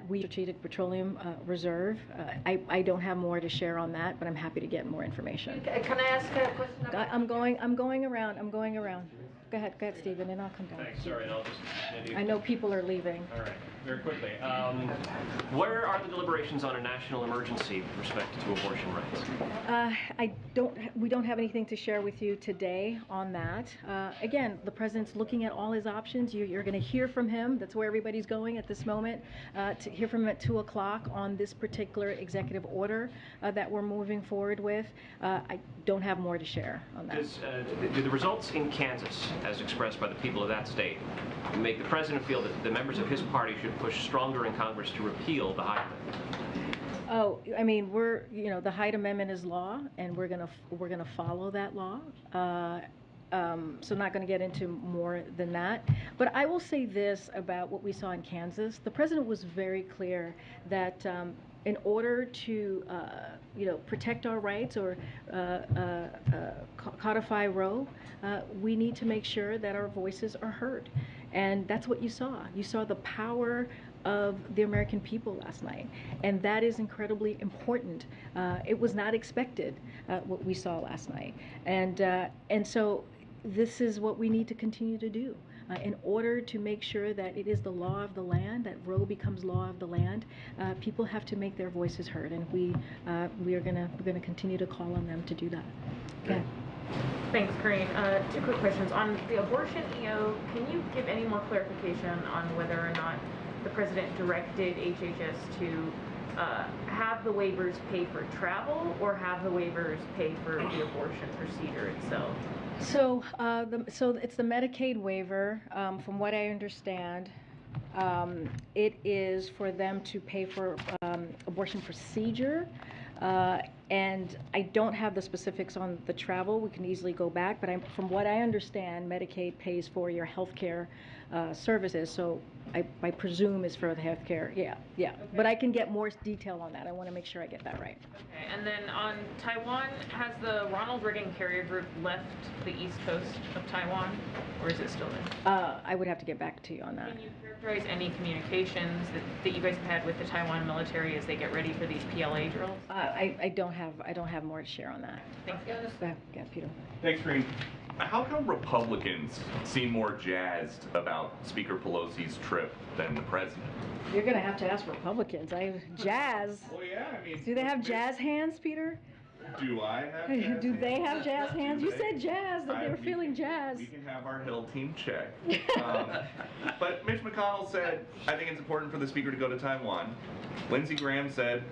we strategic petroleum reserve. I don't have more to share on that, but I'm happy to get more information. Can I ask a question? I'm going around. Go ahead, Stephen, and I'll come down. Thanks. Sorry, and I'll just. I know people are leaving. All right, very quickly. Where are the deliberations on a national emergency with respect to abortion rights? We don't have anything to share with you today on that. Again, the president's looking at all his options. You're going to hear from him. That's where everybody's going at this moment. To hear from him at 2 o'clock on this particular executive order that we're moving forward with. I don't have more to share on that. Do the results in Kansas, as expressed by the people of that state, make the president feel that the members of his party should push stronger in Congress to repeal the Hyde Amendment? Oh, I mean, the Hyde Amendment is law, and we're gonna follow that law. So not going to get into more than that. But I will say this about what we saw in Kansas. The president was very clear that in order to protect our rights or codify Roe, we need to make sure that our voices are heard. And that's what you saw. You saw the power of the American people last night, and that is incredibly important. It was not expected what we saw last night, and so this is what we need to continue to do in order to make sure that it is the law of the land, that Roe becomes law of the land. People have to make their voices heard, and we're gonna continue to call on them to do that. Okay. Thanks, Corinne. 2 quick questions. On the abortion EO, can you give any more clarification on whether or not the president directed HHS to have the waivers pay for travel or have the waivers pay for the abortion procedure itself? So, so it's the Medicaid waiver. From what I understand, it is for them to pay for abortion procedure. And I don't have the specifics on the travel. We can easily go back, but from what I understand, Medicaid pays for your health care services. So I presume is for the health care. Yeah. Okay. But I can get more detail on that. I want to make sure I get that right. Okay. And then on Taiwan, has the Ronald Reagan Carrier Group left the east coast of Taiwan, or is it still there? I would have to get back to you on that. Can you characterize any communications that you guys have had with the Taiwan military as they get ready for these PLA drills? I don't have more to share on that. Thank you. Yeah, Peter. Thanks, Green. How come Republicans seem more jazzed about Speaker Pelosi's trip than the president? You're going to have to ask Republicans. Jazz. Well, yeah, I mean... Do they have jazz hands, Peter? Do I have jazz hands? Do they have jazz hands? You said jazz, that they were feeling jazz. We can have our Hill team check. But Mitch McConnell said, I think it's important for the Speaker to go to Taiwan. Lindsey Graham said,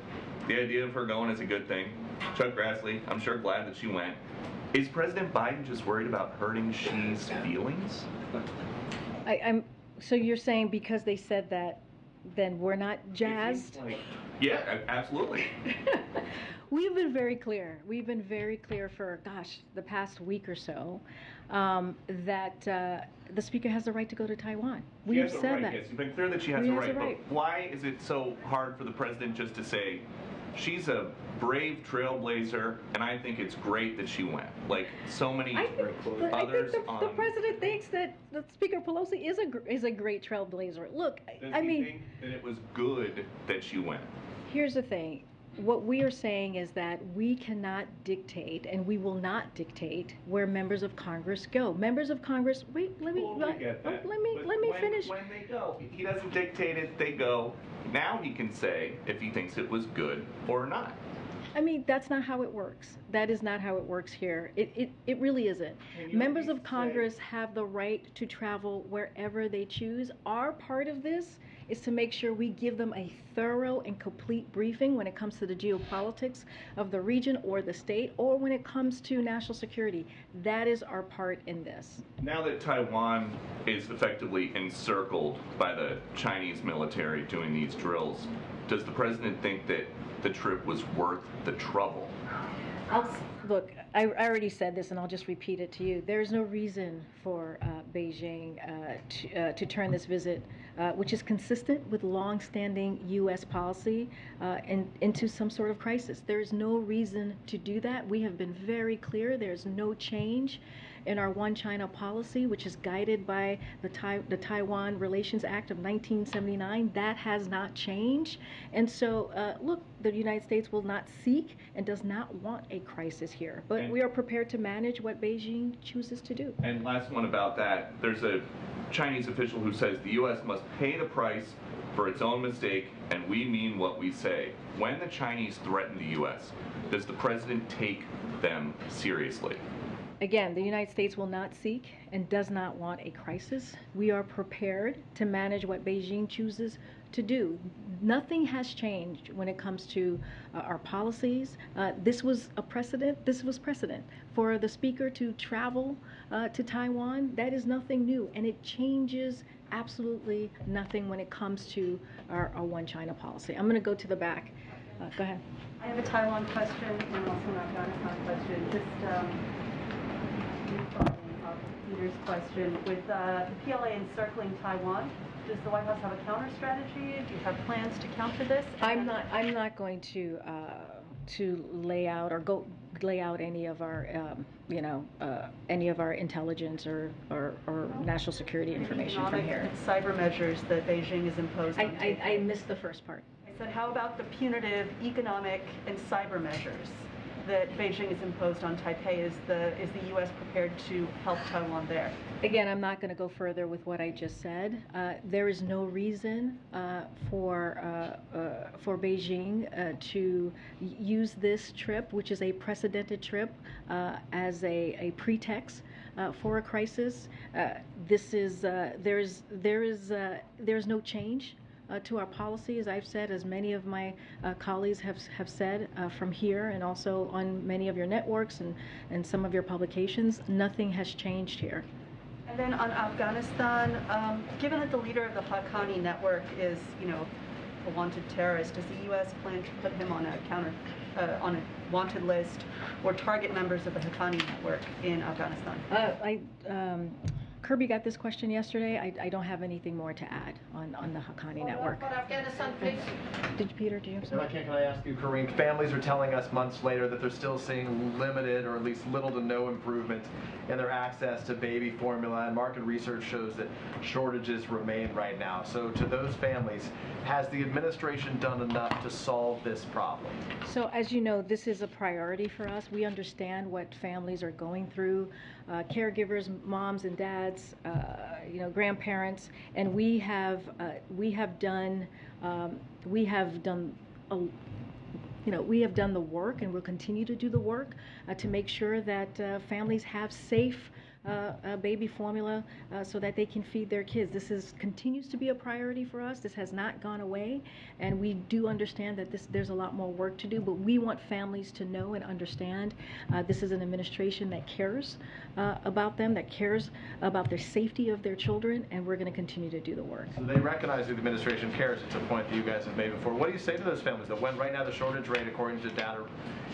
the idea of her going is a good thing. Chuck Grassley, I'm sure glad that she went. Is President Biden just worried about hurting Xi's feelings? So you're saying because they said that, then we're not jazzed? Yeah, absolutely. We've been very clear. We've been very clear for, the past week or so, that the Speaker has the right to go to Taiwan. We have said that. Yes, you've been clear that she has the right. But why is it so hard for the President just to say, she's a brave trailblazer, and I think it's great that she went. Like so many others. I think the President thinks that Speaker Pelosi is a great trailblazer. Look, I mean, think that it was good that she went? Here's the thing. What we are saying is that we cannot dictate, and we will not dictate where members of Congress go. Members of Congress. Wait, let me finish. When they go, he doesn't dictate it. They go. Now he can say if he thinks it was good or not. I mean, that's not how it works. That is not how it works here. It really isn't. Members of Congress have the right to travel wherever they choose. Our part of this is to make sure we give them a thorough and complete briefing when it comes to the geopolitics of the region or the state, or when it comes to national security. That is our part in this. Now that Taiwan is effectively encircled by the Chinese military doing these drills, does the president think that the trip was worth the trouble? Look, I already said this, and I'll just repeat it to you. There's no reason for Beijing to turn this visit, which is consistent with long-standing U.S. policy, into some sort of crisis. There is no reason to do that. We have been very clear. There's no change in our One China policy, which is guided by the Taiwan Relations Act of 1979. That has not changed. And so, look, the United States will not seek and does not want a crisis here. But we are prepared to manage what Beijing chooses to do. And last one about that, there's a Chinese official who says the U.S. must pay the price for its own mistake, and we mean what we say. When the Chinese threaten the U.S., does the president take them seriously? Again, the United States will not seek and does not want a crisis. We are prepared to manage what Beijing chooses to do. Nothing has changed when it comes to our policies. This was a precedent. This was precedent for the speaker to travel to Taiwan. That is nothing new, and it changes absolutely nothing when it comes to our One China policy. I'm going to go to the back. Go ahead. I have a Taiwan question and also an Afghanistan question. Just following up Peter's question, with the PLA encircling Taiwan, does the White House have a counter strategy? Do you have plans to counter this? I'm not going to lay out or lay out any of our any of our intelligence or national security information from here. Cyber measures that Beijing has imposed on Taipei. I missed the first part. I said, how about the punitive economic and cyber measures that Beijing has imposed on Taipei? Is the U.S. prepared to help Taiwan there? Again, I'm not going to go further with what I just said. There is no reason for Beijing to use this trip, which is a precedented trip, as a pretext for a crisis. There is no change to our policy, as I've said, as many of my colleagues have said from here and also on many of your networks and some of your publications. Nothing has changed here. And then on Afghanistan, given that the leader of the Haqqani network is, a wanted terrorist, does the U.S. plan to put him on a wanted list or target members of the Haqqani network in Afghanistan? Kirby got this question yesterday. I don't have anything more to add on the Haqqani network. Afghanistan, please. Peter, do you have something? Can I ask you, Karine? Families are telling us months later that they're still seeing limited or at least little to no improvement in their access to baby formula, and market research shows that shortages remain right now. So to those families, has the administration done enough to solve this problem? So as you know, this is a priority for us. We understand what families are going through, caregivers, moms and dads, grandparents, and we have done the work, and we'll continue to do the work to make sure that families have safe baby formula so that they can feed their kids. This continues to be a priority for us. This has not gone away, and we do understand that there's a lot more work to do, but we want families to know and understand this is an administration that cares about them, that cares about their safety of their children, and we're going to continue to do the work. So they recognize that the administration cares. It's a point that you guys have made before. What do you say to those families that when right now the shortage rate, according to data,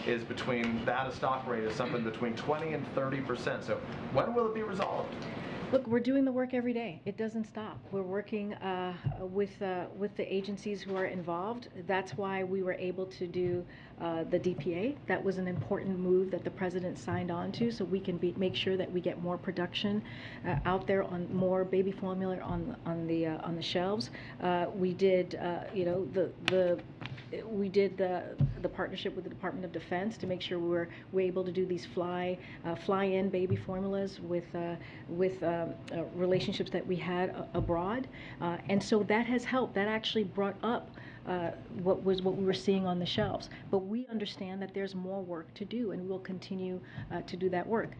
is between the out-of-stock rate is something between 20 and 30%. So when will it be resolved? Look, we're doing the work every day. It doesn't stop. We're working with the agencies who are involved. That's why we were able to do the DPA. That was an important move that the president signed on to, so we can make sure that we get more production out there on more baby formula on the shelves. We did we did the partnership with the Department of Defense to make sure we're able to do these fly-in baby formulas with relationships that we had abroad, and so that has helped. That actually brought up what we were seeing on the shelves. But we understand that there's more work to do, and we'll continue to do that work.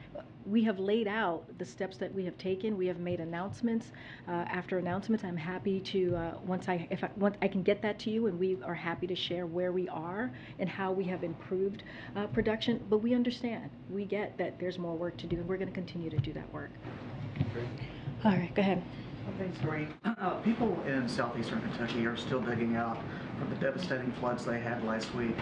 We have laid out the steps that we have taken. We have made announcements. After announcements, I'm happy to once I can get that to you, and we are happy to share where we are and how we have improved production. But we understand, we get that there's more work to do, and we're going to continue to do that work. All right, go ahead. Thanks, Doreen. People in southeastern Kentucky are still digging out from the devastating floods they had last week.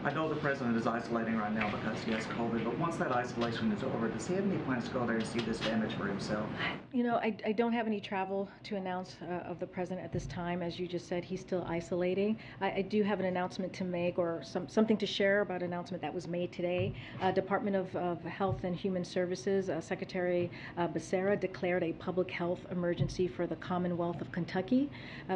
I know the president is isolating right now because he has COVID, but once that isolation is over, does he have any plans to go there and see this damage for himself? You know, I don't have any travel to announce of the president at this time. As you just said, he's still isolating. I do have an announcement to make, or something to share about an announcement that was made today. Department of Health and Human Services, Secretary Becerra declared a public health emergency for the Commonwealth of Kentucky,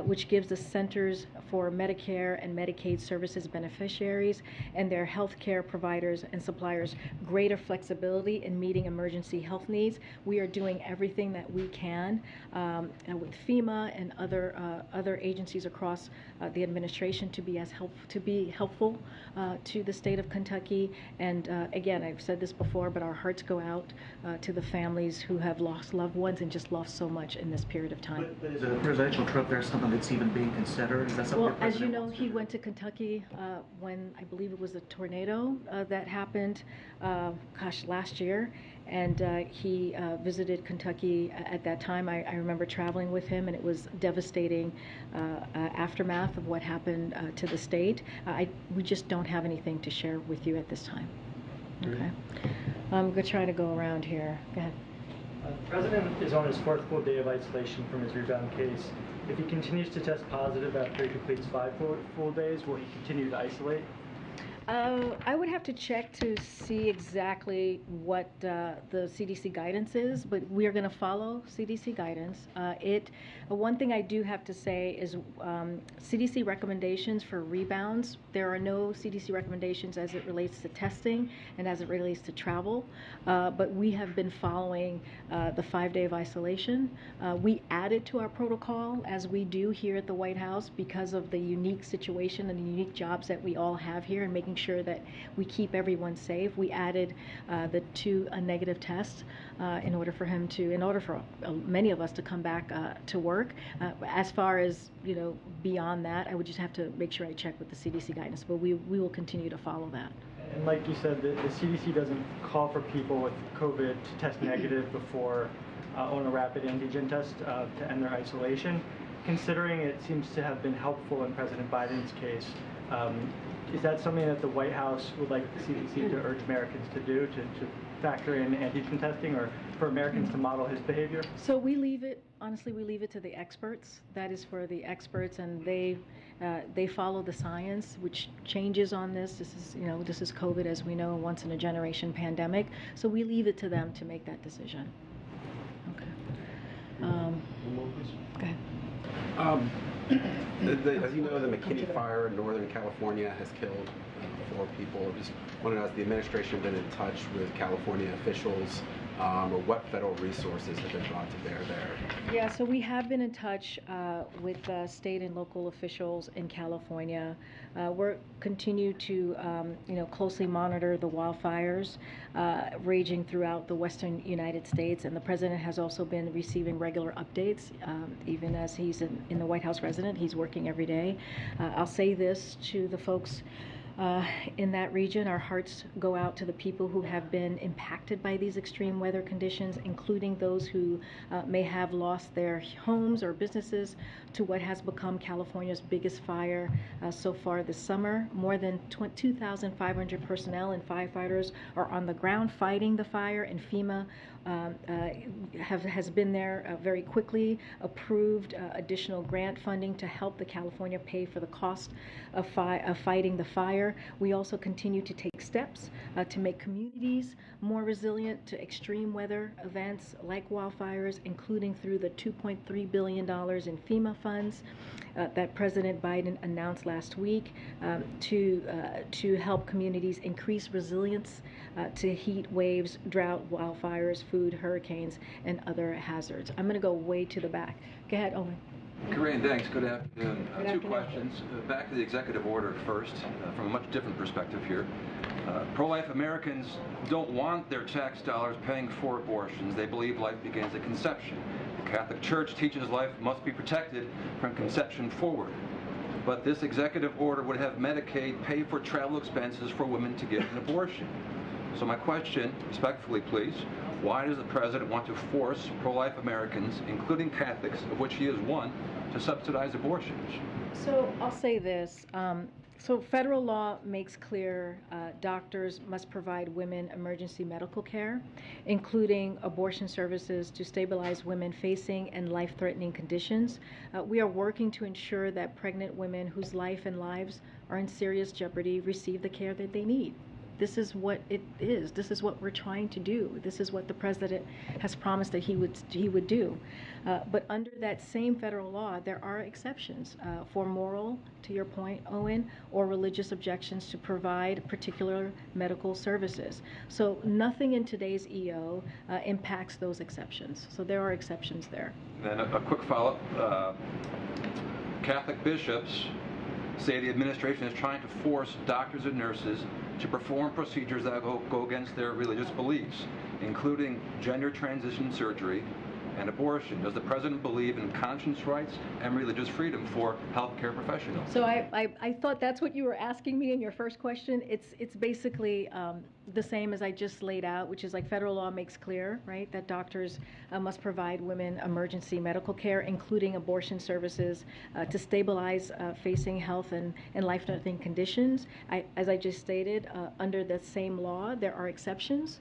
which gives the Centers for Medicare and Medicaid Services beneficiaries and their health care providers and suppliers greater flexibility in meeting emergency health needs. We are doing everything that we can with FEMA and other agencies across the administration to be helpful to the state of Kentucky. And again, I've said this before, but our hearts go out to the families who have lost loved ones and just lost so much in this period of time. But is a presidential trip there something that's even being considered? Is that something? Well, as you know, he went to Kentucky when I believe it was a tornado that happened, last year, and he visited Kentucky at that time. I remember traveling with him, and it was devastating aftermath of what happened to the state. We just don't have anything to share with you at this time. Okay. I'm going to try to go around here. Go ahead. The president is on his 4th full day of isolation from his rebound case. If he continues to test positive after he completes 5 full days, will he continue to isolate? I would have to check to see exactly what the CDC guidance is, but we are going to follow CDC guidance. One thing I do have to say is CDC recommendations for rebounds. There are no CDC recommendations as it relates to testing and as it relates to travel, but we have been following the 5-day of isolation. We added to our protocol, as we do here at the White House, because of the unique situation and the unique jobs that we all have here and making sure that we keep everyone safe. We added the 2 negative tests in order for many of us to come back to work. As far as, beyond that, I would just have to make sure I check with the CDC guidance, but we will continue to follow that. And like you said, the CDC doesn't call for people with COVID to test negative before on a rapid antigen test to end their isolation. Considering it seems to have been helpful in President Biden's case, is that something that the White House would like the CDC to urge Americans to do, to factor in antigen testing, or for Americans to model his behavior? So we leave it to the experts. That is for the experts, and they follow the science, which changes on this. This is COVID, as we know, once in a generation pandemic. So we leave it to them to make that decision. Okay. Go ahead. As you know, the McKinney fire in Northern California has killed 4 people. I just want to know, has the administration been in touch with California officials, or what federal resources have been brought to bear there? Yeah, so we have been in touch with state and local officials in California. We're continue to closely monitor the wildfires raging throughout the western United States, and the president has also been receiving regular updates. Even as he's in the White House resident, he's working every day. I'll say this to the folks in that region: our hearts go out to the people who have been impacted by these extreme weather conditions, including those who may have lost their homes or businesses to what has become California's biggest fire so far this summer. More than 2,500 personnel and firefighters are on the ground fighting the fire, and FEMA has been there very quickly, approved additional grant funding to help the California pay for the cost of fighting the fire. We also continue to take steps to make communities more resilient to extreme weather events like wildfires, including through the $2.3 billion in FEMA funds that President Biden announced last week to help communities increase resilience to heat waves, drought, wildfires, food, hurricanes, and other hazards. I'm going to go way to the back. Go ahead, Owen. Corinne, thanks. Good afternoon. Two questions. Back to the executive order first, from a much different perspective here. Pro-life Americans don't want their tax dollars paying for abortions. They believe life begins at conception. The Catholic Church teaches life must be protected from conception forward. But this executive order would have Medicaid pay for travel expenses for women to get an abortion. So my question, respectfully please, why does the president want to force pro-life Americans, including Catholics, of which he is one, to subsidize abortions? So I'll say this. So federal law makes clear doctors must provide women emergency medical care, including abortion services to stabilize women facing and life-threatening conditions. We are working to ensure that pregnant women whose life and lives are in serious jeopardy receive the care that they need. This is what it is. This is what we're trying to do. This is what the president has promised that he would do. But under that same federal law, there are exceptions for moral, to your point, Owen, or religious objections to provide particular medical services. So nothing in today's EO impacts those exceptions. So there are exceptions there. Then a quick follow-up. Catholic bishops say the administration is trying to force doctors and nurses to perform procedures that go against their religious beliefs, including gender transition surgery and abortion. Does the president believe in conscience rights and religious freedom for healthcare professionals? So I thought that's what you were asking me in your first question. It's basically the same as I just laid out, which is like federal law makes clear, right, that doctors must provide women emergency medical care, including abortion services, to stabilize facing health and life-threatening conditions. As I just stated, under the same law, there are exceptions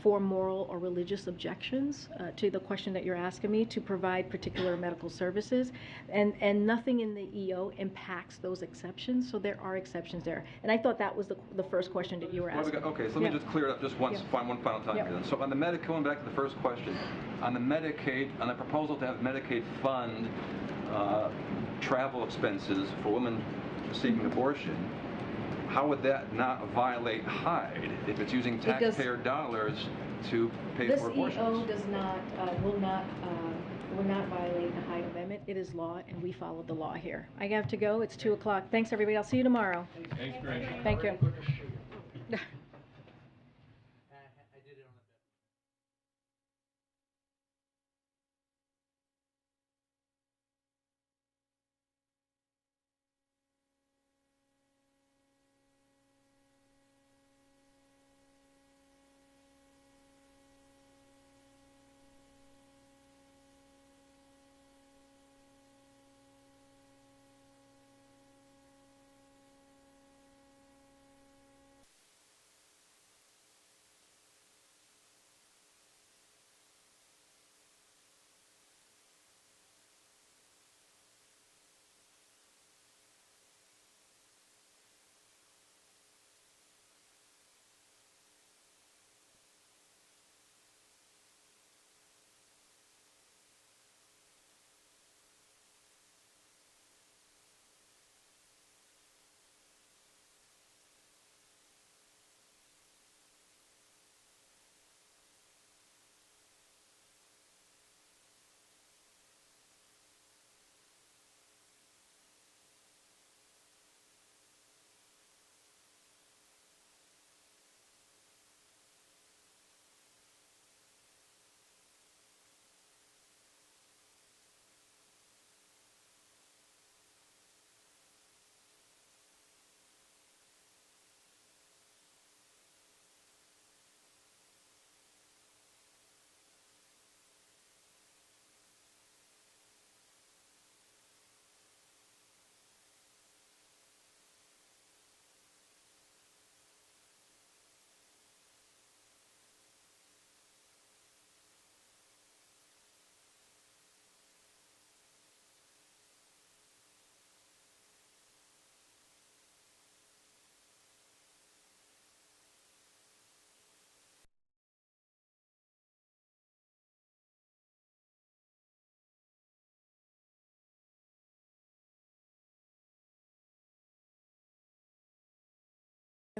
for moral or religious objections to the question that you're asking me to provide particular medical services, and nothing in the EO impacts those exceptions, so there are exceptions there. And I thought that was the first question that you were asking. Okay, so let me just clear it up just once, one final time here then. So on the going back to the first question, on the Medicaid, on the proposal to have Medicaid fund travel expenses for women seeking abortion, how would that not violate Hyde if it's using taxpayer dollars to pay for abortions? This EO does not, will not violate the Hyde Amendment. It is law, and we follow the law here. I have to go. It's 2 o'clock. Thanks, everybody. I'll see you tomorrow. Thanks, Greg. Thank you.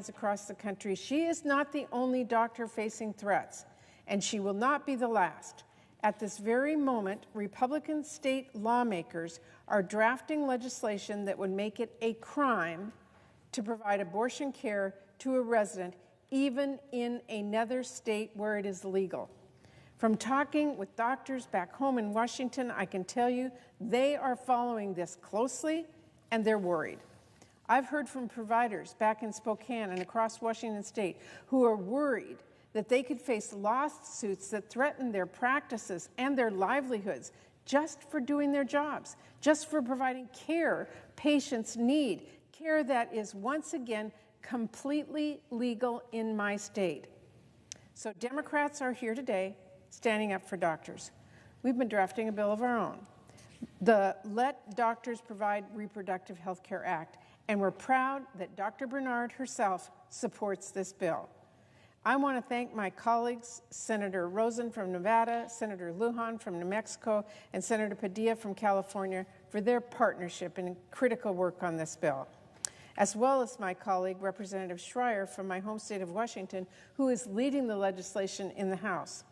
Across the country. She is not the only doctor facing threats, and she will not be the last. At this very moment, Republican state lawmakers are drafting legislation that would make it a crime to provide abortion care to a resident, even in another state where it is legal. From talking with doctors back home in Washington, I can tell you they are following this closely, and they're worried. I've heard from providers back in Spokane and across Washington state who are worried that they could face lawsuits that threaten their practices and their livelihoods just for doing their jobs, just for providing care patients need, care that is once again completely legal in my state. So Democrats are here today standing up for doctors. We've been drafting a bill of our own, the Let Doctors Provide Reproductive Health Care Act, and we're proud that Dr. Bernard herself supports this bill. I want to thank my colleagues, Senator Rosen from Nevada, Senator Lujan from New Mexico, and Senator Padilla from California for their partnership and critical work on this bill, as well as my colleague, Representative Schreier from my home state of Washington, who is leading the legislation in the House.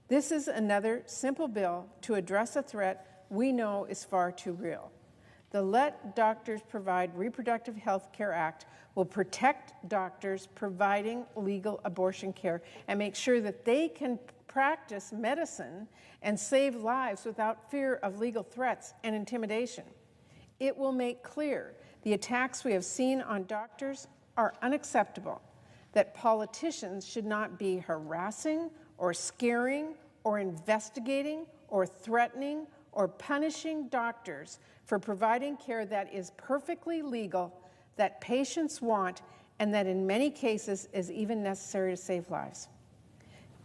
This is another simple bill to address a threat we know is far too real. The Let Doctors Provide Reproductive Health Care Act will protect doctors providing legal abortion care and make sure that they can practice medicine and save lives without fear of legal threats and intimidation. It will make clear the attacks we have seen on doctors are unacceptable, that politicians should not be harassing or scaring or investigating or threatening or punishing doctors for providing care that is perfectly legal, that patients want, and that in many cases is even necessary to save lives.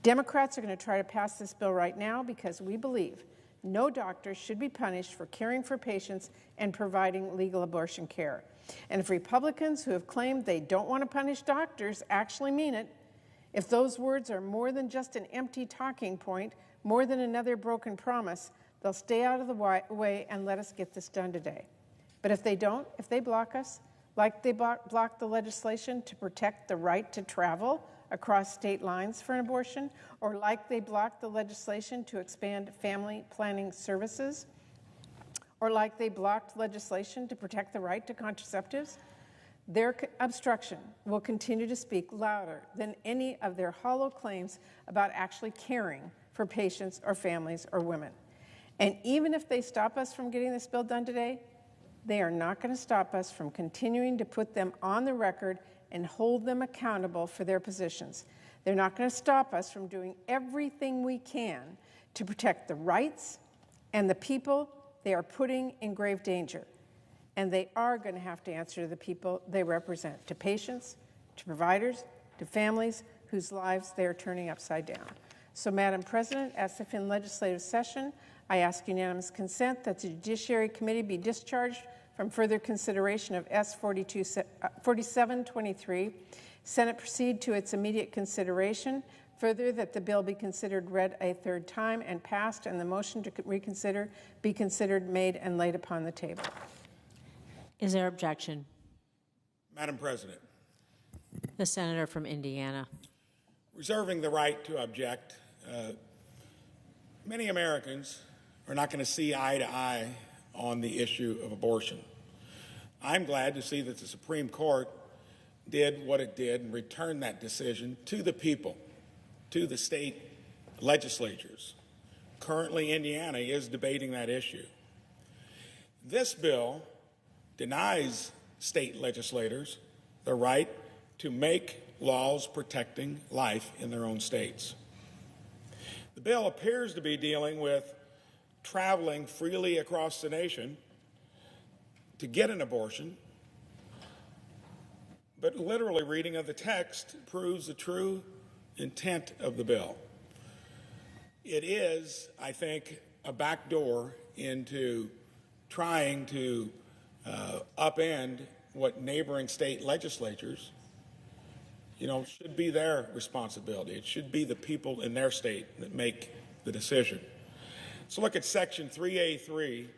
Democrats are going to try to pass this bill right now because we believe no doctor should be punished for caring for patients and providing legal abortion care. And if Republicans who have claimed they don't want to punish doctors actually mean it, if those words are more than just an empty talking point, more than another broken promise, they'll stay out of the way and let us get this done today. But if they don't, if they block us, like they blocked the legislation to protect the right to travel across state lines for an abortion, or like they blocked the legislation to expand family planning services, or like they blocked legislation to protect the right to contraceptives, their obstruction will continue to speak louder than any of their hollow claims about actually caring for patients or families or women. And even if they stop us from getting this bill done today, they are not going to stop us from continuing to put them on the record and hold them accountable for their positions. They're not going to stop us from doing everything we can to protect the rights and the people they are putting in grave danger. And they are going to have to answer to the people they represent, to patients, to providers, to families whose lives they are turning upside down. So, Madam President, as if in legislative session, I ask unanimous consent that the Judiciary Committee be discharged from further consideration of S. 4723. Senate proceed to its immediate consideration. Further, that the bill be considered read a third time and passed, and the motion to reconsider be considered, made, and laid upon the table. Is there objection? Madam President. The senator from Indiana. Reserving the right to object, many Americans are not going to see eye to eye on the issue of abortion. I'm glad to see that the Supreme Court did what it did and returned that decision to the people, to the state legislatures. Currently, Indiana is debating that issue. This bill denies state legislators the right to make laws protecting life in their own states. The bill appears to be dealing with traveling freely across the nation to get an abortion, but literally reading of the text proves the true intent of the bill. It is, I think, a backdoor into trying to upend what neighboring state legislatures, should be their responsibility. It should be the people in their state that make the decision. So look at Section 3A3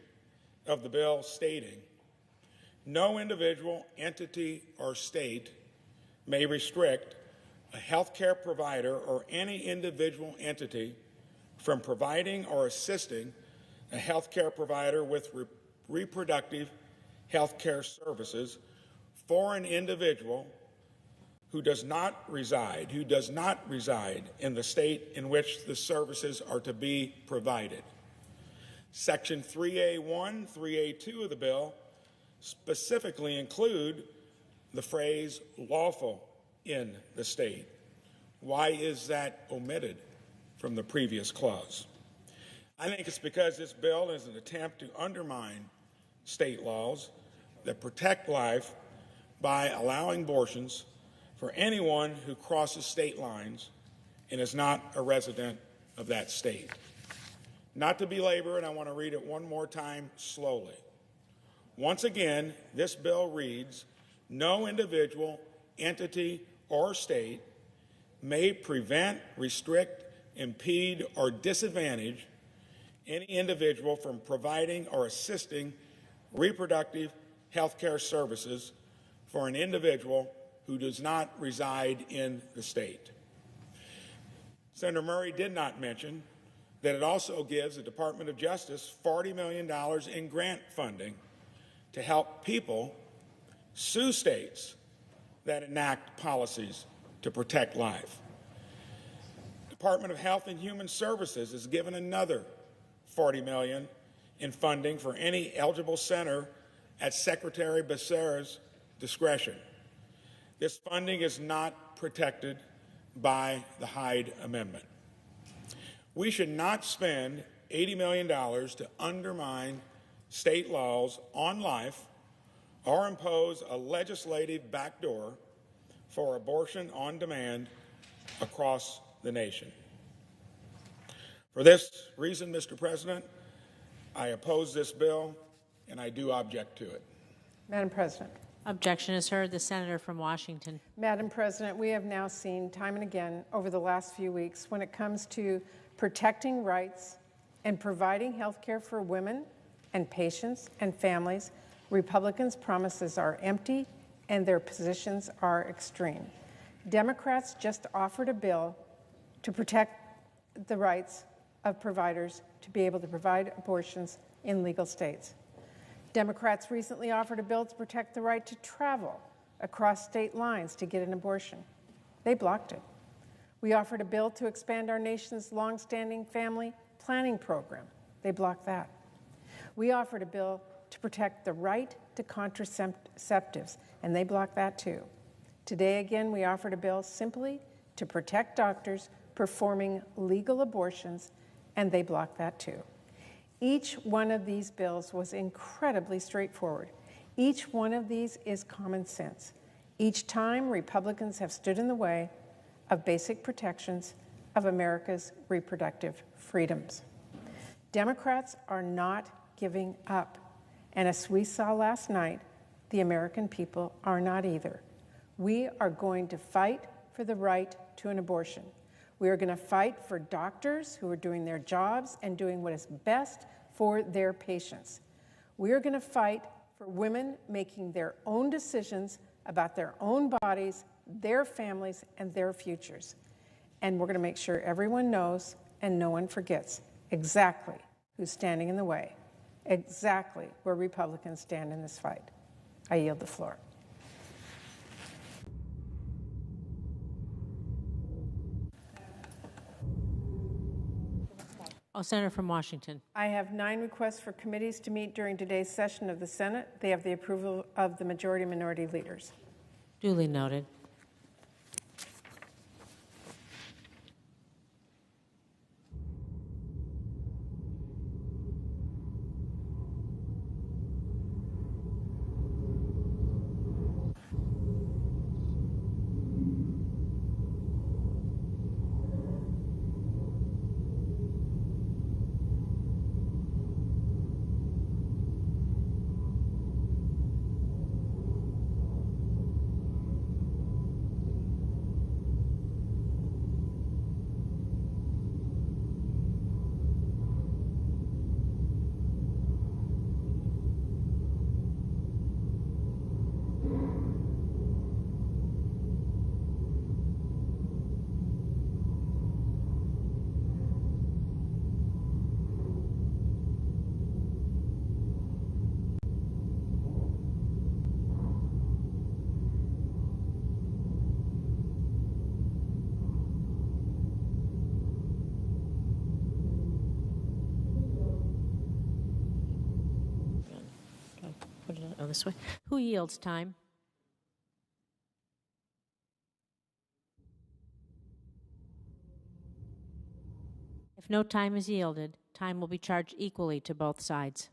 of the bill stating, no individual, entity, or state may restrict a healthcare provider or any individual entity from providing or assisting a healthcare provider with reproductive healthcare services for an individual who does not reside in the state in which the services are to be provided. Section 3A1, 3A2 of the bill specifically include the phrase lawful in the state. Why is that omitted from the previous clause? I think it's because this bill is an attempt to undermine state laws that protect life by allowing abortions for anyone who crosses state lines and is not a resident of that state. Not to belabor it, I want to read it one more time slowly. Once again, this bill reads, no individual, entity, or state may prevent, restrict, impede, or disadvantage any individual from providing or assisting reproductive health care services for an individual who does not reside in the state. Senator Murray did not mention that it also gives the Department of Justice $40 million in grant funding to help people sue states that enact policies to protect life. Department of Health and Human Services is given another $40 million in funding for any eligible center at Secretary Becerra's discretion. This funding is not protected by the Hyde Amendment. We should not spend $80 million to undermine state laws on life or impose a legislative backdoor for abortion on demand across the nation. For this reason, Mr. President, I oppose this bill and I do object to it. Madam President. Objection is heard. The senator from Washington. Madam President, we have now seen time and again over the last few weeks when it comes to protecting rights and providing health care for women and patients and families, Republicans' promises are empty and their positions are extreme. Democrats just offered a bill to protect the rights of providers to be able to provide abortions in legal states. Democrats recently offered a bill to protect the right to travel across state lines to get an abortion. They blocked it. We offered a bill to expand our nation's longstanding family planning program. They blocked that. We offered a bill to protect the right to contraceptives, and they blocked that too. Today, again, we offered a bill simply to protect doctors performing legal abortions, and they blocked that too. Each one of these bills was incredibly straightforward. Each one of these is common sense. Each time, Republicans have stood in the way of basic protections of America's reproductive freedoms. Democrats are not giving up. And as we saw last night, the American people are not either. We are going to fight for the right to an abortion. We are going to fight for doctors who are doing their jobs and doing what is best for their patients. We are going to fight for women making their own decisions about their own bodies, their families, and their futures. And we're going to make sure everyone knows and no one forgets exactly who's standing in the way, exactly where Republicans stand in this fight. I yield the floor. Senator from Washington. I have 9 requests for committees to meet during today's session of the Senate. They have the approval of the majority and minority leaders. Duly noted. This way. Who yields time? If no time is yielded, time will be charged equally to both sides.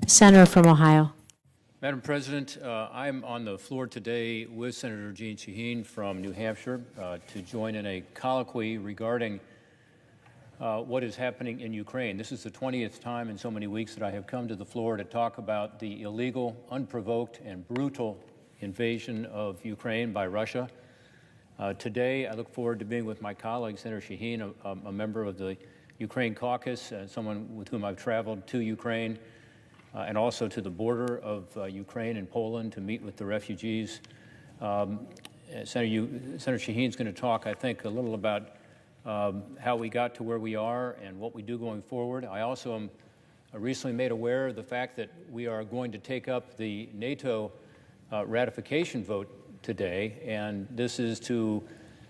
Senator from Ohio. Madam President, I'm on the floor today with Senator Jeanne Shaheen from New Hampshire to join in a colloquy regarding what is happening in Ukraine. This is the 20th time in so many weeks that I have come to the floor to talk about the illegal, unprovoked, and brutal invasion of Ukraine by Russia. Today, I look forward to being with my colleague, Senator Shaheen, a member of the Ukraine caucus, someone with whom I've traveled to Ukraine, and also to the border of Ukraine and Poland to meet with the refugees. Senator Shaheen's going to talk, I think, a little about how we got to where we are and what we do going forward. I also am recently made aware of the fact that we are going to take up the NATO ratification vote today, and this is to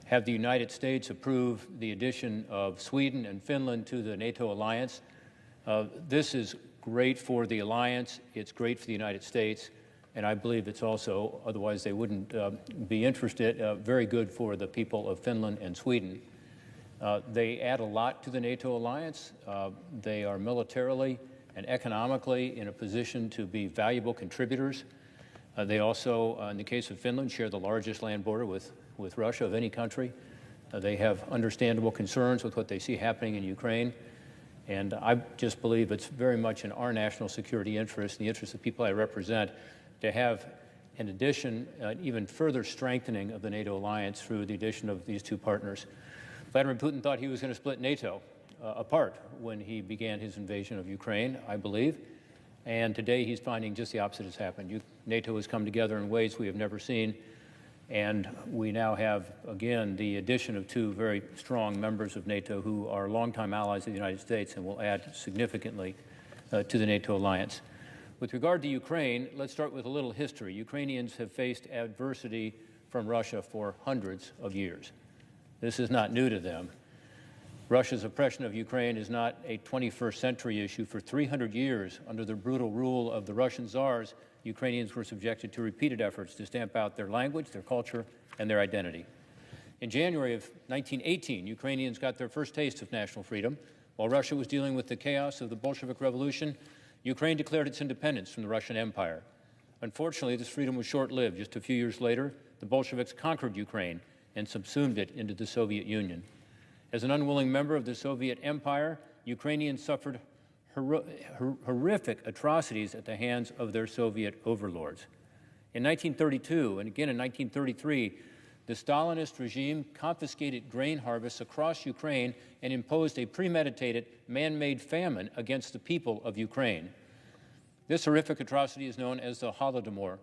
have the United States approve the addition of Sweden and Finland to the NATO alliance. This is great for the alliance, it's great for the United States, and I believe it's also, otherwise they wouldn't be interested, very good for the people of Finland and Sweden. They add a lot to the NATO alliance. They are militarily and economically in a position to be valuable contributors. They also, in the case of Finland, share the largest land border with Russia of any country. They have understandable concerns with what they see happening in Ukraine. And I just believe it's very much in our national security interest, the interest of people I represent, to have, in addition, even further strengthening of the NATO alliance through the addition of these two partners. Vladimir Putin thought he was going to split NATO apart when he began his invasion of Ukraine, I believe. And today he's finding just the opposite has happened. NATO has come together in ways we have never seen. And we now have, again, the addition of two very strong members of NATO who are longtime allies of the United States and will add significantly to the NATO alliance. With regard to Ukraine, let's start with a little history. Ukrainians have faced adversity from Russia for hundreds of years. This is not new to them. Russia's oppression of Ukraine is not a 21st century issue. For 300 years, under the brutal rule of the Russian czars, Ukrainians were subjected to repeated efforts to stamp out their language, their culture, and their identity. In January of 1918, Ukrainians got their first taste of national freedom. While Russia was dealing with the chaos of the Bolshevik Revolution, Ukraine declared its independence from the Russian Empire. Unfortunately, this freedom was short-lived. Just a few years later, the Bolsheviks conquered Ukraine and subsumed it into the Soviet Union. As an unwilling member of the Soviet Empire, Ukrainians suffered horrific atrocities at the hands of their Soviet overlords. In 1932 and again in 1933, the Stalinist regime confiscated grain harvests across Ukraine and imposed a premeditated, man-made famine against the people of Ukraine. This horrific atrocity is known as the Holodomor.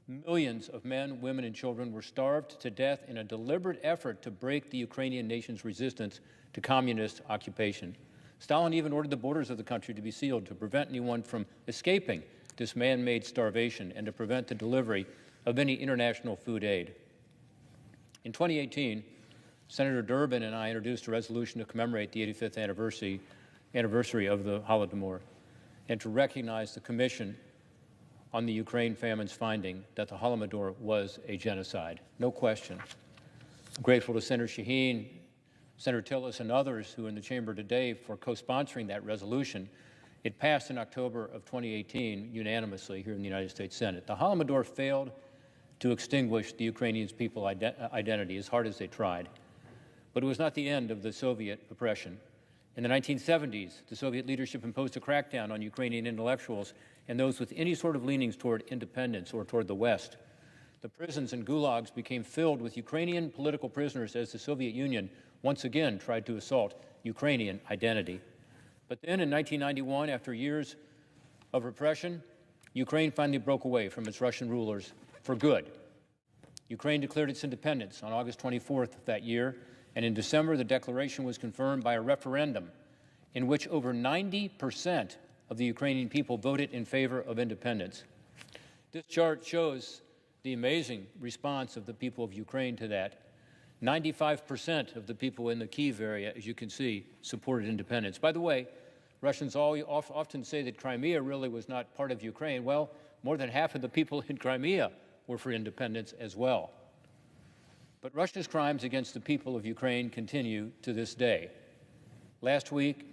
Millions of men, women, and children were starved to death in a deliberate effort to break the Ukrainian nation's resistance to communist occupation. Stalin even ordered the borders of the country to be sealed to prevent anyone from escaping this man-made starvation and to prevent the delivery of any international food aid. In 2018, Senator Durbin and I introduced a resolution to commemorate the 85th anniversary of the Holodomor and to recognize the Commission on the Ukraine famine's finding that the Holodomor was a genocide. No question. I'm grateful to Senator Shaheen, Senator Tillis, and others who are in the chamber today for co-sponsoring that resolution. It passed in October of 2018 unanimously here in the United States Senate. The Holodomor failed to extinguish the Ukrainian people's identity as hard as they tried. But it was not the end of the Soviet oppression. In the 1970s, the Soviet leadership imposed a crackdown on Ukrainian intellectuals and those with any sort of leanings toward independence or toward the West. The prisons and gulags became filled with Ukrainian political prisoners as the Soviet Union once again tried to assault Ukrainian identity. But then in 1991, after years of repression, Ukraine finally broke away from its Russian rulers for good. Ukraine declared its independence on August 24th of that year, and in December, the declaration was confirmed by a referendum in which over 90% of the Ukrainian people voted in favor of independence. This chart shows the amazing response of the people of Ukraine to that. 95% of the people in the Kyiv area, as you can see, supported independence. By the way, Russians often say that Crimea really was not part of Ukraine. Well, more than half of the people in Crimea were for independence as well. But Russia's crimes against the people of Ukraine continue to this day. Last week,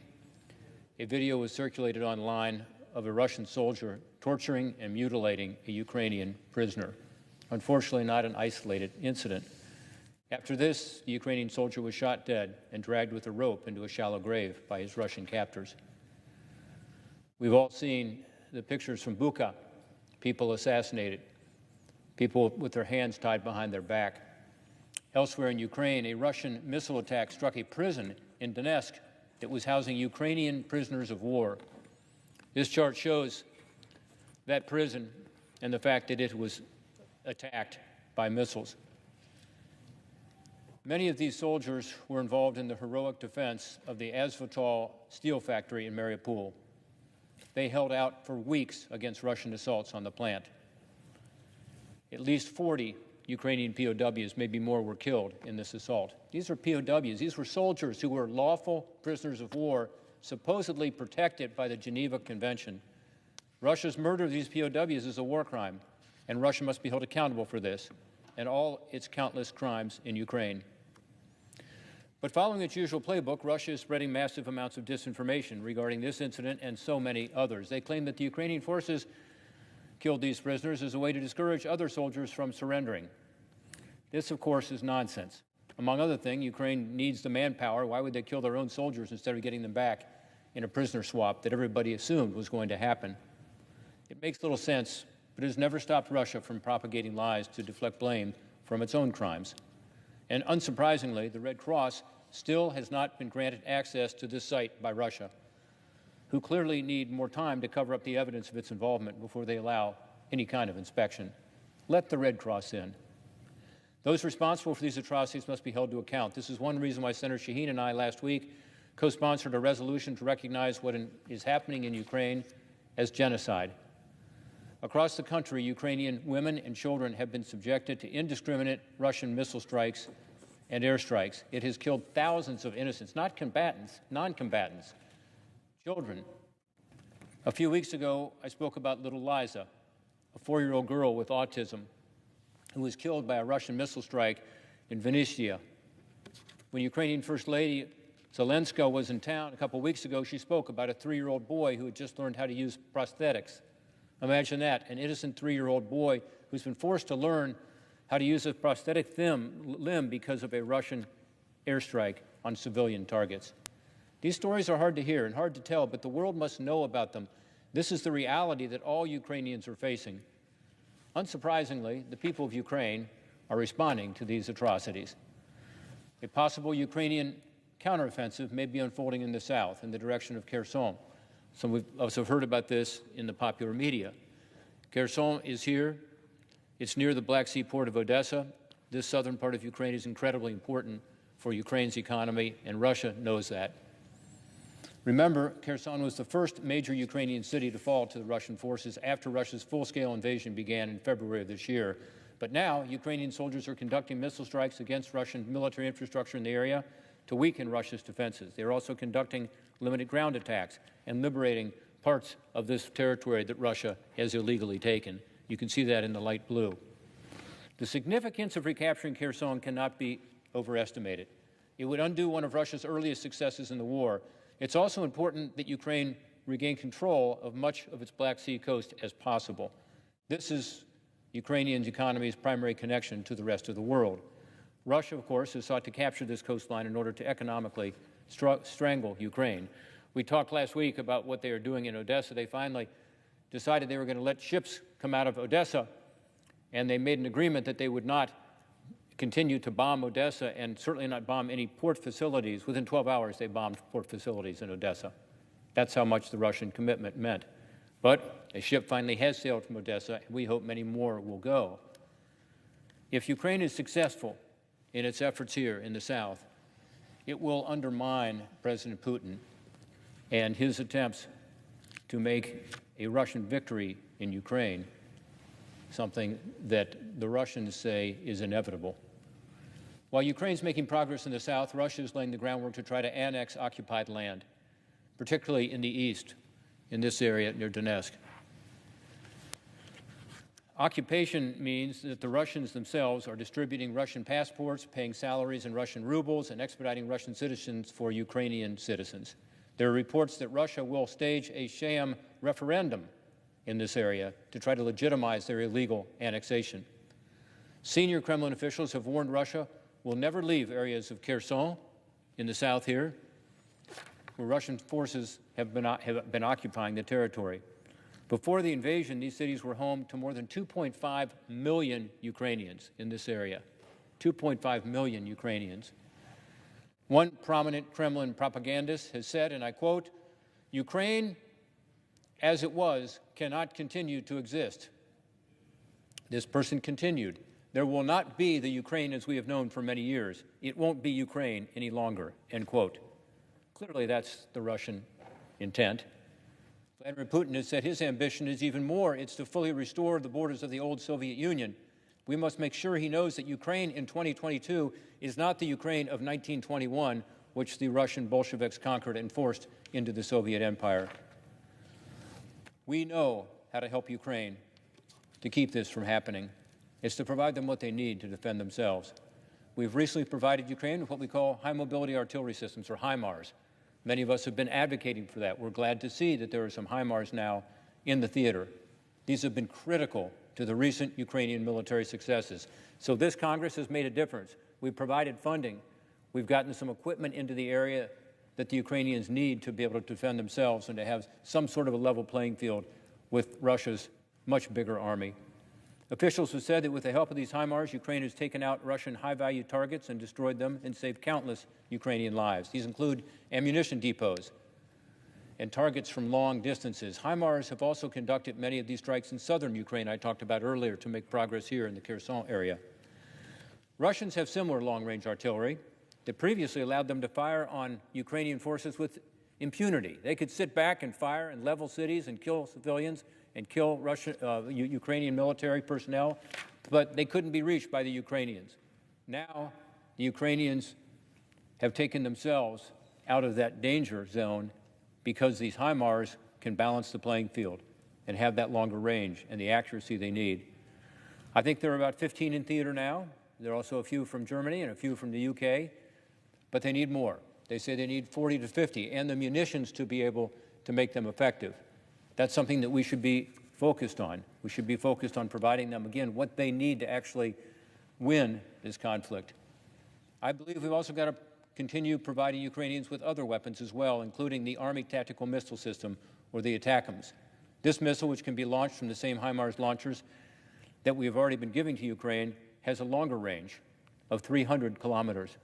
a video was circulated online of a Russian soldier torturing and mutilating a Ukrainian prisoner. Unfortunately, not an isolated incident. After this, the Ukrainian soldier was shot dead and dragged with a rope into a shallow grave by his Russian captors. We've all seen the pictures from Bucha, people assassinated, people with their hands tied behind their back. Elsewhere in Ukraine, a Russian missile attack struck a prison in Donetsk that was housing Ukrainian prisoners of war. This chart shows that prison and the fact that it was attacked by missiles. Many of these soldiers were involved in the heroic defense of the Azovstal steel factory in Mariupol. They held out for weeks against Russian assaults on the plant. At least 40 Ukrainian POWs, maybe more, were killed in this assault. These are POWs. These were soldiers who were lawful prisoners of war, supposedly protected by the Geneva Convention. Russia's murder of these POWs is a war crime, and Russia must be held accountable for this and all its countless crimes in Ukraine. But following its usual playbook, Russia is spreading massive amounts of disinformation regarding this incident and so many others. They claim that the Ukrainian forces killed these prisoners as a way to discourage other soldiers from surrendering. This, of course, is nonsense. Among other things, Ukraine needs the manpower. Why would they kill their own soldiers instead of getting them back in a prisoner swap that everybody assumed was going to happen? It makes little sense, but it has never stopped Russia from propagating lies to deflect blame from its own crimes. And unsurprisingly, the Red Cross still has not been granted access to this site by Russia, who clearly need more time to cover up the evidence of its involvement before they allow any kind of inspection. Let the Red Cross in. Those responsible for these atrocities must be held to account. This is one reason why Senator Shaheen and I last week co-sponsored a resolution to recognize what is happening in Ukraine as genocide. Across the country, Ukrainian women and children have been subjected to indiscriminate Russian missile strikes and airstrikes. It has killed thousands of innocents, not combatants, non-combatants, children. A few weeks ago, I spoke about little Liza, a 4-year-old girl with autism who was killed by a Russian missile strike in Vinnytsia. When Ukrainian First Lady Zelenska was in town a couple weeks ago, she spoke about a 3-year-old boy who had just learned how to use prosthetics. Imagine that, an innocent 3-year-old boy who's been forced to learn how to use a prosthetic limb because of a Russian airstrike on civilian targets. These stories are hard to hear and hard to tell, but the world must know about them. This is the reality that all Ukrainians are facing. Unsurprisingly, the people of Ukraine are responding to these atrocities. A possible Ukrainian counteroffensive may be unfolding in the south in the direction of Kherson. Some of us have heard about this in the popular media. Kherson is here. It's near the Black Sea port of Odessa. This southern part of Ukraine is incredibly important for Ukraine's economy, and Russia knows that. Remember, Kherson was the first major Ukrainian city to fall to the Russian forces after Russia's full-scale invasion began in February of this year. But now, Ukrainian soldiers are conducting missile strikes against Russian military infrastructure in the area to weaken Russia's defenses. They are also conducting limited ground attacks and liberating parts of this territory that Russia has illegally taken. You can see that in the light blue. The significance of recapturing Kherson cannot be overestimated. It would undo one of Russia's earliest successes in the war. It's also important that Ukraine regain control of much of its Black Sea coast as possible. This is Ukrainian economy's primary connection to the rest of the world. Russia, of course, has sought to capture this coastline in order to economically strangle Ukraine. We talked last week about what they are doing in Odessa. They finally decided they were going to let ships come out of Odessa, and they made an agreement that they would not continue to bomb Odessa and certainly not bomb any port facilities. Within 12 hours, they bombed port facilities in Odessa. That's how much the Russian commitment meant. But a ship finally has sailed from Odessa, and we hope many more will go. If Ukraine is successful in its efforts here in the south, it will undermine President Putin and his attempts to make a Russian victory in Ukraine something that the Russians say is inevitable. While Ukraine's making progress in the south, Russia is laying the groundwork to try to annex occupied land, particularly in the east, in this area near Donetsk. Occupation means that the Russians themselves are distributing Russian passports, paying salaries in Russian rubles, and expediting Russian citizens for Ukrainian citizens. There are reports that Russia will stage a sham referendum in this area to try to legitimize their illegal annexation. Senior Kremlin officials have warned Russia will never leave areas of Kherson in the south here, where Russian forces have been occupying the territory. Before the invasion, these cities were home to more than 2.5 million Ukrainians in this area. 2.5 million Ukrainians. One prominent Kremlin propagandist has said, and I quote, "Ukraine, as it was, cannot continue to exist." This person continued, "There will not be the Ukraine as we have known for many years. It won't be Ukraine any longer," end quote. Clearly, that's the Russian intent. Vladimir Putin has said his ambition is even more. It's to fully restore the borders of the old Soviet Union. We must make sure he knows that Ukraine in 2022 is not the Ukraine of 1921, which the Russian Bolsheviks conquered and forced into the Soviet Empire. We know how to help Ukraine to keep this from happening. It's to provide them what they need to defend themselves. We've recently provided Ukraine with what we call high-mobility artillery systems, or HIMARS. Many of us have been advocating for that. We're glad to see that there are some HIMARS now in the theater. These have been critical to the recent Ukrainian military successes. So this Congress has made a difference. We've provided funding. We've gotten some equipment into the area that the Ukrainians need to be able to defend themselves and to have some sort of a level playing field with Russia's much bigger army. Officials have said that with the help of these HIMARS, Ukraine has taken out Russian high-value targets and destroyed them and saved countless Ukrainian lives. These include ammunition depots and targets from long distances. HIMARS have also conducted many of these strikes in southern Ukraine I talked about earlier to make progress here in the Kherson area. Russians have similar long-range artillery that previously allowed them to fire on Ukrainian forces with impunity. They could sit back and fire and level cities and kill civilians and kill Ukrainian military personnel, but they couldn't be reached by the Ukrainians. Now, the Ukrainians have taken themselves out of that danger zone because these HIMARS can balance the playing field and have that longer range and the accuracy they need. I think there are about 15 in theater now. There are also a few from Germany and a few from the UK, but they need more. They say they need 40 to 50 and the munitions to be able to make them effective. That's something that we should be focused on. We should be focused on providing them, again, what they need to actually win this conflict. I believe we've also got to continue providing Ukrainians with other weapons as well, including the Army Tactical Missile System, or the ATACMS. This missile, which can be launched from the same HIMARS launchers that we have already been giving to Ukraine, has a longer range of 300 kilometers.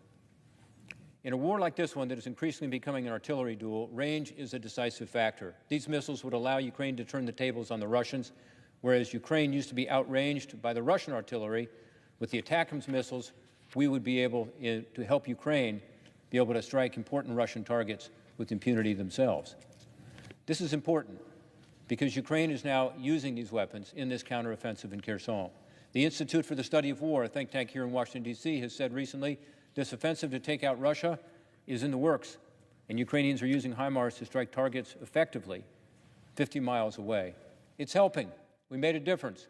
In a war like this one that is increasingly becoming an artillery duel, range is a decisive factor. These missiles would allow Ukraine to turn the tables on the Russians, whereas Ukraine used to be outranged by the Russian artillery. With the ATACMS missiles, we would be able to help Ukraine be able to strike important Russian targets with impunity themselves. This is important because Ukraine is now using these weapons in this counteroffensive in Kherson. The Institute for the Study of War, a think tank here in Washington, D.C., has said recently this offensive to take out Russia is in the works, and Ukrainians are using HIMARS to strike targets effectively 50 miles away. It's helping. We made a difference.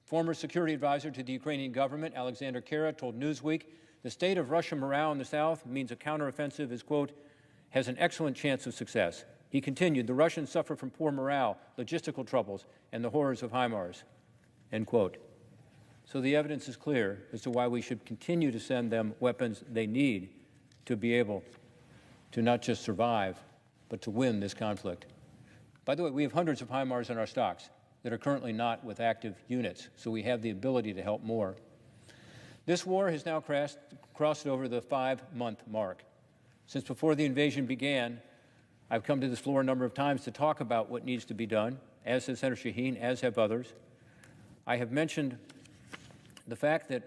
Former security advisor to the Ukrainian government, Alexander Kara, told Newsweek, the state of Russian morale in the south means a counteroffensive is, quote, has an excellent chance of success. He continued, the Russians suffer from poor morale, logistical troubles, and the horrors of HIMARS, end quote. So the evidence is clear as to why we should continue to send them weapons they need to be able to not just survive, but to win this conflict. By the way, we have hundreds of HIMARS in our stocks that are currently not with active units, so we have the ability to help more. This war has now crossed over the 5-month mark. Since before the invasion began, I've come to this floor a number of times to talk about what needs to be done, as has Senator Shaheen, as have others. I have mentioned the fact that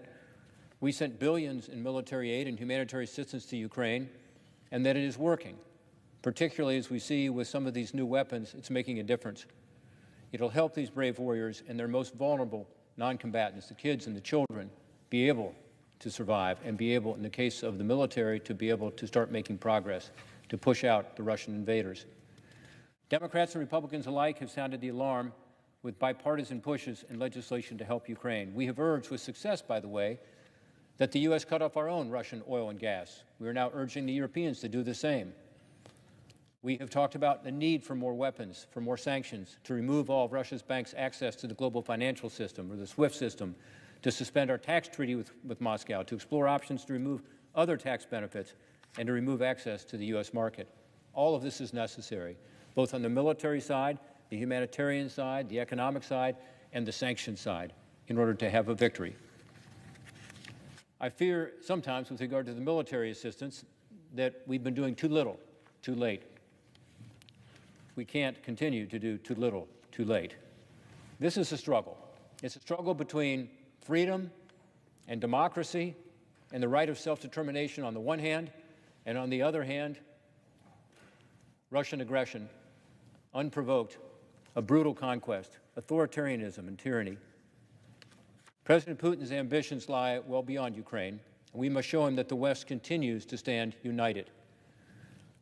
we sent billions in military aid and humanitarian assistance to Ukraine, and that it is working, particularly as we see with some of these new weapons, it's making a difference. It'll help these brave warriors and their most vulnerable non-combatants, the kids and the children, be able to survive and be able, in the case of the military, to be able to start making progress, to push out the Russian invaders. Democrats and Republicans alike have sounded the alarm with bipartisan pushes and legislation to help Ukraine. We have urged, with success, by the way, that the U.S. cut off our own Russian oil and gas. We are now urging the Europeans to do the same. We have talked about the need for more weapons, for more sanctions, to remove all of Russia's banks' access to the global financial system or the SWIFT system, to suspend our tax treaty with Moscow, to explore options to remove other tax benefits, and to remove access to the U.S. market. All of this is necessary, both on the military side, the humanitarian side, the economic side, and the sanction side, in order to have a victory. I fear sometimes, with regard to the military assistance, that we've been doing too little, too late. We can't continue to do too little, too late. This is a struggle. It's a struggle between freedom and democracy and the right of self-determination on the one hand, and on the other hand, Russian aggression, unprovoked, a brutal conquest, authoritarianism and tyranny. President Putin's ambitions lie well beyond Ukraine, and we must show him that the West continues to stand united.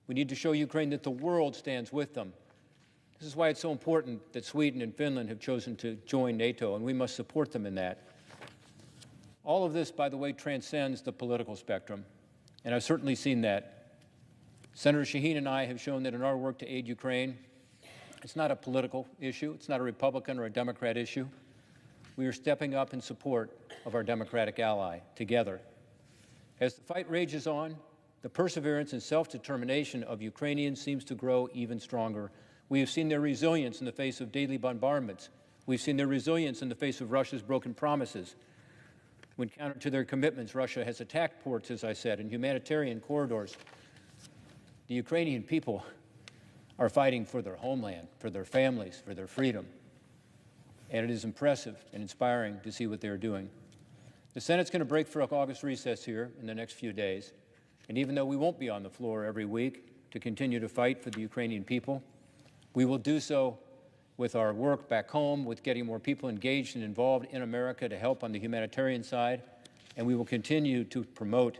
We need to show Ukraine that the world stands with them. This is why it's so important that Sweden and Finland have chosen to join NATO, and we must support them in that. All of this, by the way, transcends the political spectrum, and I've certainly seen that. Senator Shaheen and I have shown that in our work to aid Ukraine, it's not a political issue, it's not a Republican or a Democrat issue. We are stepping up in support of our democratic ally together. As the fight rages on, the perseverance and self-determination of Ukrainians seems to grow even stronger. We have seen their resilience in the face of daily bombardments. We've seen their resilience in the face of Russia's broken promises. When counter to their commitments, Russia has attacked ports, as I said, and humanitarian corridors. The Ukrainian people are fighting for their homeland, for their families, for their freedom. And it is impressive and inspiring to see what they're doing. The Senate's going to break for August recess here in the next few days. And even though we won't be on the floor every week to continue to fight for the Ukrainian people, we will do so with our work back home, with getting more people engaged and involved in America to help on the humanitarian side. And we will continue to promote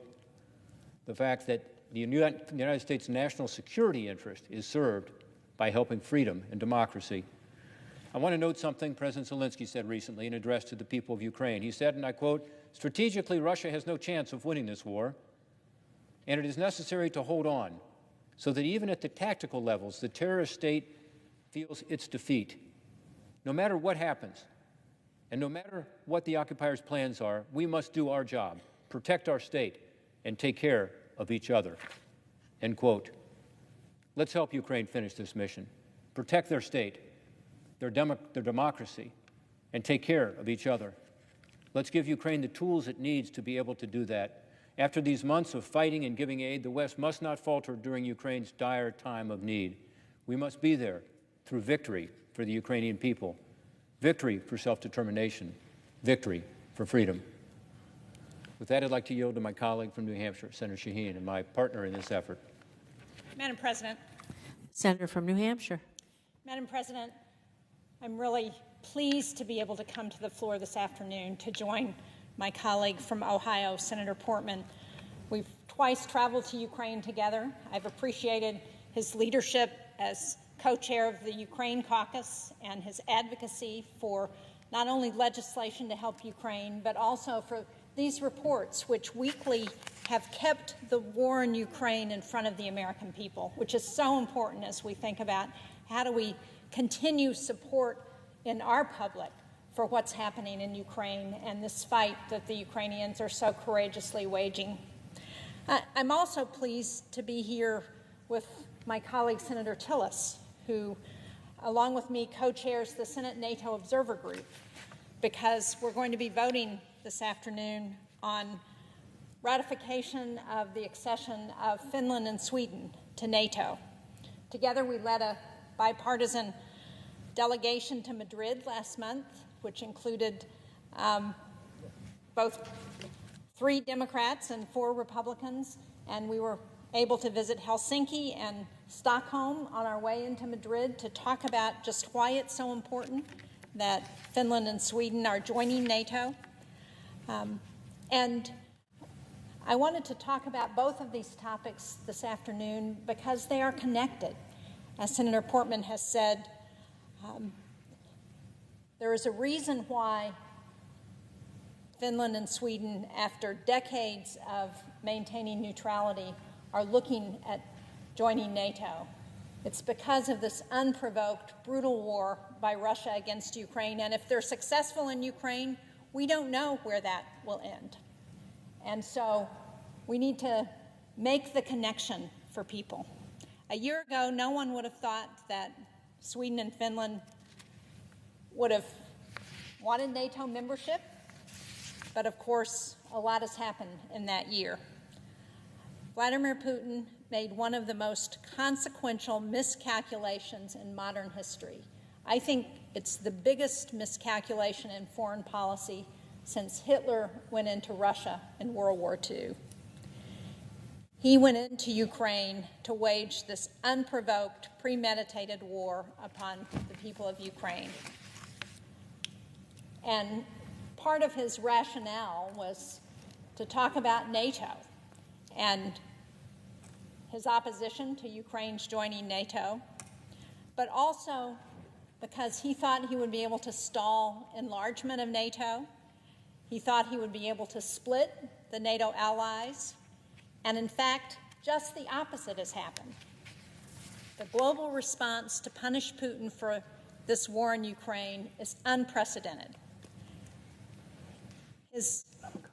the fact that the United States' national security interest is served by helping freedom and democracy. I want to note something President Zelensky said recently in an address to the people of Ukraine. He said, and I quote, "Strategically, Russia has no chance of winning this war, and it is necessary to hold on so that even at the tactical levels, the terrorist state feels its defeat. No matter what happens, and no matter what the occupiers' plans are, we must do our job, protect our state, and take care of each other." End quote. Let's help Ukraine finish this mission, protect their state, their democracy, and take care of each other. Let's give Ukraine the tools it needs to be able to do that. After these months of fighting and giving aid, the West must not falter during Ukraine's dire time of need. We must be there through victory for the Ukrainian people, victory for self-determination, victory for freedom. With that, I'd like to yield to my colleague from New Hampshire, Senator Shaheen, and my partner in this effort. Madam President. Senator from New Hampshire. Madam President, I'm really pleased to be able to come to the floor this afternoon to join my colleague from Ohio, Senator Portman. We've twice traveled to Ukraine together. I've appreciated his leadership as co-chair of the Ukraine caucus and his advocacy for not only legislation to help Ukraine, but also for these reports, which weekly have kept the war in Ukraine in front of the American people, which is so important as we think about how do we continue support in our public for what's happening in Ukraine and this fight that the Ukrainians are so courageously waging. I'm also pleased to be here with my colleague, Senator Tillis, who, along with me, co-chairs the Senate NATO Observer Group, because we're going to be voting this afternoon on ratification of the accession of Finland and Sweden to NATO. Together, we led a bipartisan delegation to Madrid last month, which included both 3 Democrats and 4 Republicans, and we were able to visit Helsinki and Stockholm on our way into Madrid to talk about just why it's so important that Finland and Sweden are joining NATO. And I wanted to talk about both of these topics this afternoon because they are connected. As Senator Portman has said, there is a reason why Finland and Sweden, after decades of maintaining neutrality, are looking at joining NATO. It's because of this unprovoked, brutal war by Russia against Ukraine. And if they're successful in Ukraine, we don't know where that will end. And so we need to make the connection for people. A year ago, no one would have thought that Sweden and Finland would have wanted NATO membership. But of course, a lot has happened in that year. Vladimir Putin made one of the most consequential miscalculations in modern history. I think it's the biggest miscalculation in foreign policy since Hitler went into Russia in World War II. He went into Ukraine to wage this unprovoked, premeditated war upon the people of Ukraine. And part of his rationale was to talk about NATO and his opposition to Ukraine's joining NATO, but also because he thought he would be able to stall enlargement of NATO. He thought he would be able to split the NATO allies. And in fact, just the opposite has happened. The global response to punish Putin for this war in Ukraine is unprecedented.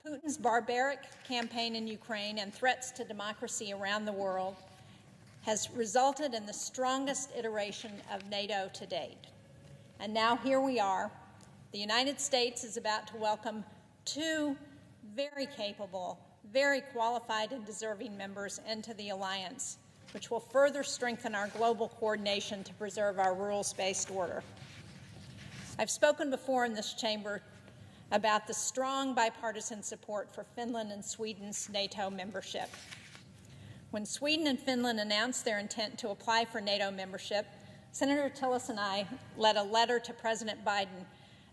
Putin's barbaric campaign in Ukraine and threats to democracy around the world has resulted in the strongest iteration of NATO to date. And now here we are. The United States is about to welcome 2 very capable, very qualified and deserving members into the alliance, which will further strengthen our global coordination to preserve our rules-based order. I've spoken before in this chamber about the strong bipartisan support for Finland and Sweden's NATO membership. When Sweden and Finland announced their intent to apply for NATO membership, Senator Tillis and I led a letter to President Biden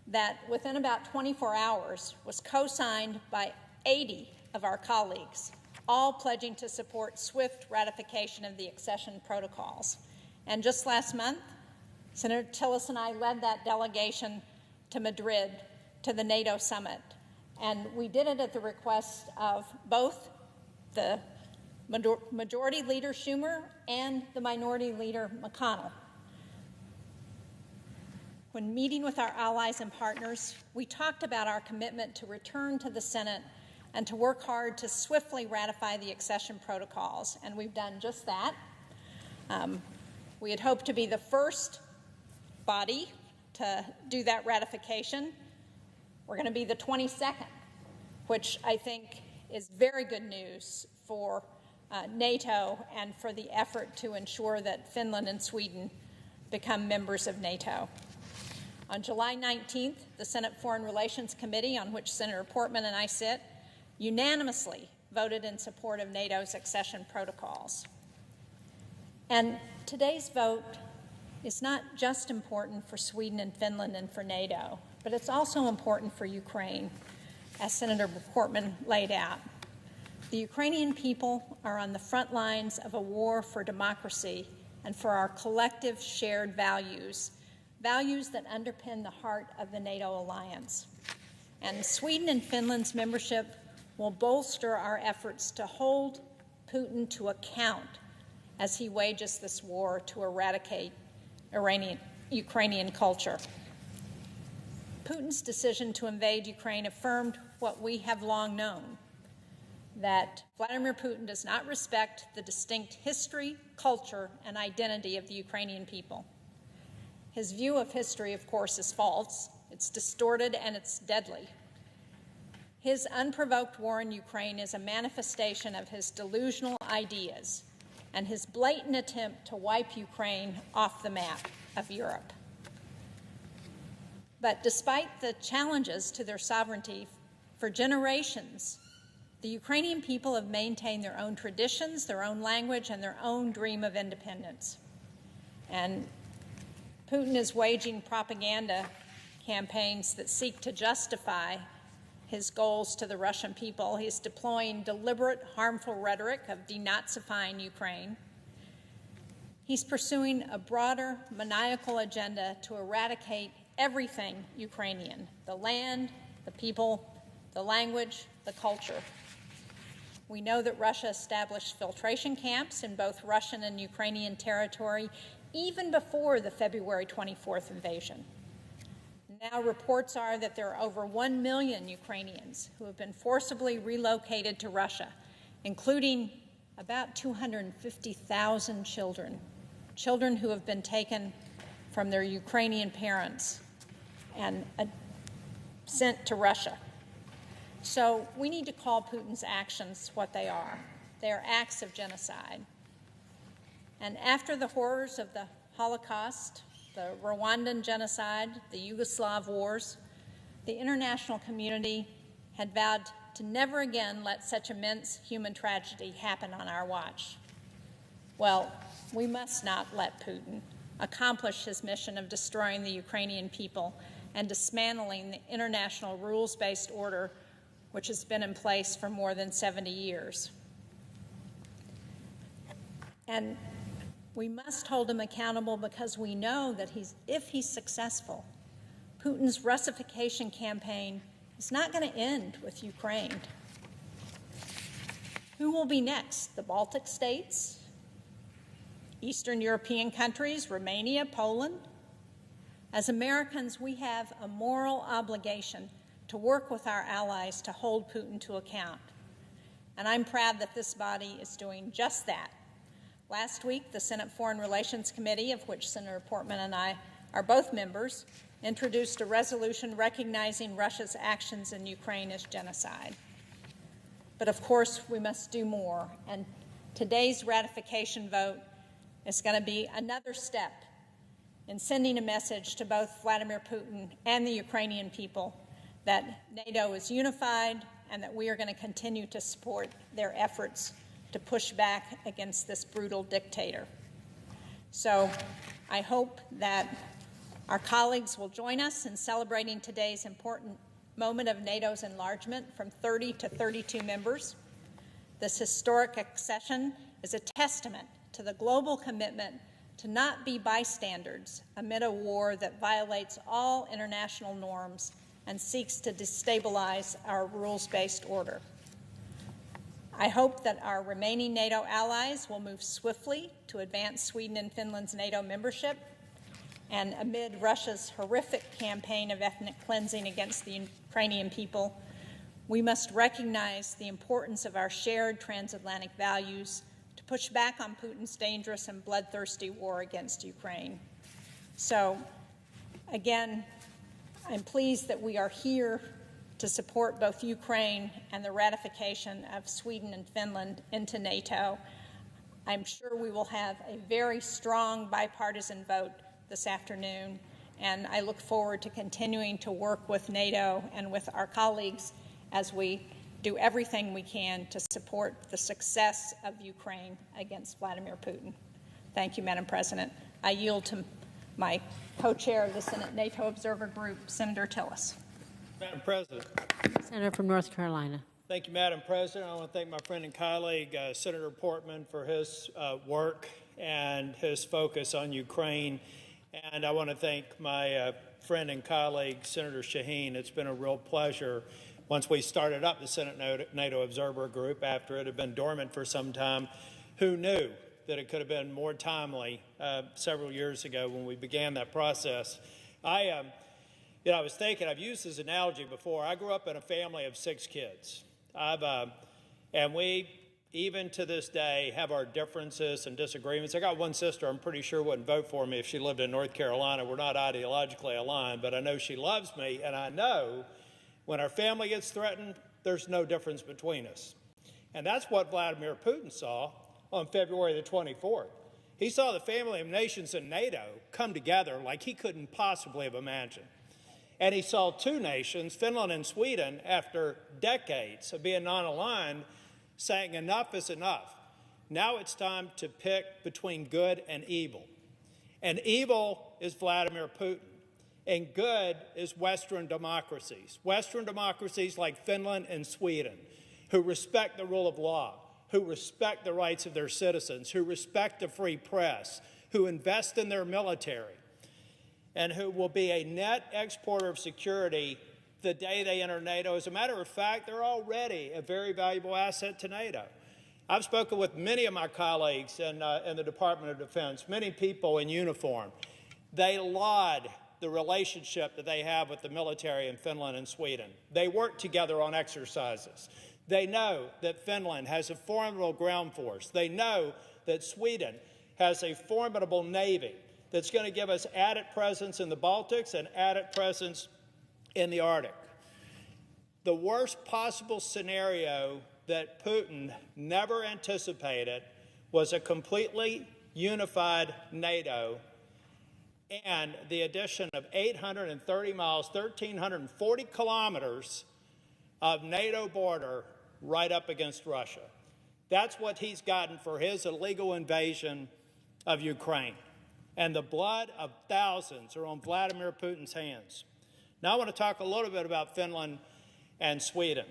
that within about 24 hours was co-signed by 80 of our colleagues, all pledging to support swift ratification of the accession protocols. And just last month, Senator Tillis and I led that delegation to Madrid to the NATO summit. And we did it at the request of both the Majority Leader Schumer and the Minority Leader McConnell. When meeting with our allies and partners, we talked about our commitment to return to the Senate and to work hard to swiftly ratify the accession protocols, and we've done just that. We had hoped to be the first body to do that ratification. We're going to be the 22nd, which I think is very good news for NATO and for the effort to ensure that Finland and Sweden become members of NATO. On July 19th, the Senate Foreign Relations Committee, on which Senator Portman and I sit, unanimously voted in support of NATO's accession protocols. And today's vote is not just important for Sweden and Finland and for NATO, but it's also important for Ukraine, as Senator Portman laid out. The Ukrainian people are on the front lines of a war for democracy and for our collective shared values, values that underpin the heart of the NATO alliance. And Sweden and Finland's membership will bolster our efforts to hold Putin to account as he wages this war to eradicate Ukrainian culture. Putin's decision to invade Ukraine affirmed what we have long known, that Vladimir Putin does not respect the distinct history, culture, and identity of the Ukrainian people. His view of history, of course, is false. It's distorted and it's deadly. His unprovoked war in Ukraine is a manifestation of his delusional ideas and his blatant attempt to wipe Ukraine off the map of Europe. But despite the challenges to their sovereignty, for generations, the Ukrainian people have maintained their own traditions, their own language, and their own dream of independence. And Putin is waging propaganda campaigns that seek to justify his goals to the Russian people. He's deploying deliberate, harmful rhetoric of denazifying Ukraine. He's pursuing a broader, maniacal agenda to eradicate everything Ukrainian, the land, the people, the language, the culture. We know that Russia established filtration camps in both Russian and Ukrainian territory even before the February 24th invasion. Now reports are that there are over 1 million Ukrainians who have been forcibly relocated to Russia, including about 250,000 children who have been taken from their Ukrainian parents and sent to Russia. So we need to call Putin's actions what they are. They are acts of genocide. And after the horrors of the Holocaust, the Rwandan genocide, the Yugoslav wars, the international community had vowed to never again let such immense human tragedy happen on our watch. Well, we must not let Putin accomplish his mission of destroying the Ukrainian people and dismantling the international rules-based order which has been in place for more than 70 years. And we must hold him accountable because we know that if he's successful, Putin's Russification campaign is not going to end with Ukraine. Who will be next? The Baltic states? Eastern European countries, Romania, Poland? As Americans, we have a moral obligation to work with our allies to hold Putin to account. And I'm proud that this body is doing just that. Last week, the Senate Foreign Relations Committee, of which Senator Portman and I are both members, introduced a resolution recognizing Russia's actions in Ukraine as genocide. But of course, we must do more, and today's ratification vote is going to be another step in sending a message to both Vladimir Putin and the Ukrainian people that NATO is unified and that we are going to continue to support their efforts to push back against this brutal dictator. So I hope that our colleagues will join us in celebrating today's important moment of NATO's enlargement from 30 to 32 members. This historic accession is a testament to the global commitment to not be bystanders amid a war that violates all international norms and seeks to destabilize our rules-based order. I hope that our remaining NATO allies will move swiftly to advance Sweden and Finland's NATO membership. And amid Russia's horrific campaign of ethnic cleansing against the Ukrainian people, we must recognize the importance of our shared transatlantic values to push back on Putin's dangerous and bloodthirsty war against Ukraine. So, again, I'm pleased that we are here to support both Ukraine and the ratification of Sweden and Finland into NATO. I'm sure we will have a very strong bipartisan vote this afternoon, and I look forward to continuing to work with NATO and with our colleagues as we do everything we can to support the success of Ukraine against Vladimir Putin. Thank you, Madam President. I yield to my co-chair of the Senate NATO Observer Group, Senator Tillis. Madam President. Senator from North Carolina. Thank you, Madam President. I want to thank my friend and colleague, Senator Portman, for his work and his focus on Ukraine. And I want to thank my friend and colleague, Senator Shaheen. It's been a real pleasure. Once we started up the Senate NATO Observer Group, after it had been dormant for some time, who knew that it could have been more timely several years ago when we began that process. I was thinking, I've used this analogy before. I grew up in a family of 6 kids. And we, even to this day, have our differences and disagreements. I got one sister I'm pretty sure wouldn't vote for me if she lived in North Carolina. We're not ideologically aligned, but I know she loves me, and I know when our family gets threatened, there's no difference between us. And that's what Vladimir Putin saw on February the 24th. He saw the family of nations in NATO come together like he couldn't possibly have imagined. And he saw 2 nations, Finland and Sweden, after decades of being non-aligned, saying enough is enough. Now it's time to pick between good and evil. And evil is Vladimir Putin. And good is Western democracies. Western democracies like Finland and Sweden, who respect the rule of law, who respect the rights of their citizens, who respect the free press, who invest in their military, and who will be a net exporter of security the day they enter NATO. As a matter of fact, they're already a very valuable asset to NATO. I've spoken with many of my colleagues in the Department of Defense, many people in uniform. They laud the relationship that they have with the military in Finland and Sweden. They work together on exercises. They know that Finland has a formidable ground force. They know that Sweden has a formidable Navy that's going to give us added presence in the Baltics and added presence in the Arctic. The worst possible scenario that Putin never anticipated was a completely unified NATO and the addition of 830 miles, 1,340 kilometers of NATO border right up against Russia. That's what he's gotten for his illegal invasion of Ukraine. And the blood of thousands are on Vladimir Putin's hands. Now I want to talk a little bit about Finland and Sweden.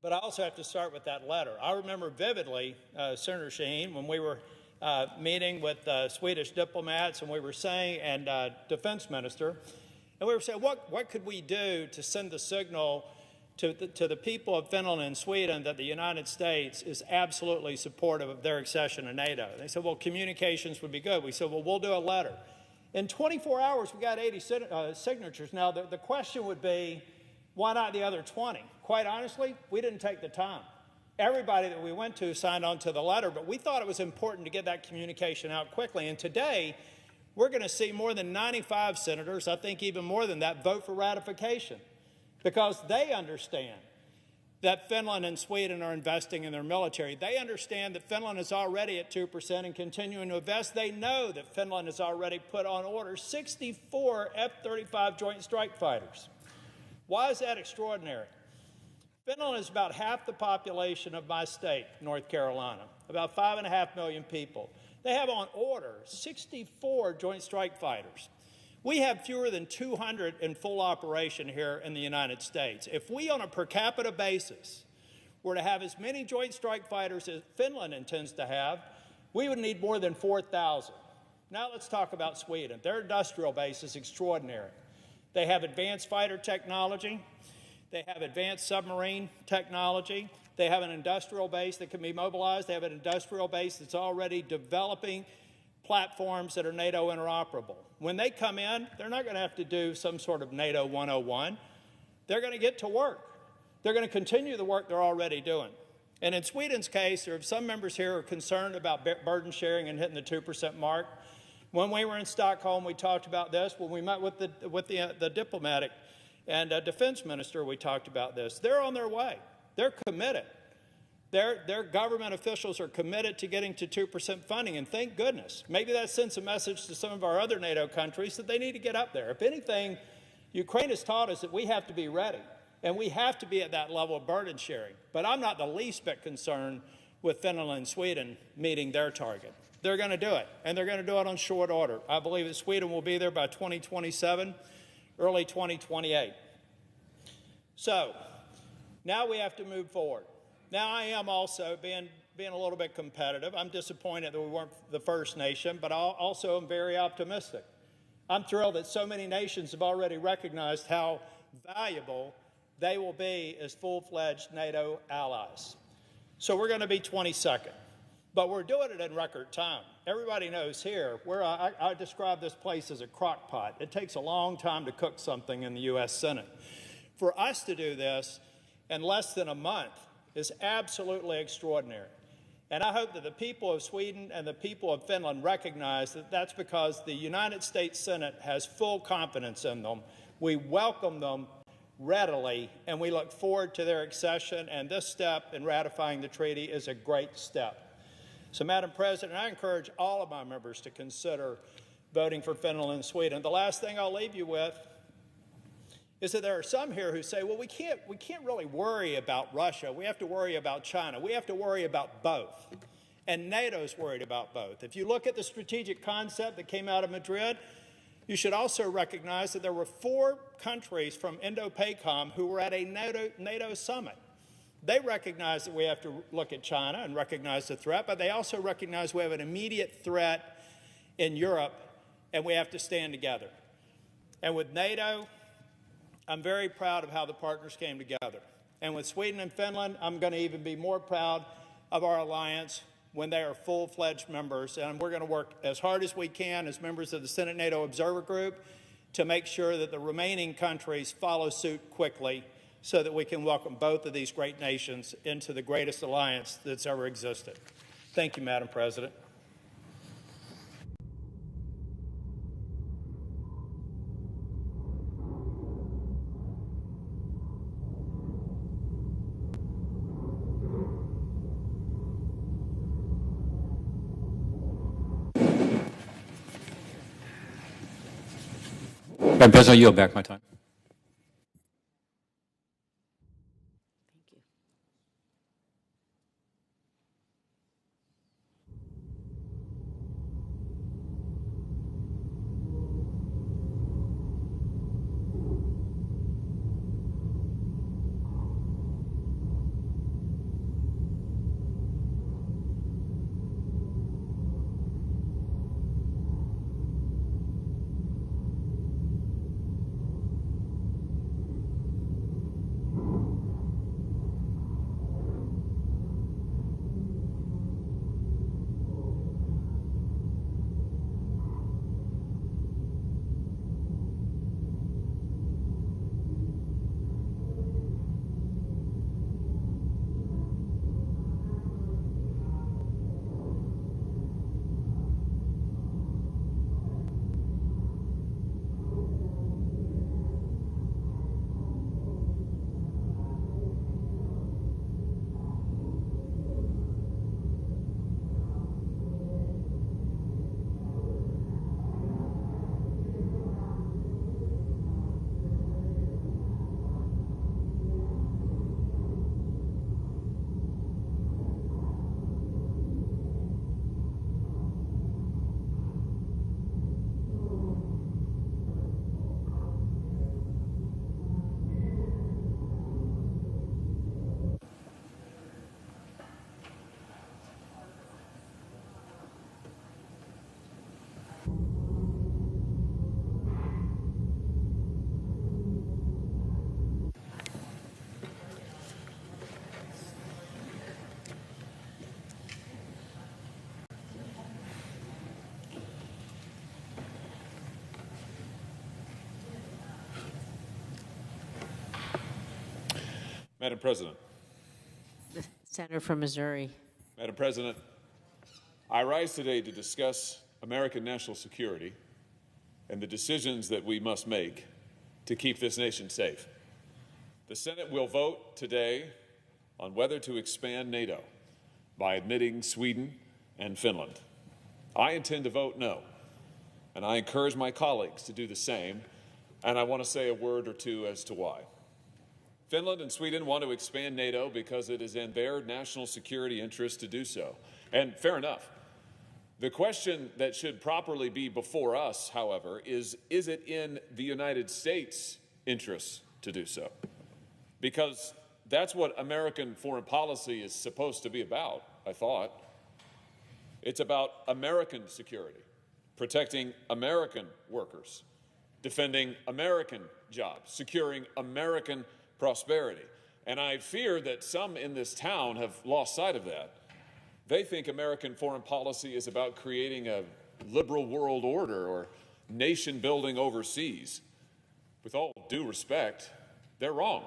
But I also have to start with that letter. I remember vividly, Senator Shaheen, when we were meeting with Swedish diplomats and we were saying, and defense minister, and we were saying, what could we do to send the signal to the people of Finland and Sweden that the United States is absolutely supportive of their accession to NATO? They said, well, communications would be good. We said, well, we'll do a letter. In 24 hours, we got 80 signatures. Now, the question would be, why not the other 20? Quite honestly, we didn't take the time. Everybody that we went to signed on to the letter, but we thought it was important to get that communication out quickly. And today, we're going to see more than 95 senators, I think even more than that, vote for ratification because they understand that Finland and Sweden are investing in their military. They understand that Finland is already at 2% and continuing to invest. They know that Finland has already put on order 64 F-35 Joint Strike Fighters. Why is that extraordinary? Finland is about half the population of my state, North Carolina, about 5.5 million people. They have on order 64 Joint Strike Fighters. We have fewer than 200 in full operation here in the United States. If we, on a per capita basis, were to have as many Joint Strike Fighters as Finland intends to have, we would need more than 4,000. Now let's talk about Sweden. Their industrial base is extraordinary. They have advanced fighter technology. They have advanced submarine technology. They have an industrial base that can be mobilized. They have an industrial base that's already developing platforms that are NATO interoperable. When they come in, they're not going to have to do some sort of NATO 101. They're going to get to work. They're going to continue the work they're already doing. And in Sweden's case, there are some members here who are concerned about burden sharing and hitting the 2% mark. When we were in Stockholm, we talked about this. When we met with the diplomatic and defense minister, we talked about this. They're on their way. They're committed. Their government officials are committed to getting to 2% funding, and thank goodness. Maybe that sends a message to some of our other NATO countries that they need to get up there. If anything, Ukraine has taught us that we have to be ready, and we have to be at that level of burden sharing. But I'm not the least bit concerned with Finland and Sweden meeting their target. They're going to do it, and they're going to do it on short order. I believe that Sweden will be there by 2027, early 2028. So now we have to move forward. Now I am also being a little bit competitive. I'm disappointed that we weren't the first nation, but I also am very optimistic. I'm thrilled that so many nations have already recognized how valuable they will be as full-fledged NATO allies. So we're going to be 22nd, but we're doing it in record time. Everybody knows here, I describe this place as a crock pot. It takes a long time to cook something in the U.S. Senate. For us to do this in less than a month is absolutely extraordinary. And I hope that the people of Sweden and the people of Finland recognize that that's because the United States Senate has full confidence in them. We welcome them readily, and we look forward to their accession, and this step in ratifying the treaty is a great step. So, Madam President, I encourage all of my members to consider voting for Finland and Sweden. The last thing I'll leave you with is that there are some here who say, well, we can't really worry about Russia. We have to worry about China. We have to worry about both. And NATO's worried about both. If you look at the strategic concept that came out of Madrid, you should also recognize that there were 4 countries from Indo-PACOM who were at a NATO summit. They recognize that we have to look at China and recognize the threat, but they also recognize we have an immediate threat in Europe, and we have to stand together. And with NATO, I'm very proud of how the partners came together. And with Sweden and Finland, I'm going to even be more proud of our alliance when they are full-fledged members. And we're going to work as hard as we can as members of the Senate NATO Observer Group to make sure that the remaining countries follow suit quickly so that we can welcome both of these great nations into the greatest alliance that's ever existed. Thank you, Madam President. Madam President, I yield back my time. Madam President. The Senator from Missouri. Madam President, I rise today to discuss American national security and the decisions that we must make to keep this nation safe. The Senate will vote today on whether to expand NATO by admitting Sweden and Finland. I intend to vote no, and I encourage my colleagues to do the same, and I want to say a word or two as to why. Finland and Sweden want to expand NATO because it is in their national security interest to do so. And fair enough. The question that should properly be before us, however, is it in the United States' interest to do so? Because that's what American foreign policy is supposed to be about, I thought. It's about American security, protecting American workers, defending American jobs, securing American prosperity. And I fear that some in this town have lost sight of that. They think American foreign policy is about creating a liberal world order or nation building overseas. With all due respect, they're wrong.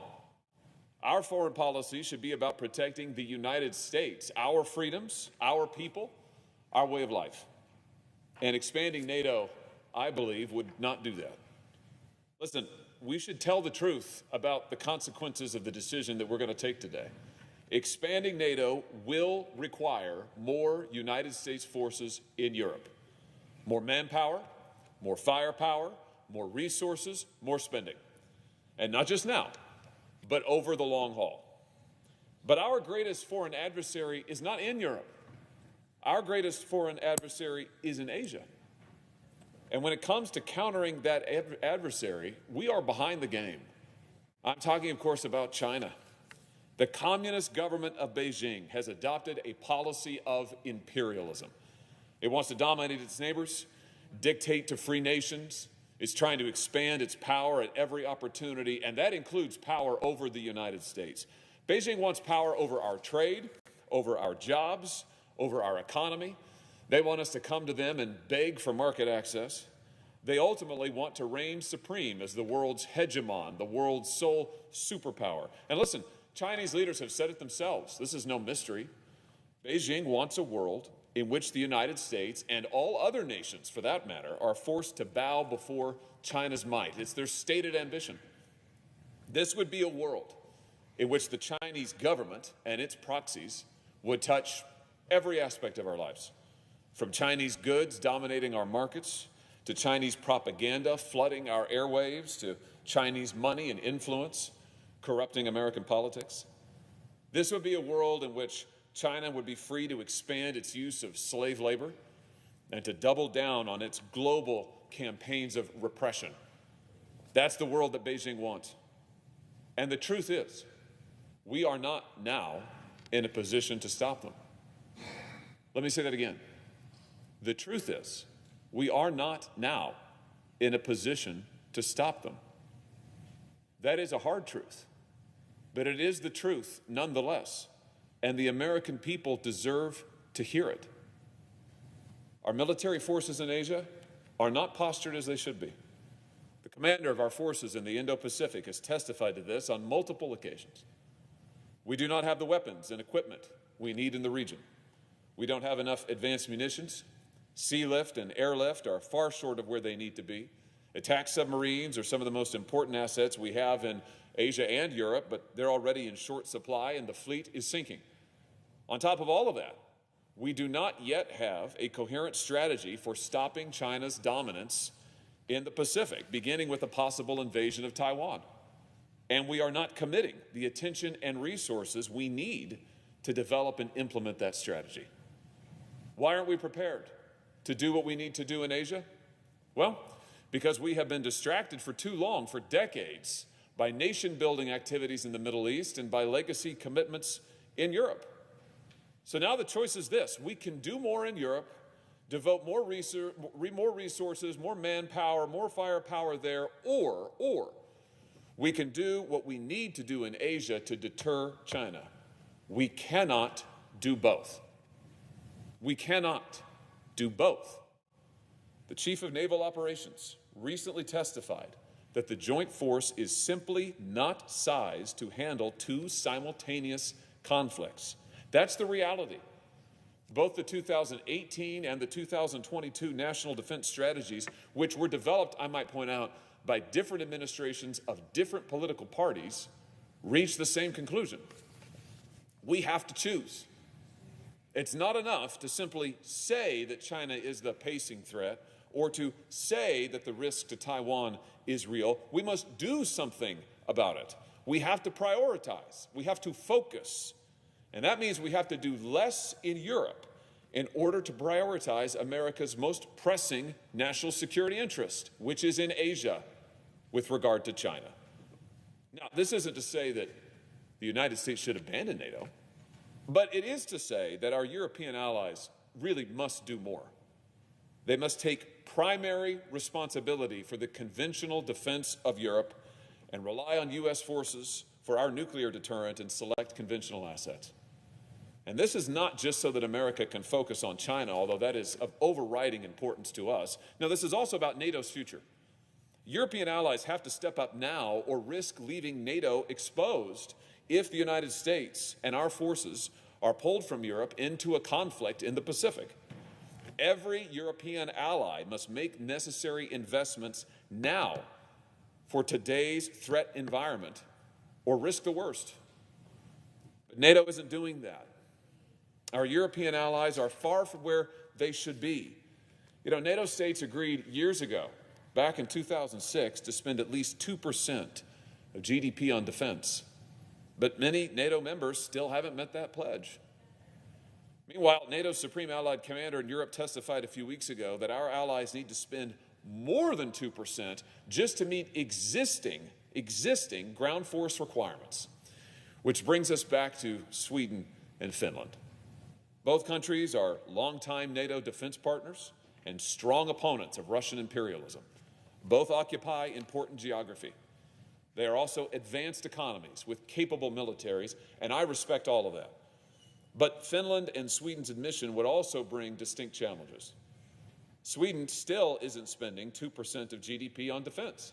Our foreign policy should be about protecting the United States, our freedoms, our people, our way of life. And expanding NATO, I believe, would not do that. Listen, we should tell the truth about the consequences of the decision that we're going to take today. Expanding NATO will require more United States forces in Europe. More manpower, more firepower, more resources, more spending. And not just now, but over the long haul. But our greatest foreign adversary is not in Europe. Our greatest foreign adversary is in Asia. And when it comes to countering that adversary, we are behind the game. I'm talking, of course, about China. The communist government of Beijing has adopted a policy of imperialism. It wants to dominate its neighbors, dictate to free nations, is trying to expand its power at every opportunity, and that includes power over the United States. Beijing wants power over our trade, over our jobs, over our economy. They want us to come to them and beg for market access. They ultimately want to reign supreme as the world's hegemon, the world's sole superpower. And listen, Chinese leaders have said it themselves. This is no mystery. Beijing wants a world in which the United States and all other nations, for that matter, are forced to bow before China's might. It's their stated ambition. This would be a world in which the Chinese government and its proxies would touch every aspect of our lives, from Chinese goods dominating our markets, to Chinese propaganda flooding our airwaves, to Chinese money and influence corrupting American politics. This would be a world in which China would be free to expand its use of slave labor and to double down on its global campaigns of repression. That's the world that Beijing wants. And the truth is, we are not now in a position to stop them. Let me say that again. The truth is, we are not now in a position to stop them. That is a hard truth, but it is the truth nonetheless, and the American people deserve to hear it. Our military forces in Asia are not postured as they should be. The commander of our forces in the Indo-Pacific has testified to this on multiple occasions. We do not have the weapons and equipment we need in the region. We don't have enough advanced munitions. Sea lift and airlift are far short of where they need to be. Attack submarines are some of the most important assets we have in Asia and Europe, but they're already in short supply and the fleet is sinking. On top of all of that, we do not yet have a coherent strategy for stopping China's dominance in the Pacific, beginning with a possible invasion of Taiwan. And we are not committing the attention and resources we need to develop and implement that strategy. Why aren't we prepared to do what we need to do in Asia? Well, because we have been distracted for too long, for decades, by nation-building activities in the Middle East and by legacy commitments in Europe. So now the choice is this: we can do more in Europe, devote more resources, more manpower, more firepower there, or we can do what we need to do in Asia to deter China. We cannot do both. We cannot do both. The Chief of Naval Operations recently testified that the joint force is simply not sized to handle two simultaneous conflicts. That's the reality. Both the 2018 and the 2022 National Defense Strategies, which were developed, I might point out, by different administrations of different political parties, reached the same conclusion. We have to choose. It's not enough to simply say that China is the pacing threat or to say that the risk to Taiwan is real. We must do something about it. We have to prioritize. We have to focus. And that means we have to do less in Europe in order to prioritize America's most pressing national security interest, which is in Asia with regard to China. Now, this isn't to say that the United States should abandon NATO, but it is to say that our European allies really must do more. They must take primary responsibility for the conventional defense of Europe and rely on U.S. forces for our nuclear deterrent and select conventional assets. And this is not just so that America can focus on China, although that is of overriding importance to us. Now, this is also about NATO's future. European allies have to step up now or risk leaving NATO exposed if the United States and our forces are pulled from Europe into a conflict in the Pacific. Every European ally must make necessary investments now for today's threat environment or risk the worst. But NATO isn't doing that. Our European allies are far from where they should be. You know, NATO states agreed years ago, back in 2006, to spend at least 2% of GDP on defense. But many NATO members still haven't met that pledge. Meanwhile, NATO's Supreme Allied Commander in Europe testified a few weeks ago that our allies need to spend more than 2% just to meet existing ground force requirements, which brings us back to Sweden and Finland. Both countries are longtime NATO defense partners and strong opponents of Russian imperialism. Both occupy important geography. They are also advanced economies with capable militaries, and I respect all of that. But Finland and Sweden's admission would also bring distinct challenges. Sweden still isn't spending 2% of GDP on defense,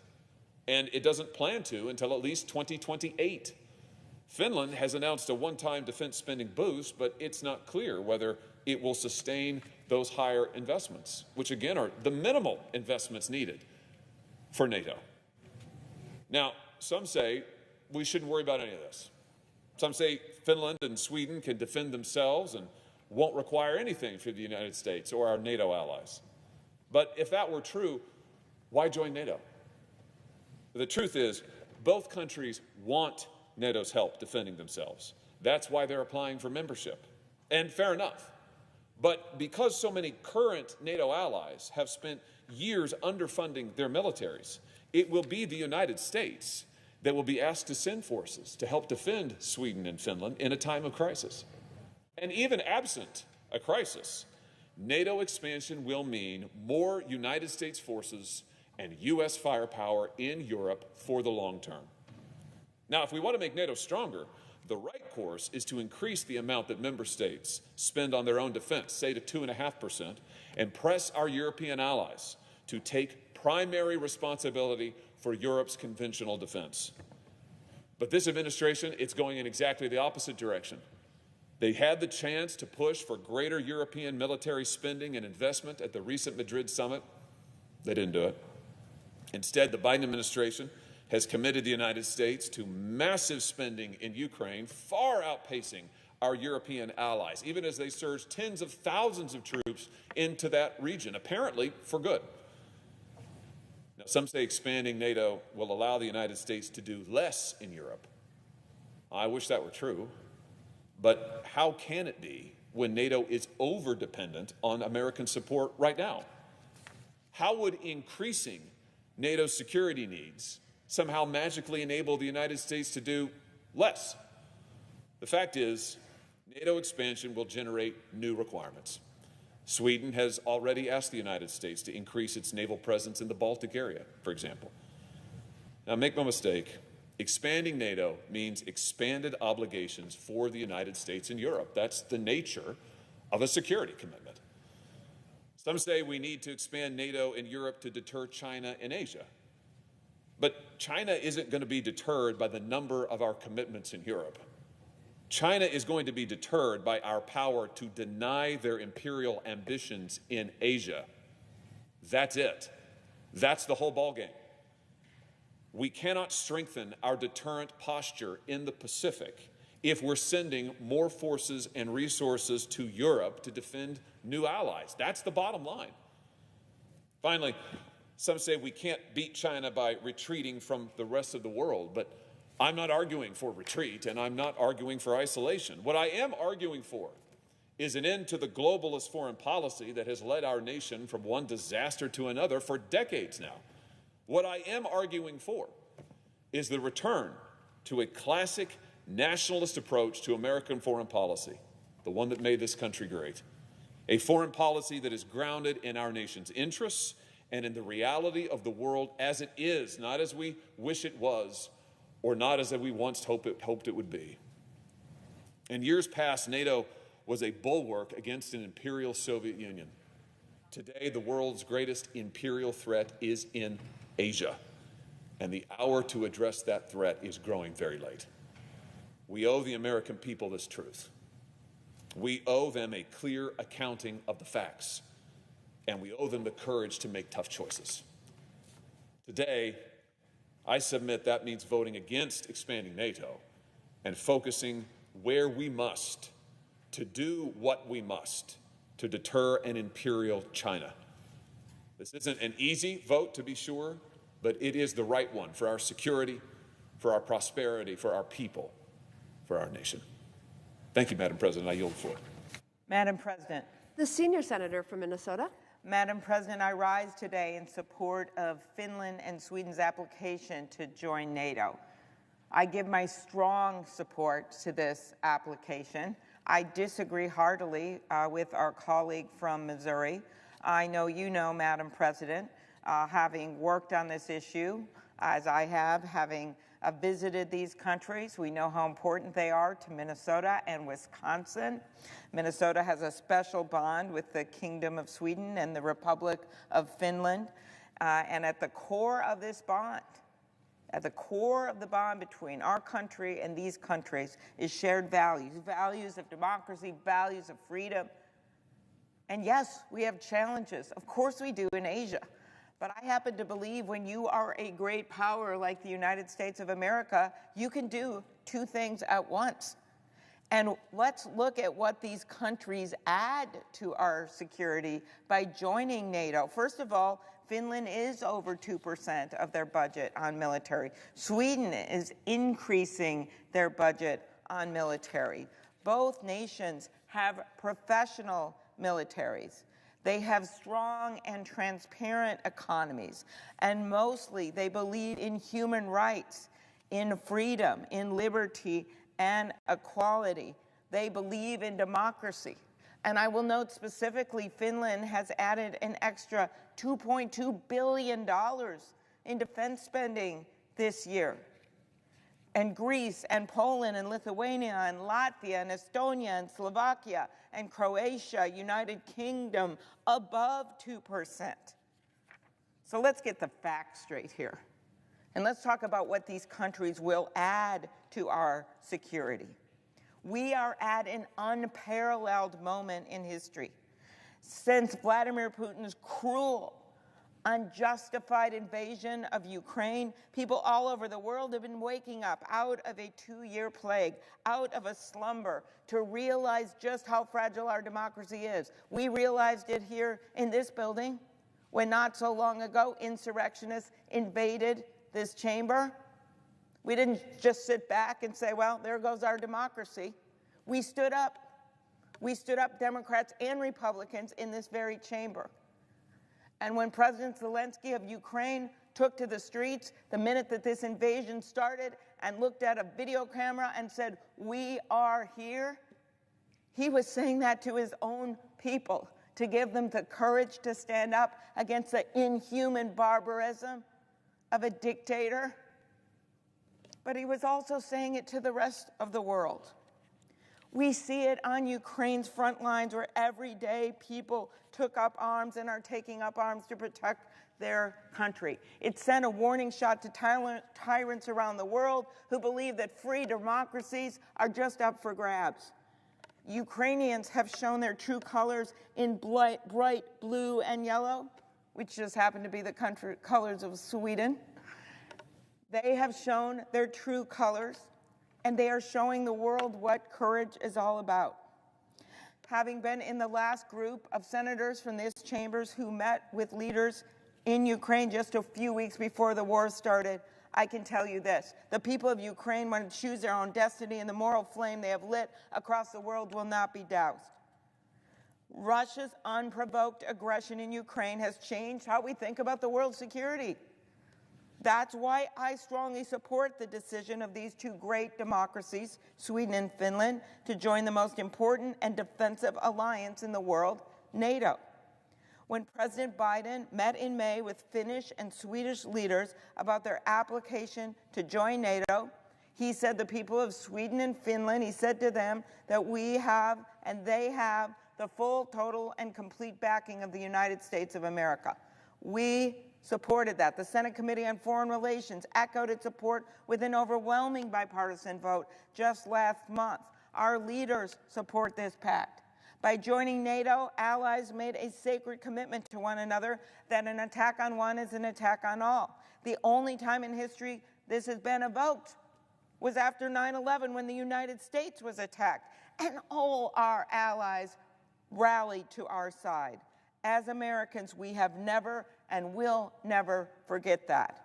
and it doesn't plan to until at least 2028. Finland has announced a one-time defense spending boost, but it's not clear whether it will sustain those higher investments, which again are the minimal investments needed for NATO. Now, some say we shouldn't worry about any of this. Some say Finland and Sweden can defend themselves and won't require anything from the United States or our NATO allies. But if that were true, why join NATO? The truth is, both countries want NATO's help defending themselves. That's why they're applying for membership. And fair enough. But because so many current NATO allies have spent years underfunding their militaries, it will be the United States that will be asked to send forces to help defend Sweden and Finland in a time of crisis. And even absent a crisis, NATO expansion will mean more United States forces and U.S. firepower in Europe for the long term. Now, if we want to make NATO stronger, the right course is to increase the amount that member states spend on their own defense, say to 2.5%, and press our European allies to take primary responsibility for Europe's conventional defense. But this administration, it's going in exactly the opposite direction. They had the chance to push for greater European military spending and investment at the recent Madrid summit. They didn't do it. Instead, the Biden administration has committed the United States to massive spending in Ukraine, far outpacing our European allies, even as they surge tens of thousands of troops into that region, apparently for good. Now, some say expanding NATO will allow the United States to do less in Europe. I wish that were true, but how can it be when NATO is over-dependent on American support right now? How would increasing NATO's security needs somehow magically enable the United States to do less? The fact is, NATO expansion will generate new requirements. Sweden has already asked the United States to increase its naval presence in the Baltic area, for example. Now, make no mistake, expanding NATO means expanded obligations for the United States and Europe. That's the nature of a security commitment. Some say we need to expand NATO in Europe to deter China and Asia. But China isn't going to be deterred by the number of our commitments in Europe. China is going to be deterred by our power to deny their imperial ambitions in Asia. That's it. That's the whole ballgame. We cannot strengthen our deterrent posture in the Pacific if we're sending more forces and resources to Europe to defend new allies. That's the bottom line. Finally, some say we can't beat China by retreating from the rest of the world, but I'm not arguing for retreat, and I'm not arguing for isolation. What I am arguing for is an end to the globalist foreign policy that has led our nation from one disaster to another for decades now. What I am arguing for is the return to a classic nationalist approach to American foreign policy, the one that made this country great. A foreign policy that is grounded in our nation's interests and in the reality of the world as it is, not as we wish it was, or not as we once hoped it would be. In years past, NATO was a bulwark against an imperial Soviet Union. Today, the world's greatest imperial threat is in Asia, and the hour to address that threat is growing very late. We owe the American people this truth. We owe them a clear accounting of the facts, and we owe them the courage to make tough choices. Today, I submit that means voting against expanding NATO and focusing where we must to do what we must to deter an imperial China. This isn't an easy vote, to be sure, but it is the right one for our security, for our prosperity, for our people, for our nation. Thank you, Madam President. I yield the floor. Madam President. The senior senator from Minnesota. Madam President, I rise today in support of Finland and Sweden's application to join NATO. I give my strong support to this application. I disagree heartily with our colleague from Missouri. I know you know, Madam President, having worked on this issue, as I have, having visited these countries. We know how important they are to Minnesota and Wisconsin. Minnesota has a special bond with the Kingdom of Sweden and the Republic of Finland. And at the core of this bond, at the core of the bond between our country and these countries is shared values, values of democracy, values of freedom. And yes, we have challenges. Of course we do in Asia. But I happen to believe when you are a great power like the United States of America, you can do two things at once. And let's look at what these countries add to our security by joining NATO. First of all, Finland is over 2% of their budget on military. Sweden is increasing their budget on military. Both nations have professional militaries. They have strong and transparent economies, and mostly they believe in human rights, in freedom, in liberty, and equality. They believe in democracy. And I will note specifically, Finland has added an extra $2.2 billion in defense spending this year. And Greece and Poland and Lithuania and Latvia and Estonia and Slovakia and Croatia, United Kingdom, above 2%. So let's get the facts straight here. And let's talk about what these countries will add to our security. We are at an unparalleled moment in history. Since Vladimir Putin's cruel, unjustified invasion of Ukraine, people all over the world have been waking up out of a 2-year plague, out of a slumber, to realize just how fragile our democracy is. We realized it here in this building when not so long ago insurrectionists invaded this chamber. We didn't just sit back and say, well, there goes our democracy. We stood up. We stood up, Democrats and Republicans, in this very chamber. And when President Zelensky of Ukraine took to the streets the minute that this invasion started and looked at a video camera and said, "We are here," he was saying that to his own people, to give them the courage to stand up against the inhuman barbarism of a dictator. But he was also saying it to the rest of the world. We see it on Ukraine's front lines, where every day people took up arms and are taking up arms to protect their country. It sent a warning shot to tyrants around the world who believe that free democracies are just up for grabs. Ukrainians have shown their true colors in bright blue and yellow, which just happen to be the country colors of Sweden. They have shown their true colors, and they are showing the world what courage is all about. Having been in the last group of senators from this chambers who met with leaders in Ukraine just a few weeks before the war started, I can tell you this: the people of Ukraine want to choose their own destiny, and the moral flame they have lit across the world will not be doused. Russia's unprovoked aggression in Ukraine has changed how we think about the world's security. That's why I strongly support the decision of these two great democracies, Sweden and Finland, to join the most important and defensive alliance in the world, NATO. When President Biden met in May with Finnish and Swedish leaders about their application to join NATO, he said the people of Sweden and Finland, he said to them that we have and they have the full, total, and complete backing of the United States of America. We supported that. The Senate Committee on Foreign Relations echoed its support with an overwhelming bipartisan vote just last month. Our leaders support this pact. By joining NATO, allies made a sacred commitment to one another that an attack on one is an attack on all. The only time in history this has been evoked was after 9/11, when the United States was attacked, and all our allies rallied to our side. As Americans, we have never and will never forget that.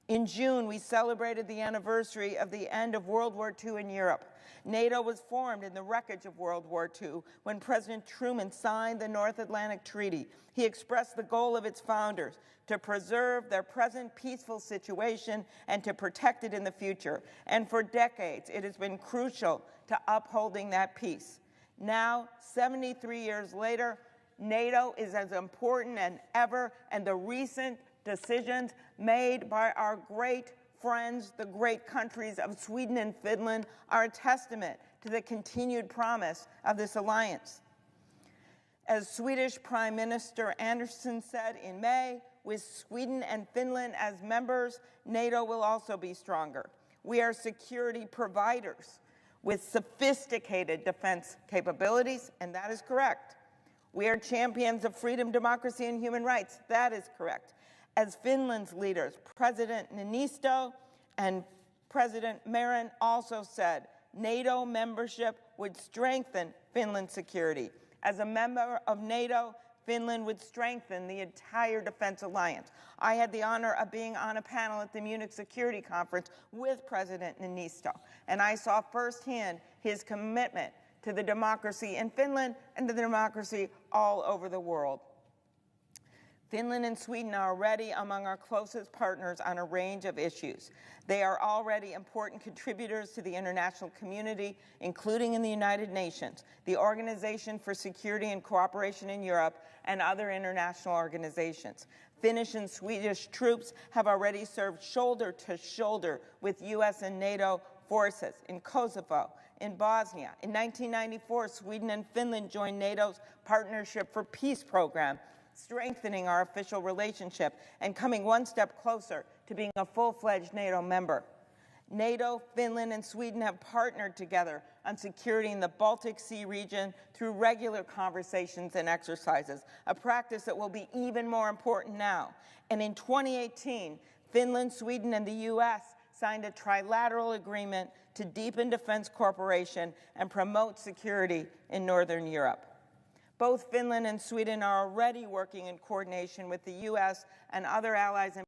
In June, we celebrated the anniversary of the end of World War II in Europe. NATO was formed in the wreckage of World War II when President Truman signed the North Atlantic Treaty. He expressed the goal of its founders to preserve their present peaceful situation and to protect it in the future. And for decades, it has been crucial to upholding that peace. Now, 73 years later, NATO is as important as ever, and the recent decisions made by our great friends, the great countries of Sweden and Finland, are a testament to the continued promise of this alliance. As Swedish Prime Minister Andersson said in May, with Sweden and Finland as members, NATO will also be stronger. We are security providers with sophisticated defense capabilities, and that is correct. We are champions of freedom, democracy, and human rights. That is correct. As Finland's leaders, President Niinisto and President Marin also said, NATO membership would strengthen Finland's security. As a member of NATO, Finland would strengthen the entire defense alliance. I had the honor of being on a panel at the Munich Security Conference with President Niinisto, and I saw firsthand his commitment to the democracy in Finland and to the democracy all over the world. Finland and Sweden are already among our closest partners on a range of issues. They are already important contributors to the international community, including in the United Nations, the Organization for Security and Cooperation in Europe, and other international organizations. Finnish and Swedish troops have already served shoulder to shoulder with U.S. and NATO forces in Kosovo, in Bosnia. In 1994, Sweden and Finland joined NATO's Partnership for Peace program, strengthening our official relationship and coming one step closer to being a full-fledged NATO member. NATO, Finland, and Sweden have partnered together on security in the Baltic Sea region through regular conversations and exercises, a practice that will be even more important now. And in 2018, Finland, Sweden, and the U.S. signed a trilateral agreement to deepen defense cooperation and promote security in Northern Europe. Both Finland and Sweden are already working in coordination with the U.S. and other allies in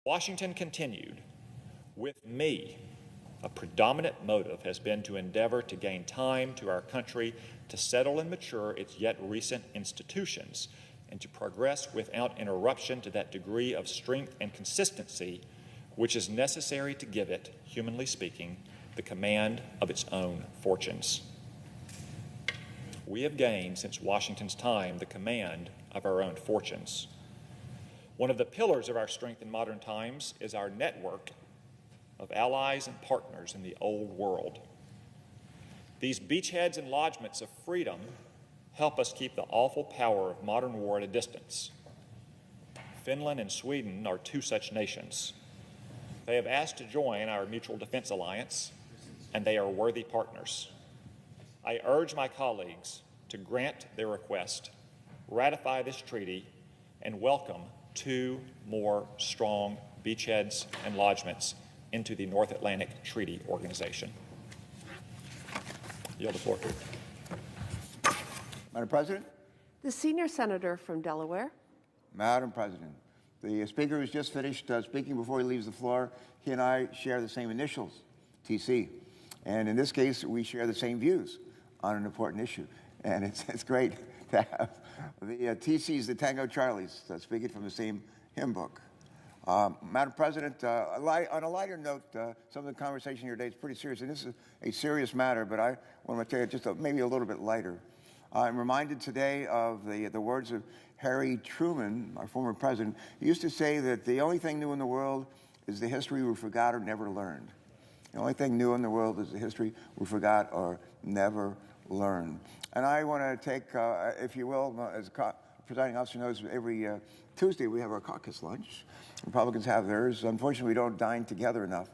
Washington continued, with me, a predominant motive has been to endeavor to gain time to our country to settle and mature its yet recent institutions and to progress without interruption to that degree of strength and consistency which is necessary to give it, humanly speaking, the command of its own fortunes. We have gained, since Washington's time, the command of our own fortunes. One of the pillars of our strength in modern times is our network of allies and partners in the old world. These beachheads and lodgements of freedom help us keep the awful power of modern war at a distance. Finland and Sweden are two such nations. They have asked to join our mutual defense alliance, and they are worthy partners. I urge my colleagues to grant their request, ratify this treaty, and welcome 2 more strong beachheads and lodgements into the North Atlantic Treaty Organization. Yield the floor. Madam President? The senior senator from Delaware. Madam President, the Speaker who's just finished speaking before he leaves the floor, he and I share the same initials, TC. And in this case, we share the same views on an important issue. And it's great to have the TCs, the Tango Charlies, speaking from the same hymn book. Madam President, on a lighter note, some of the conversation here today is pretty serious, and this is a serious matter, but I want to tell you just maybe a little bit lighter. I'm reminded today of the words of Harry Truman, our former president. He used to say that the only thing new in the world is the history we forgot or never learned. The only thing new in the world is the history we forgot or never learned. And I want to take, if you will, as presiding officer knows, every Tuesday we have our caucus lunch. Republicans have theirs. Unfortunately, we don't dine together enough.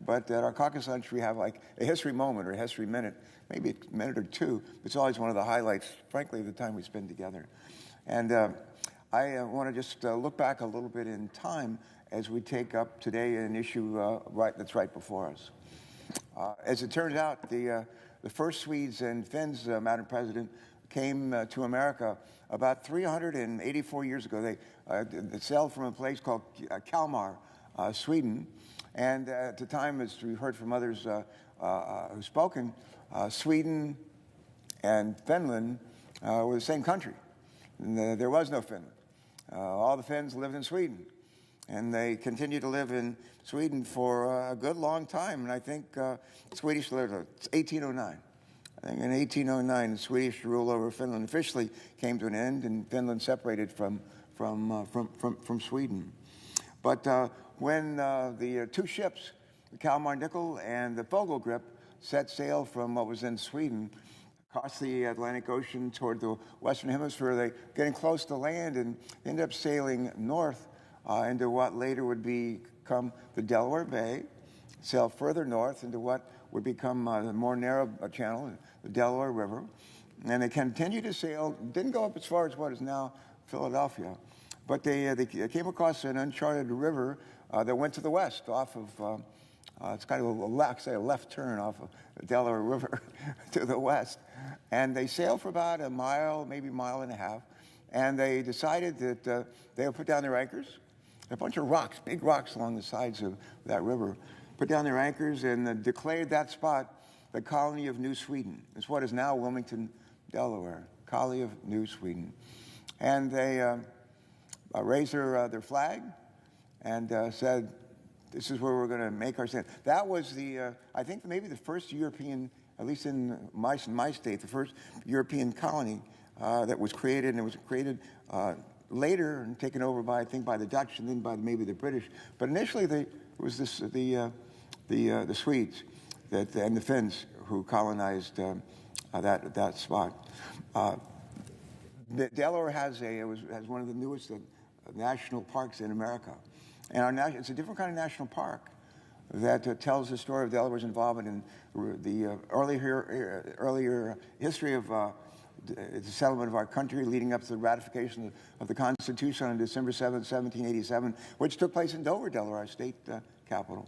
But at our caucus lunch, we have like a history moment or a history minute, maybe a minute or two. It's always one of the highlights, frankly, of the time we spend together. And I want to just look back a little bit in time as we take up today an issue that's right before us. As it turns out, the first Swedes and Finns, Madam President, came to America about 384 years ago. They sailed from a place called Kalmar, Sweden. And at the time, as we've heard from others who've spoken, Sweden and Finland were the same country. And, there was no Finland. All the Finns lived in Sweden. And they continued to live in Sweden for a good long time. And I think Swedish lived, it's 1809. I think in 1809, the Swedish rule over Finland officially came to an end, and Finland separated from Sweden. But when the 2 ships, the Kalmar Nickel and the Fogelgrip, set sail from what was then Sweden across the Atlantic Ocean toward the Western Hemisphere, they getting close to land and ended up sailing north into what later would become the Delaware Bay, sail further north into what would become the more narrow channel, the Delaware River. And they continued to sail, didn't go up as far as what is now Philadelphia, but they came across an uncharted river that went to the west off of, it's kind of a left turn off of the Delaware River to the west. And they sailed for about a mile, maybe a mile and a half, and they decided that they would put down their anchors. A bunch of rocks, big rocks along the sides of that river, put down their anchors and declared that spot the colony of New Sweden. It's what is now Wilmington, Delaware, colony of New Sweden. And they raised their flag and said, this is where we're going to make our stand. That was I think maybe the first European, at least in my state, the first European colony that was created, and it was created later and taken over by, I think, by the Dutch and then by maybe the British. But initially, it was the Swedes and the Finns who colonized that spot. Delaware has one of the newest national parks in America, and it's a different kind of national park that tells the story of Delaware's involvement in the earlier history of the settlement of our country, leading up to the ratification of the Constitution on December 7, 1787, which took place in Dover, Delaware, our state capital.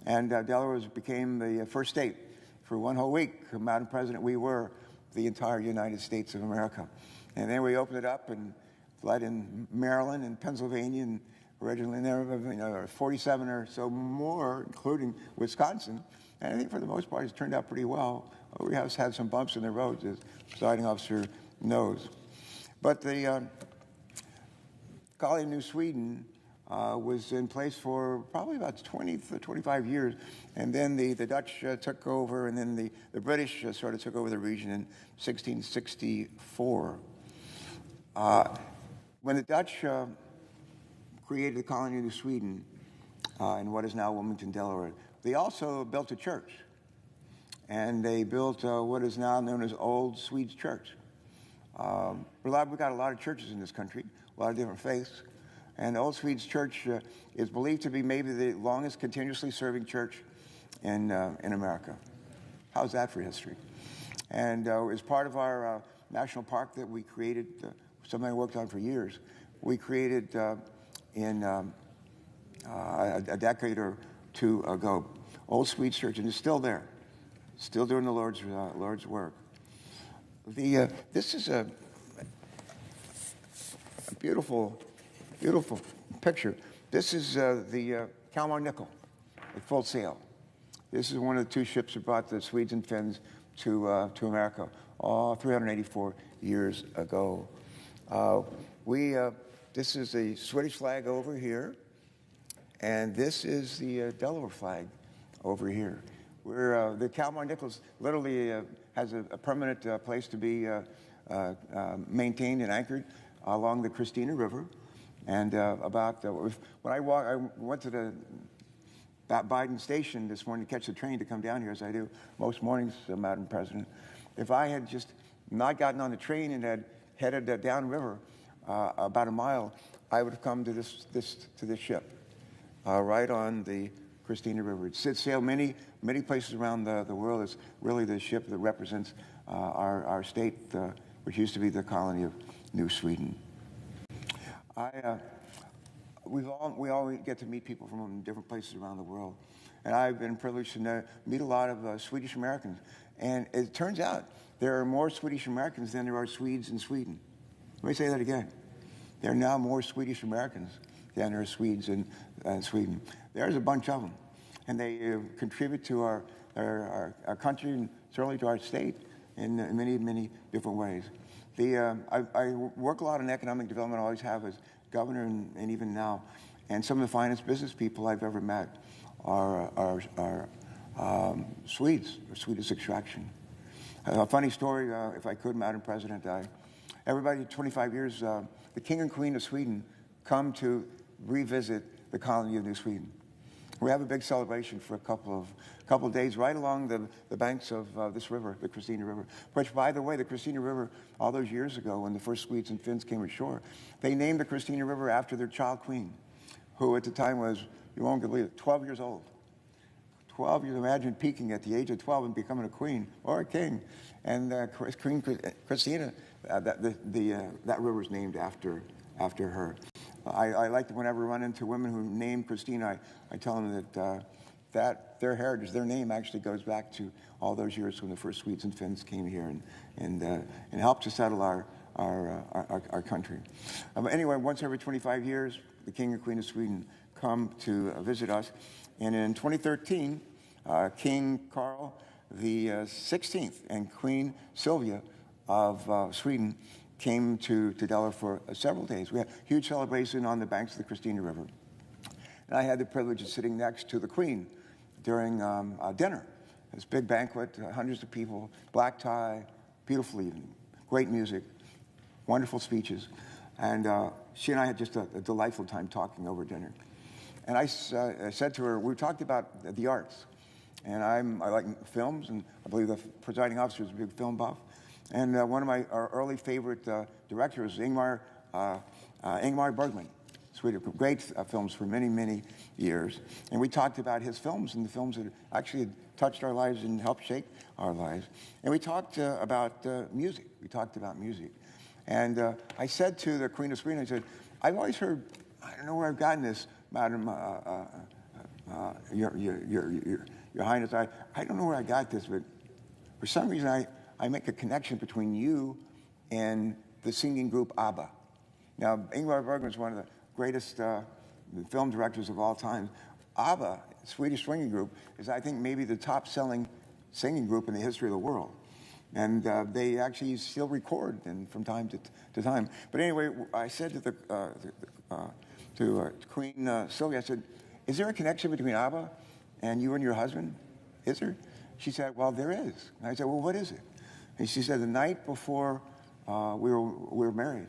And Delaware became the first state for one whole week. Madam President, we were the entire United States of America. And then we opened it up and fled in Maryland and Pennsylvania and originally. And there were 47 or so more, including Wisconsin. And I think for the most part, it's turned out pretty well. We have had some bumps in the road, as the presiding officer knows. But the colony of New Sweden was in place for probably about 20 to 25 years. And then the Dutch took over, and then the British sort of took over the region in 1664. When the Dutch created the colony of New Sweden in what is now Wilmington, Delaware, they also built a church. And they built what is now known as Old Swedes Church. We've got a lot of churches in this country, a lot of different faiths. And the Old Swedes Church is believed to be maybe the longest continuously serving church in America. How's that for history? And as part of our national park that we created, something I worked on for years, we created in a decade or two ago, Old Swedes Church, and it's still there, still doing the Lord's work. This is a beautiful picture. This is the Kalmar Nickel at full sail. This is one of the two ships that brought the Swedes and Finns to America 384 years ago. This is the Swedish flag over here, and this is the Delaware flag over here. The Kalmar Nickel literally has a permanent place to be maintained and anchored along the Christina River. And when I went to the Biden station this morning to catch the train to come down here, as I do most mornings, Madam President. If I had just not gotten on the train and had headed downriver about a mile, I would have come to this ship right on the Christina River. It's sailed many places around the world. It's really the ship that represents our state, which used to be the colony of New Sweden. We all get to meet people from different places around the world. And I've been privileged to meet a lot of Swedish Americans. And it turns out there are more Swedish Americans than there are Swedes in Sweden. Let me say that again. There are now more Swedish Americans than there are Swedes in Sweden. There's a bunch of them. And they contribute to our country and certainly to our state in many different ways. I work a lot in economic development, I always have as governor and even now. And some of the finest business people I've ever met are Swedes, or Swedish extraction. A funny story, if I could, Madam President. Everybody, 25 years, the King and Queen of Sweden come to revisit the colony of New Sweden. We have a big celebration for a couple of days right along the banks of this river, the Christina River. Which, by the way, the Christina River, all those years ago when the first Swedes and Finns came ashore, they named the Christina River after their child queen, who at the time was, you won't believe it, 12 years old. 12 years, imagine peaking at the age of 12 and becoming a queen or a king. And Queen Christina, that river is named after her. I like to, whenever I run into women who name Christina, I tell them that their heritage, their name actually goes back to all those years when the first Swedes and Finns came here and helped to settle our country. Anyway, once every 25 years, the King and Queen of Sweden come to visit us. And in 2013, King Carl the 16th and Queen Sylvia of Sweden came to Delaware for several days. We had a huge celebration on the banks of the Christina River. And I had the privilege of sitting next to the Queen during dinner. This big banquet, hundreds of people, black tie, beautiful evening, great music, wonderful speeches. And she and I had just a delightful time talking over dinner. And I said to her, we talked about the arts. And I like films, and I believe the presiding officer is a big film buff. And one of our early favorite directors, Ingmar Bergman, Sweden, great films for many years. And we talked about his films and the films that actually touched our lives and helped shape our lives. And we talked about music. We talked about music. And I said to the Queen of Sweden, I said, I've always heard, I don't know where I've gotten this, Madam, Your Highness, I don't know where I got this, but for some reason I make a connection between you and the singing group ABBA. Now, Ingmar Bergman is one of the greatest film directors of all time. ABBA, Swedish swinging group, is I think maybe the top-selling singing group in the history of the world. And they actually still record from time to time. But anyway, I said to Queen Sylvia, I said, is there a connection between ABBA and you and your husband? Is there? She said, well, there is. And I said, well, what is it? And she said, the night before we were married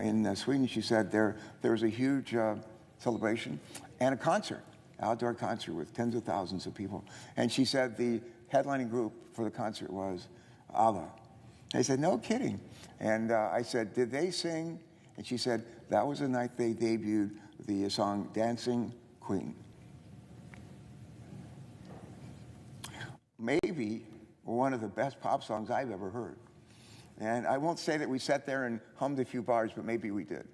in Sweden, she said there was a huge celebration and a concert, outdoor concert with tens of thousands of people. And she said the headlining group for the concert was ABBA. I said, no kidding. And I said, did they sing? And she said, that was the night they debuted the song Dancing Queen. Maybe one of the best pop songs I've ever heard. And I won't say that we sat there and hummed a few bars, but maybe we did.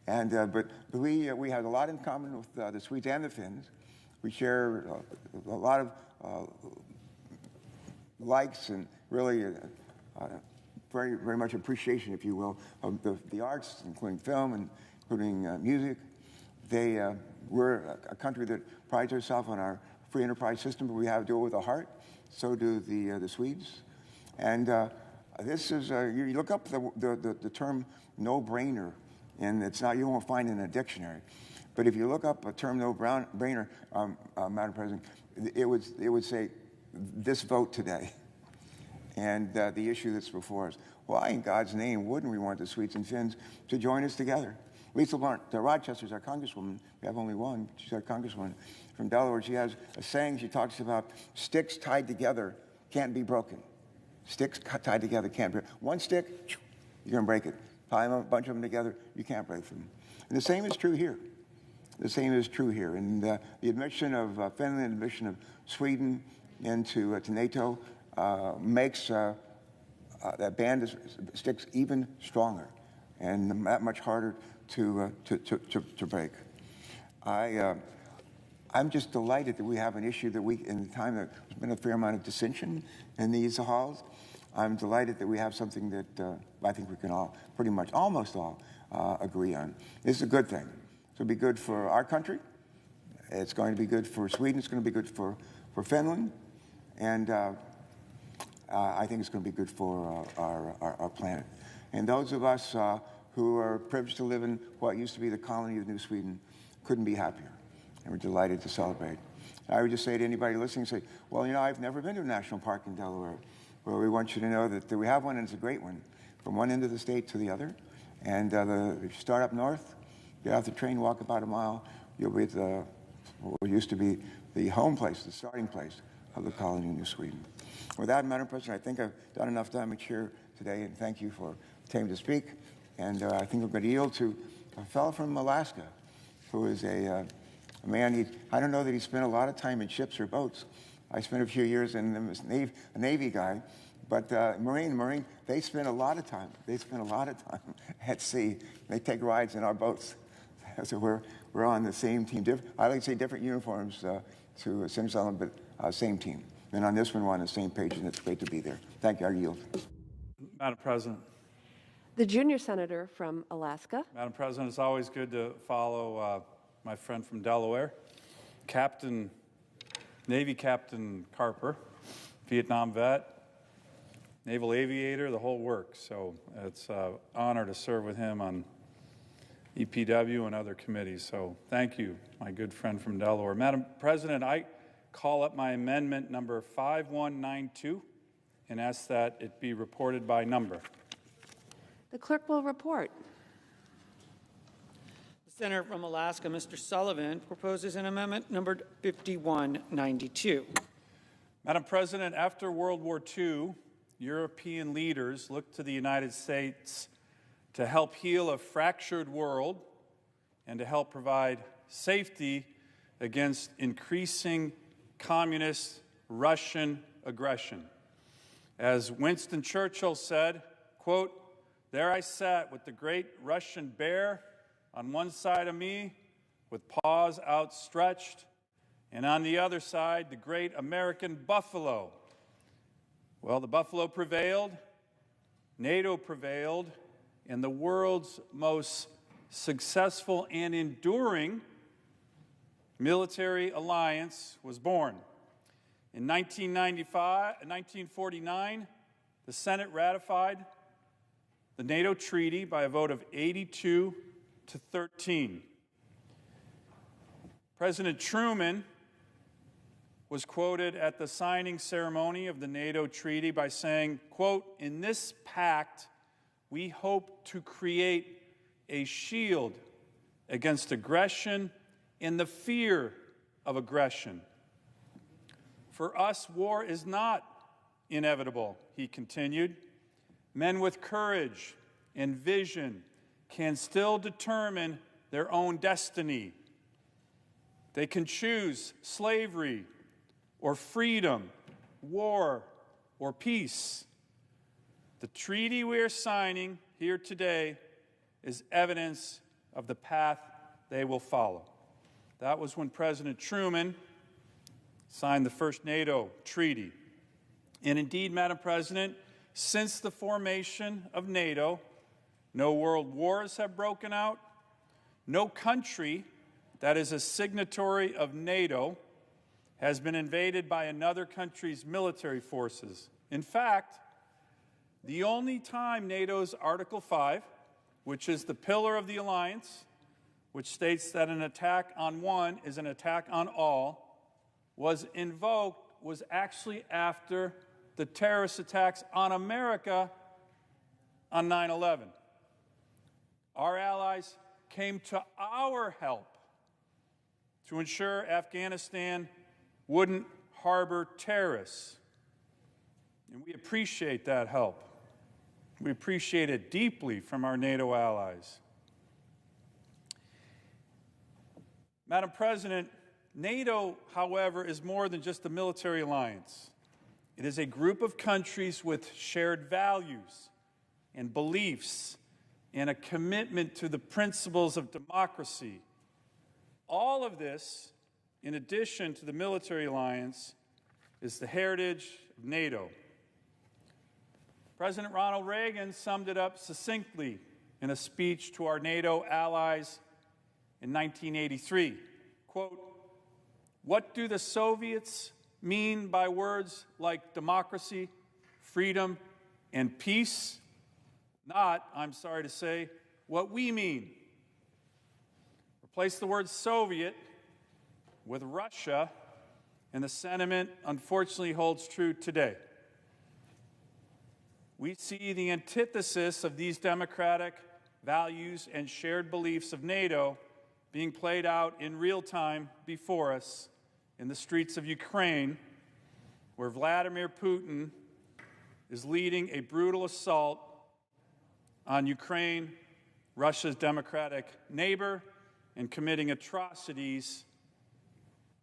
And but we had a lot in common with the Swedes and the Finns. We share a lot of likes and really very much appreciation, if you will, of the arts, including film and including music. We're a country that prides ourselves on our free enterprise system, but we have to do it with a heart. So do the Swedes. And this is, you look up the term no-brainer, and it's not, you won't find it in a dictionary. But if you look up a term no-brainer, Madam President, it would say, this vote today, and the issue that's before us. Why in God's name wouldn't we want the Swedes and Finns to join us together? Lisa Rochester's our congresswoman. We have only one. She's our congresswoman from Delaware. She has a saying. She talks about sticks tied together can't be broken. Sticks tied together can't be. One stick, you're going to break it. Tie a bunch of them together, you can't break them. And the same is true here. The same is true here. And the admission of Finland, the admission of Sweden into NATO makes that band of sticks even stronger and that much harder to break. I'm just delighted that we have an issue that in the time that there's been a fair amount of dissension in these halls. I'm delighted that we have something that I think we can all, pretty much, almost all, agree on. This is a good thing. It's going to be good for our country. It's going to be good for Sweden. It's going to be good for Finland. And I think it's going to be good for our planet. And those of us who are privileged to live in what used to be the colony of New Sweden couldn't be happier. And we're delighted to celebrate. I would just say to anybody listening, say, well, you know, I've never been to a national park in Delaware. Well, we want you to know that we have one, and it's a great one, from one end of the state to the other. And if you start up north, get off the train, walk about a mile, you'll be at what used to be the home place, the starting place of the colony of New Sweden. With that, Madam President, I think I've done enough damage here today, and thank you for the time to speak. And I think we're going to yield to a fellow from Alaska, who is a man, I don't know that he spent a lot of time in ships or boats. I spent a few years in a Navy guy, but Marine, they spend a lot of time. They spend a lot of time at sea. They take rides in our boats. So we're on the same team. I like to say different uniforms to Senator Sullivan, but same team. And on this one, we're on the same page, and it's great to be there. Thank you. I yield. Madam President. The junior senator from Alaska. Madam President, it's always good to follow my friend from Delaware, Navy Captain Carper, Vietnam vet, naval aviator, the whole works. So it's an honor to serve with him on EPW and other committees. So thank you, my good friend from Delaware. Madam President, I call up my amendment number 5192 and ask that it be reported by number. The clerk will report. The senator from Alaska, Mr. Sullivan, proposes an amendment numbered 5192. Madam President, after World War II, European leaders looked to the United States to help heal a fractured world and to help provide safety against increasing communist Russian aggression. As Winston Churchill said, quote, "There I sat with the great Russian bear on one side of me with paws outstretched, and on the other side, the great American buffalo." Well, the buffalo prevailed, NATO prevailed, and the world's most successful, and enduring military alliance was born. In 1949, the Senate ratified the NATO treaty by a vote of 82 to 13. President Truman was quoted at the signing ceremony of the NATO treaty by saying, quote, "In this pact, we hope to create a shield against aggression and the fear of aggression. For us, war is not inevitable," he continued. "Men with courage and vision can still determine their own destiny. They can choose slavery or freedom, war or peace. The treaty we are signing here today is evidence of the path they will follow." That was when President Truman signed the first NATO treaty. And indeed, Madam President, since the formation of NATO, no world wars have broken out. No country that is a signatory of NATO has been invaded by another country's military forces. In fact, the only time NATO's Article 5, which is the pillar of the alliance, which states that an attack on one is an attack on all, was invoked was actually after the terrorist attacks on America on 9/11. Our allies came to our help to ensure Afghanistan wouldn't harbor terrorists. And we appreciate that help. We appreciate it deeply from our NATO allies. Madam President, NATO, however, is more than just a military alliance. It is a group of countries with shared values and beliefs and a commitment to the principles of democracy. All of this, in addition to the military alliance, is the heritage of NATO. President Ronald Reagan summed it up succinctly in a speech to our NATO allies in 1983. Quote, "What do the Soviets mean by words like democracy, freedom, and peace? Not, I'm sorry to say, what we mean. Replace the word Soviet with Russia, and the sentiment unfortunately holds true today. We see the antithesis of these democratic values and shared beliefs of NATO being played out in real time before us in the streets of Ukraine, where Vladimir Putin is leading a brutal assault on Ukraine, Russia's democratic neighbor, and committing atrocities,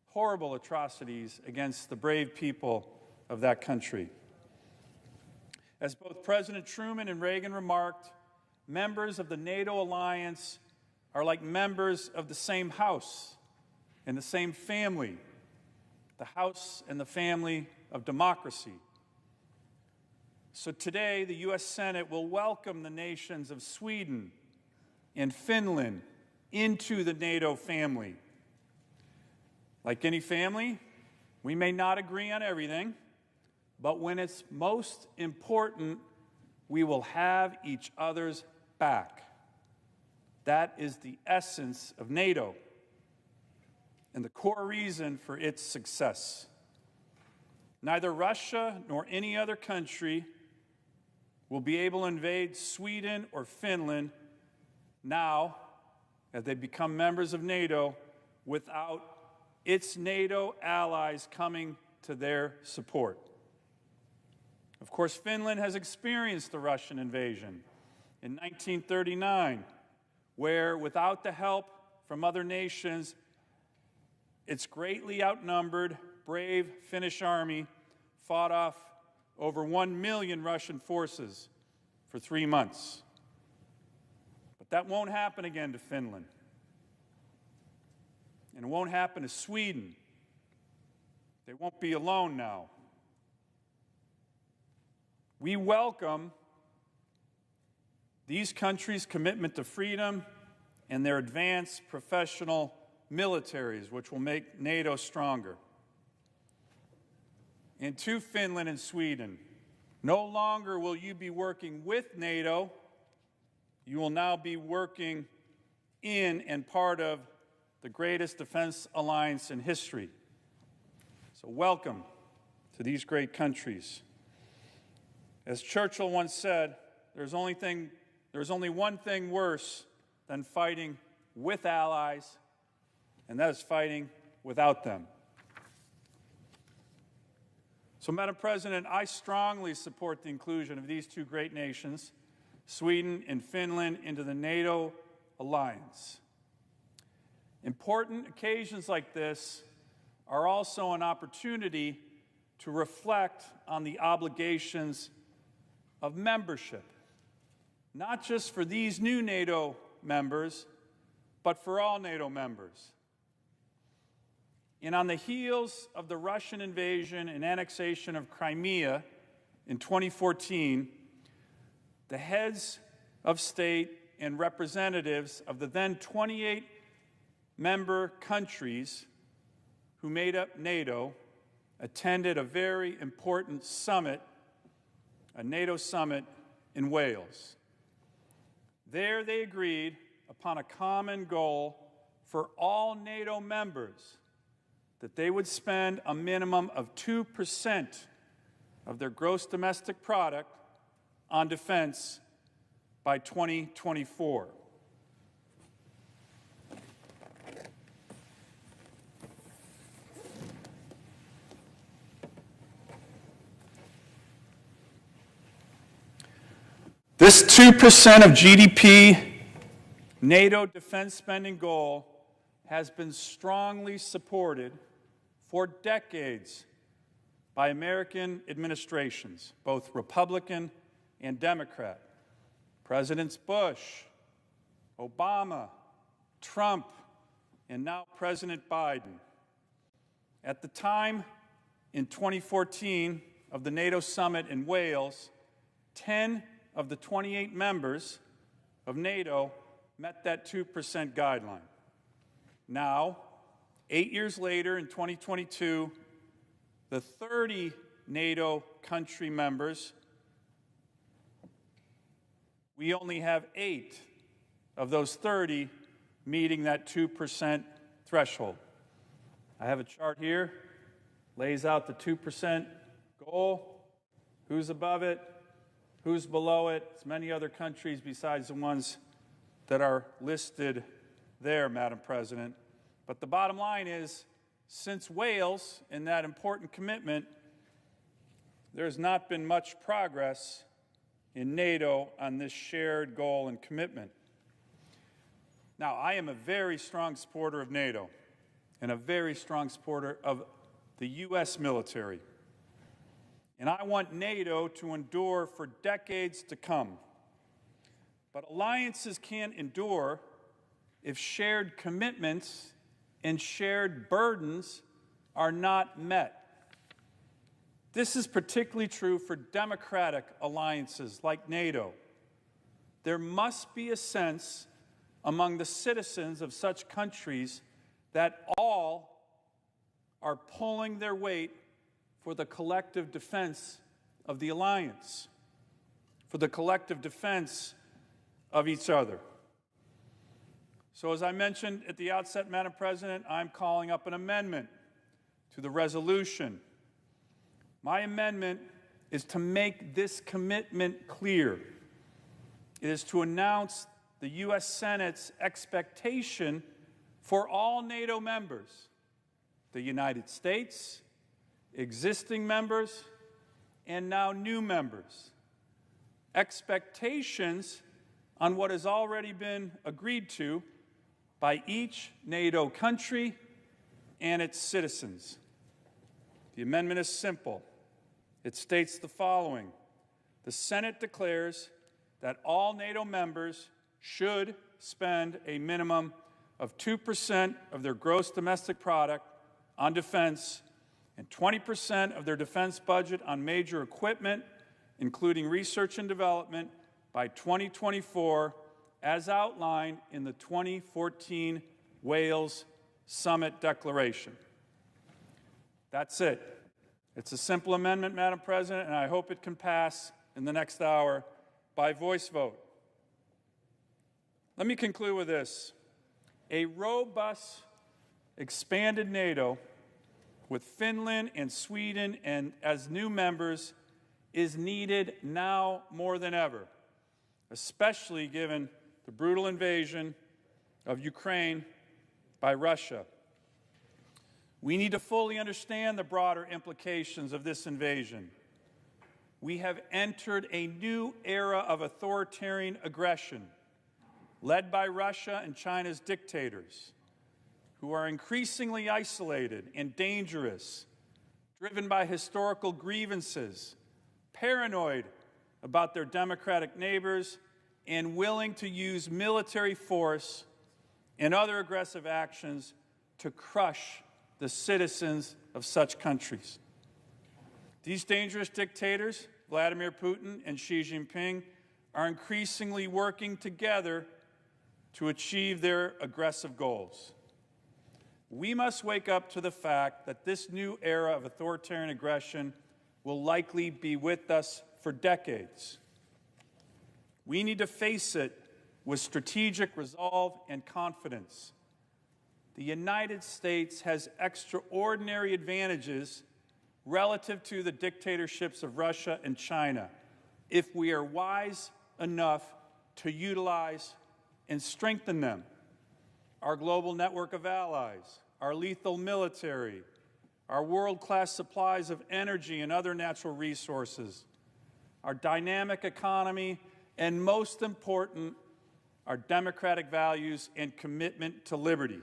horrible atrocities, against the brave people of that country. As both President Truman and Reagan remarked, members of the NATO alliance are like members of the same house and the same family, the house and the family of democracy. So today, the U.S. Senate will welcome the nations of Sweden and Finland into the NATO family. Like any family, we may not agree on everything, but when it's most important, we will have each other's back. That is the essence of NATO and the core reason for its success. Neither Russia nor any other country will be able to invade Sweden or Finland now, as they become members of NATO, without its NATO allies coming to their support. Of course, Finland has experienced the Russian invasion in 1939, where, without the help from other nations, its greatly outnumbered, brave Finnish army fought off over 1 million Russian forces for 3 months. But that won't happen again to Finland. And it won't happen to Sweden. They won't be alone now. We welcome these countries' commitment to freedom and their advanced professional militaries, which will make NATO stronger. And to Finland and Sweden, no longer will you be working with NATO, you will now be working in and part of the greatest defense alliance in history. So welcome to these great countries. As Churchill once said, there's only one thing worse than fighting with allies, and that is fighting without them. So, Madam President, I strongly support the inclusion of these two great nations, Sweden and Finland, into the NATO alliance. Important occasions like this are also an opportunity to reflect on the obligations of membership, not just for these new NATO members, but for all NATO members. And on the heels of the Russian invasion and annexation of Crimea in 2014, the heads of state and representatives of the then 28 member countries who made up NATO attended a very important summit, a NATO summit in Wales. There they agreed upon a common goal for all NATO members that they would spend a minimum of 2% of their gross domestic product on defense by 2024. This 2% of GDP NATO defense spending goal has been strongly supported for decades by American administrations, both Republican and Democrat. Presidents Bush, Obama, Trump, and now President Biden. At the time, in 2014, of the NATO summit in Wales, 10 of the 28 members of NATO met that 2% guideline. Now, 8 years later, in 2022, the 30 NATO country members, we only have 8 of those 30 meeting that 2% threshold. I have a chart here, lays out the 2% goal, who's above it, who's below it. It's many other countries besides the ones that are listed there, Madam President. But the bottom line is, since Wales and that important commitment, there's not been much progress in NATO on this shared goal and commitment. Now, I am a very strong supporter of NATO and a very strong supporter of the U.S. military. And I want NATO to endure for decades to come. But alliances can't endure if shared commitments and shared burdens are not met. This is particularly true for democratic alliances like NATO. There must be a sense among the citizens of such countries that all are pulling their weight for the collective defense of the alliance, for the collective defense of each other. So as I mentioned at the outset, Madam President, I'm calling up an amendment to the resolution. My amendment is to make this commitment clear. It is to announce the U.S. Senate's expectation for all NATO members, the United States, existing members, and now new members, expectations on what has already been agreed to by each NATO country and its citizens. The amendment is simple. It states the following: the Senate declares that all NATO members should spend a minimum of 2% of their gross domestic product on defense and 20% of their defense budget on major equipment, including research and development, by 2024, as outlined in the 2014 Wales Summit Declaration. That's it. It's a simple amendment, Madam President, and I hope it can pass in the next hour by voice vote. Let me conclude with this. A robust, expanded NATO with Finland and Sweden and as new members is needed now more than ever, especially given the brutal invasion of Ukraine by Russia. We need to fully understand the broader implications of this invasion. We have entered a new era of authoritarian aggression, led by Russia and China's dictators, who are increasingly isolated and dangerous, driven by historical grievances, paranoid about their democratic neighbors, and willing to use military force and other aggressive actions to crush the citizens of such countries. These dangerous dictators, Vladimir Putin and Xi Jinping, are increasingly working together to achieve their aggressive goals. We must wake up to the fact that this new era of authoritarian aggression will likely be with us for decades. We need to face it with strategic resolve and confidence. The United States has extraordinary advantages relative to the dictatorships of Russia and China if we are wise enough to utilize and strengthen them. Our global network of allies, our lethal military, our world-class supplies of energy and other natural resources, our dynamic economy, and most important, our democratic values and commitment to liberty.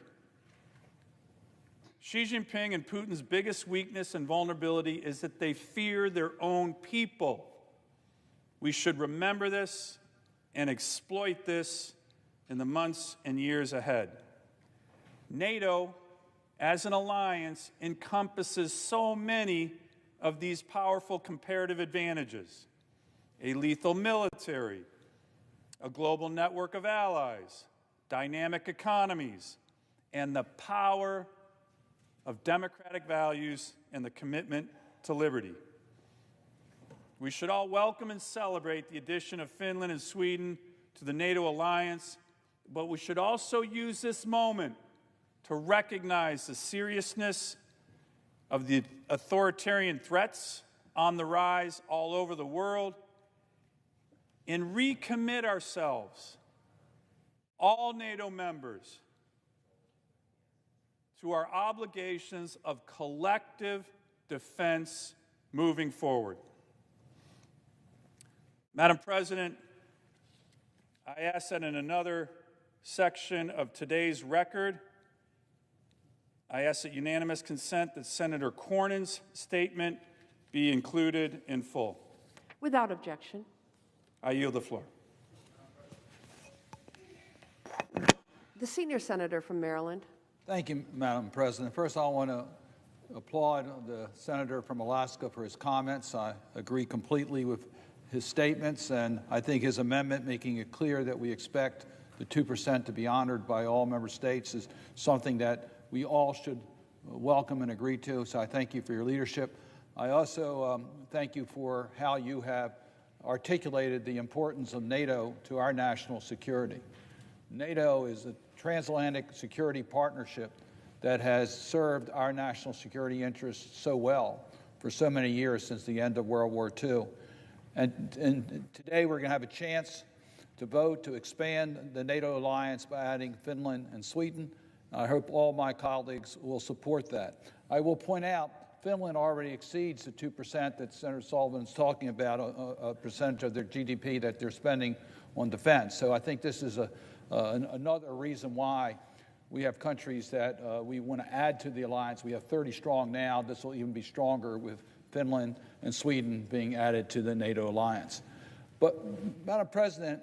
Xi Jinping and Putin's biggest weakness and vulnerability is that they fear their own people. We should remember this and exploit this in the months and years ahead. NATO, as an alliance, encompasses so many of these powerful comparative advantages: a lethal military, a global network of allies, dynamic economies, and the power of democratic values and the commitment to liberty. We should all welcome and celebrate the addition of Finland and Sweden to the NATO alliance, but we should also use this moment to recognize the seriousness of the authoritarian threats on the rise all over the world and recommit ourselves, all NATO members, to our obligations of collective defense moving forward. Madam President, I ask that in another section of today's record, I ask that unanimous consent that Senator Cornyn's statement be included in full. Without objection. I yield the floor. The senior senator from Maryland. Thank you, Madam President. First, I want to applaud the senator from Alaska for his comments. I agree completely with his statements, and I think his amendment making it clear that we expect the 2% to be honored by all member states is something that we all should welcome and agree to, so I thank you for your leadership. I also thank you for how you have articulated the importance of NATO to our national security. NATO is a transatlantic security partnership that has served our national security interests so well for so many years since the end of World War II. And today we're going to have a chance to vote to expand the NATO alliance by adding Finland and Sweden. I hope all my colleagues will support that. I will point out Finland already exceeds the 2% that Senator Sullivan is talking about, a percentage of their GDP that they're spending on defense. So I think this is another reason why we have countries that we want to add to the alliance. We have 30 strong now. This will even be stronger with Finland and Sweden being added to the NATO alliance. But, Madam President,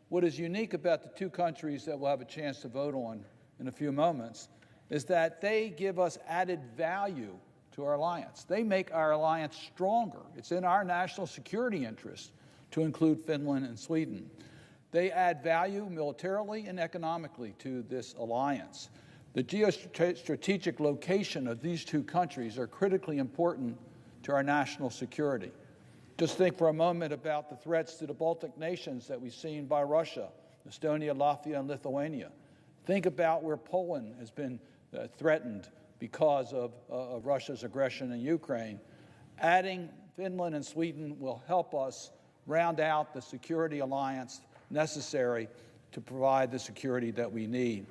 what is unique about the two countries that we'll have a chance to vote on in a few moments is that they give us added value to our alliance. They make our alliance stronger. It's in our national security interest to include Finland and Sweden. They add value militarily and economically to this alliance. The geostrategic location of these two countries are critically important to our national security. Just think for a moment about the threats to the Baltic nations that we've seen by Russia, Estonia, Latvia, and Lithuania. Think about where Poland has been threatened because of Russia's aggression in Ukraine. Adding Finland and Sweden will help us round out the security alliance necessary to provide the security that we need.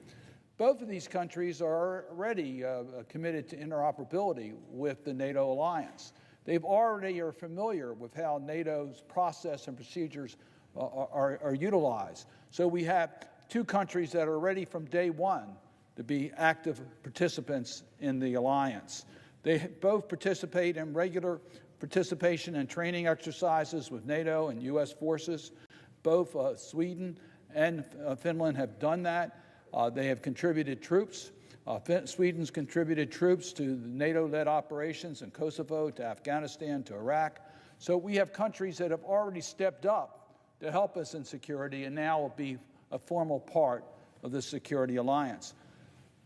Both of these countries are already committed to interoperability with the NATO alliance. They've already are familiar with how NATO's process and procedures are utilized. So we have two countries that are ready from day one to be active participants in the alliance. They both participate in regular participation and training exercises with NATO and U.S. forces. Both Sweden and Finland have done that. They have contributed troops. Sweden's contributed troops to the NATO-led operations in Kosovo, to Afghanistan, to Iraq. So we have countries that have already stepped up to help us in security and now will be a formal part of the security alliance.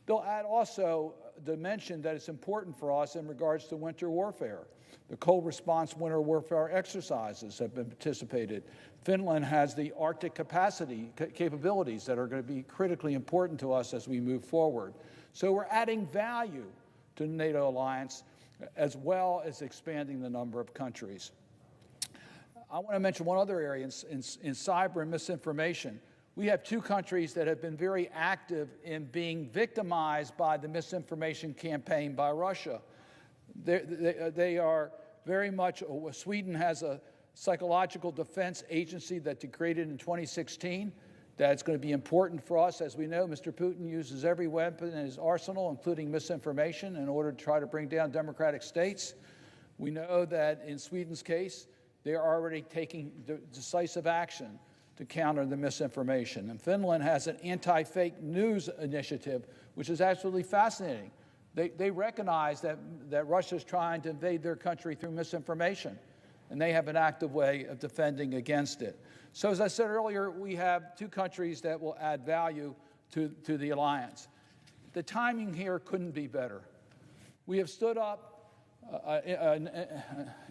They'll add also a dimension that is important for us in regards to winter warfare. The cold response winter warfare exercises have been participated. Finland has the Arctic capabilities that are going to be critically important to us as we move forward. So we're adding value to the NATO alliance as well as expanding the number of countries. I want to mention one other area in cyber and misinformation. We have two countries that have been very active in being victimized by the misinformation campaign by Russia. They are very much, Sweden has a psychological defense agency that they created in 2016 that's going to be important for us. As we know, Mr. Putin uses every weapon in his arsenal, including misinformation, in order to try to bring down democratic states. We know that in Sweden's case, they are already taking decisive action to counter the misinformation. And Finland has an anti-fake news initiative, which is absolutely fascinating. They recognize that Russia is trying to invade their country through misinformation, and they have an active way of defending against it. So as I said earlier, we have two countries that will add value to the alliance. The timing here couldn't be better. We have stood up an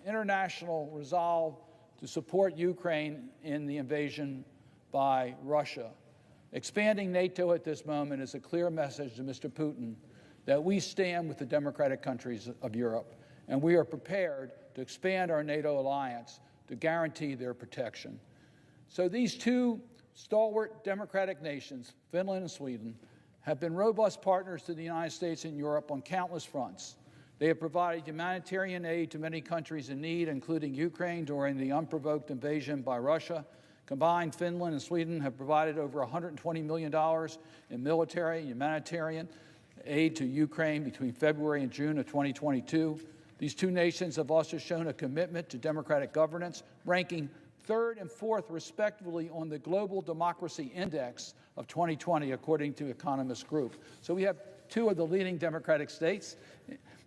international resolve to support Ukraine in the invasion by Russia. Expanding NATO at this moment is a clear message to Mr. Putin that we stand with the democratic countries of Europe, and we are prepared to expand our NATO alliance to guarantee their protection. So these two stalwart democratic nations, Finland and Sweden, have been robust partners to the United States and Europe on countless fronts. They have provided humanitarian aid to many countries in need, including Ukraine during the unprovoked invasion by Russia. Combined, Finland and Sweden have provided over $120 million in military and humanitarian aid to Ukraine between February and June of 2022. These two nations have also shown a commitment to democratic governance, ranking third and fourth, respectively, on the Global Democracy Index of 2020, according to Economist Group. So we have two of the leading democratic states.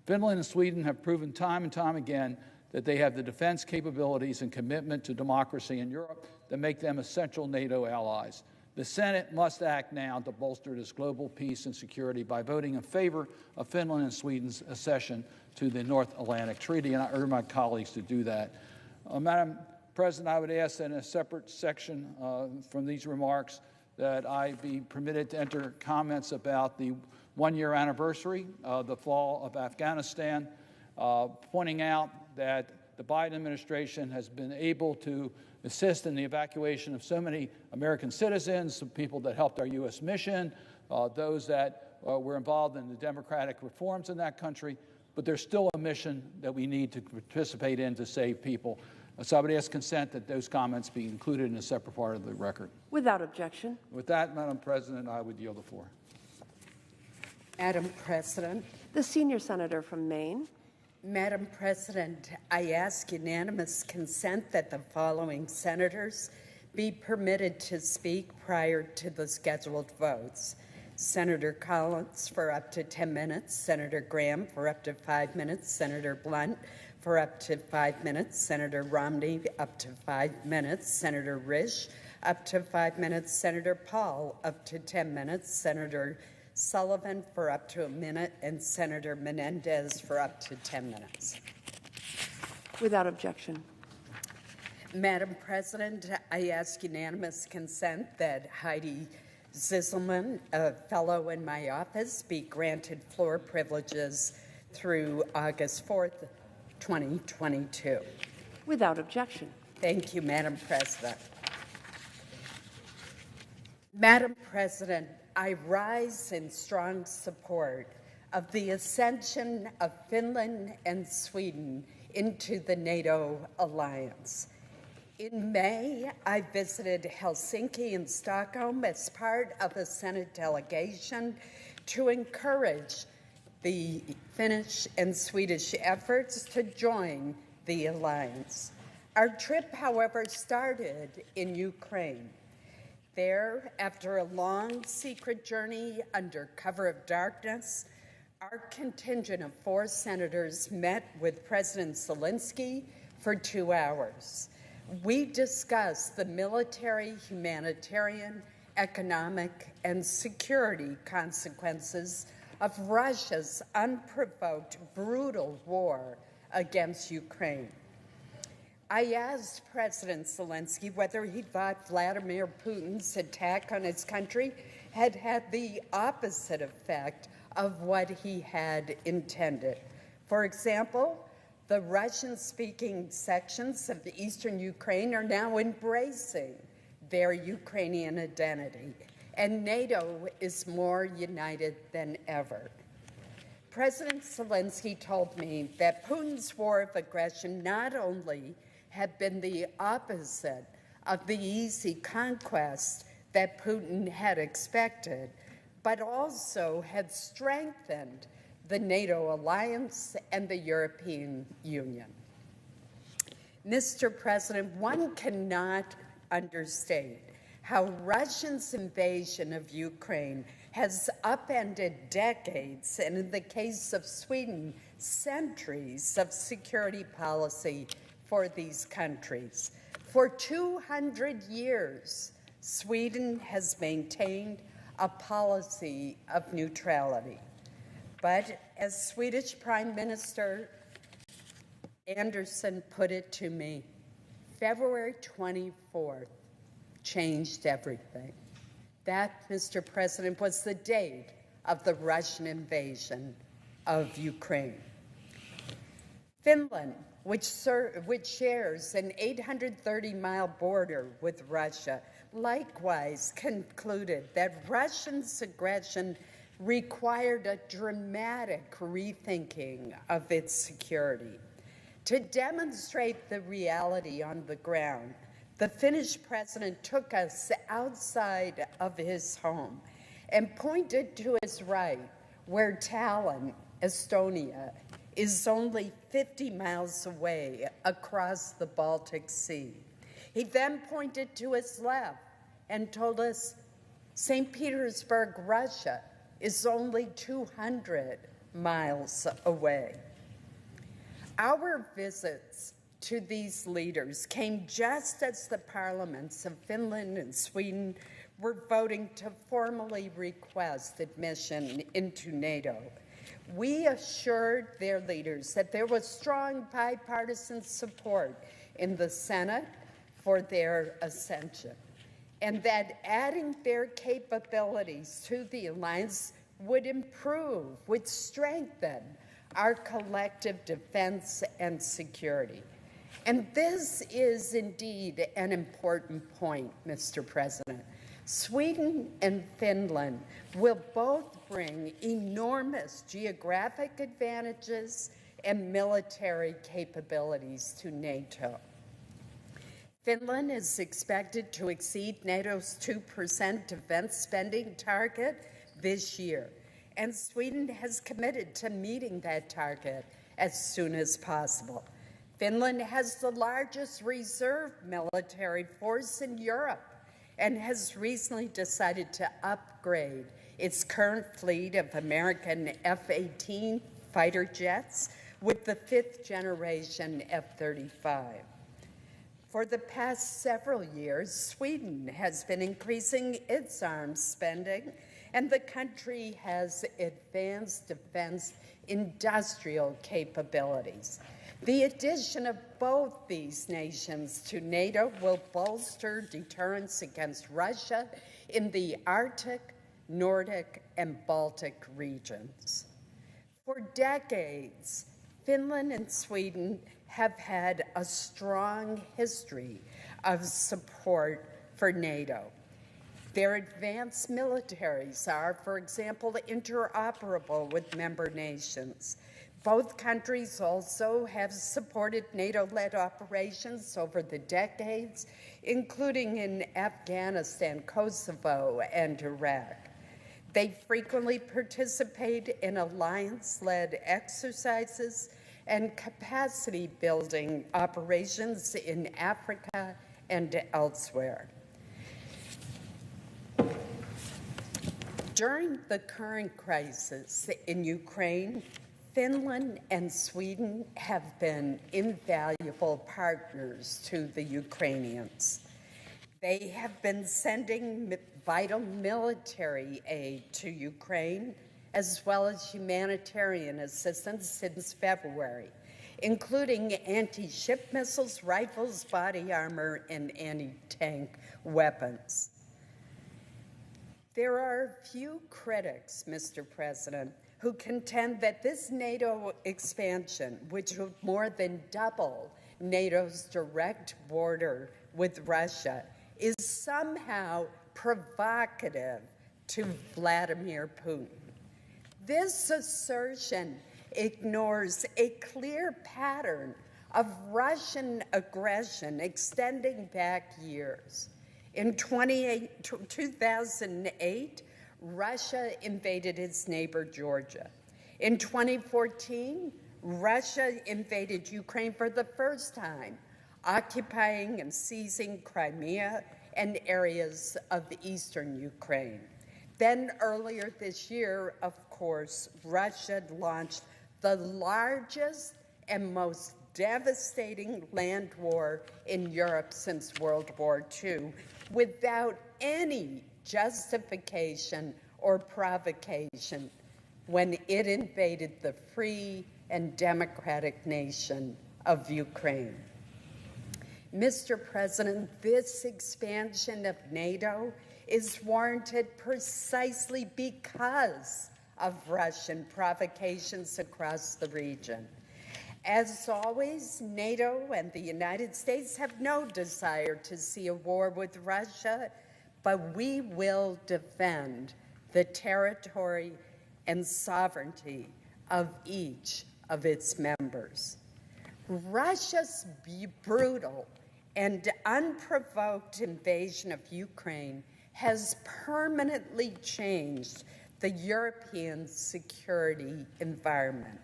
Finland and Sweden have proven time and time again that they have the defense capabilities and commitment to democracy in Europe that make them essential NATO allies. The Senate must act now to bolster this global peace and security by voting in favor of Finland and Sweden's accession to the North Atlantic Treaty, and I urge my colleagues to do that. Madam President, I would ask that in a separate section from these remarks that I be permitted to enter comments about the one-year anniversary of the fall of Afghanistan, pointing out that the Biden administration has been able to assist in the evacuation of so many American citizens, some people that helped our U.S. mission, those that were involved in the democratic reforms in that country, but there's still a mission that we need to participate in to save people. So I would ask consent that those comments be included in a separate part of the record. Without objection. With that, Madam President, I would yield the floor. Madam President. The senior senator from Maine. Madam President, I ask unanimous consent that the following senators be permitted to speak prior to the scheduled votes. Senator Collins for up to 10 minutes, Senator Graham for up to 5 minutes, Senator Blunt for up to 5 minutes, Senator Romney up to 5 minutes, Senator Risch up to 5 minutes. Senator Paul, up to 10 minutes. Senator Sullivan for up to a minute, and Senator Menendez for up to 10 minutes. Without objection. Madam President, I ask unanimous consent that Heidi Zisselman, a fellow in my office, be granted floor privileges through August 4th, 2022. Without objection. Thank you, Madam President. Madam President, I rise in strong support of the ascension of Finland and Sweden into the NATO alliance. In May, I visited Helsinki and Stockholm as part of a Senate delegation to encourage the Finnish and Swedish efforts to join the alliance. Our trip, however, started in Ukraine. There, after a long secret journey under cover of darkness, our contingent of 4 senators met with President Zelensky for 2 hours. We discussed the military, humanitarian, economic, and security consequences of Russia's unprovoked, brutal war against Ukraine. I asked President Zelensky whether he thought Vladimir Putin's attack on his country had had the opposite effect of what he had intended. For example, the Russian-speaking sections of the eastern Ukraine are now embracing their Ukrainian identity, and NATO is more united than ever. President Zelensky told me that Putin's war of aggression not only had been the opposite of the easy conquest that Putin had expected, but also had strengthened the NATO alliance and the European Union. Mr. President, one cannot understate how Russia's invasion of Ukraine has upended decades, and in the case of Sweden, centuries of security policy for these countries. For 200 years, Sweden has maintained a policy of neutrality. But as Swedish Prime Minister Andersson put it to me, February 24th changed everything. That, Mr. President, was the date of the Russian invasion of Ukraine. Finland, which shares an 830-mile border with Russia, likewise concluded that Russia's aggression required a dramatic rethinking of its security. To demonstrate the reality on the ground, the Finnish president took us outside of his home and pointed to his right, where Tallinn, Estonia, is only 50 miles away across the Baltic Sea. He then pointed to his left and told us St. Petersburg, Russia, is only 200 miles away. Our visits to these leaders came just as the parliaments of Finland and Sweden were voting to formally request admission into NATO. We assured their leaders that there was strong bipartisan support in the Senate for their ascension, and that adding their capabilities to the alliance would improve, would strengthen our collective defense and security. And this is indeed an important point, Mr. President. Sweden and Finland will both bring enormous geographic advantages and military capabilities to NATO. Finland is expected to exceed NATO's 2% defense spending target this year, and Sweden has committed to meeting that target as soon as possible. Finland has the largest reserve military force in Europe and has recently decided to upgrade its current fleet of American F-18 fighter jets with the 5th generation F-35. For the past several years, Sweden has been increasing its arms spending, and the country has advanced defense industrial capabilities. The addition of both these nations to NATO will bolster deterrence against Russia in the Arctic, Nordic, and Baltic regions. For decades, Finland and Sweden have had a strong history of support for NATO. Their advanced militaries are, for example, interoperable with member nations. Both countries also have supported NATO-led operations over the decades, including in Afghanistan, Kosovo, and Iraq. They frequently participate in alliance-led exercises and capacity-building operations in Africa and elsewhere. During the current crisis in Ukraine, Finland and Sweden have been invaluable partners to the Ukrainians. They have been sending vital military aid to Ukraine, as well as humanitarian assistance since February, including anti-ship missiles, rifles, body armor, and anti-tank weapons. There are few critics, Mr. President, who contend that this NATO expansion, which would more than double NATO's direct border with Russia, is somehow provocative to Vladimir Putin. This assertion ignores a clear pattern of Russian aggression extending back years. In 2008, Russia invaded its neighbor, Georgia. In 2014, Russia invaded Ukraine for the first time, occupying and seizing Crimea and areas of eastern Ukraine. Then earlier this year, of course, Russia launched the largest and most devastating land war in Europe since World War II, without any justification or provocation, when it invaded the free and democratic nation of Ukraine. Mr. President, this expansion of NATO is warranted precisely because of Russian provocations across the region. As always, NATO and the United States have no desire to see a war with Russia, but we will defend the territory and sovereignty of each of its members. Russia's brutal and unprovoked invasion of Ukraine has permanently changed the European security environment,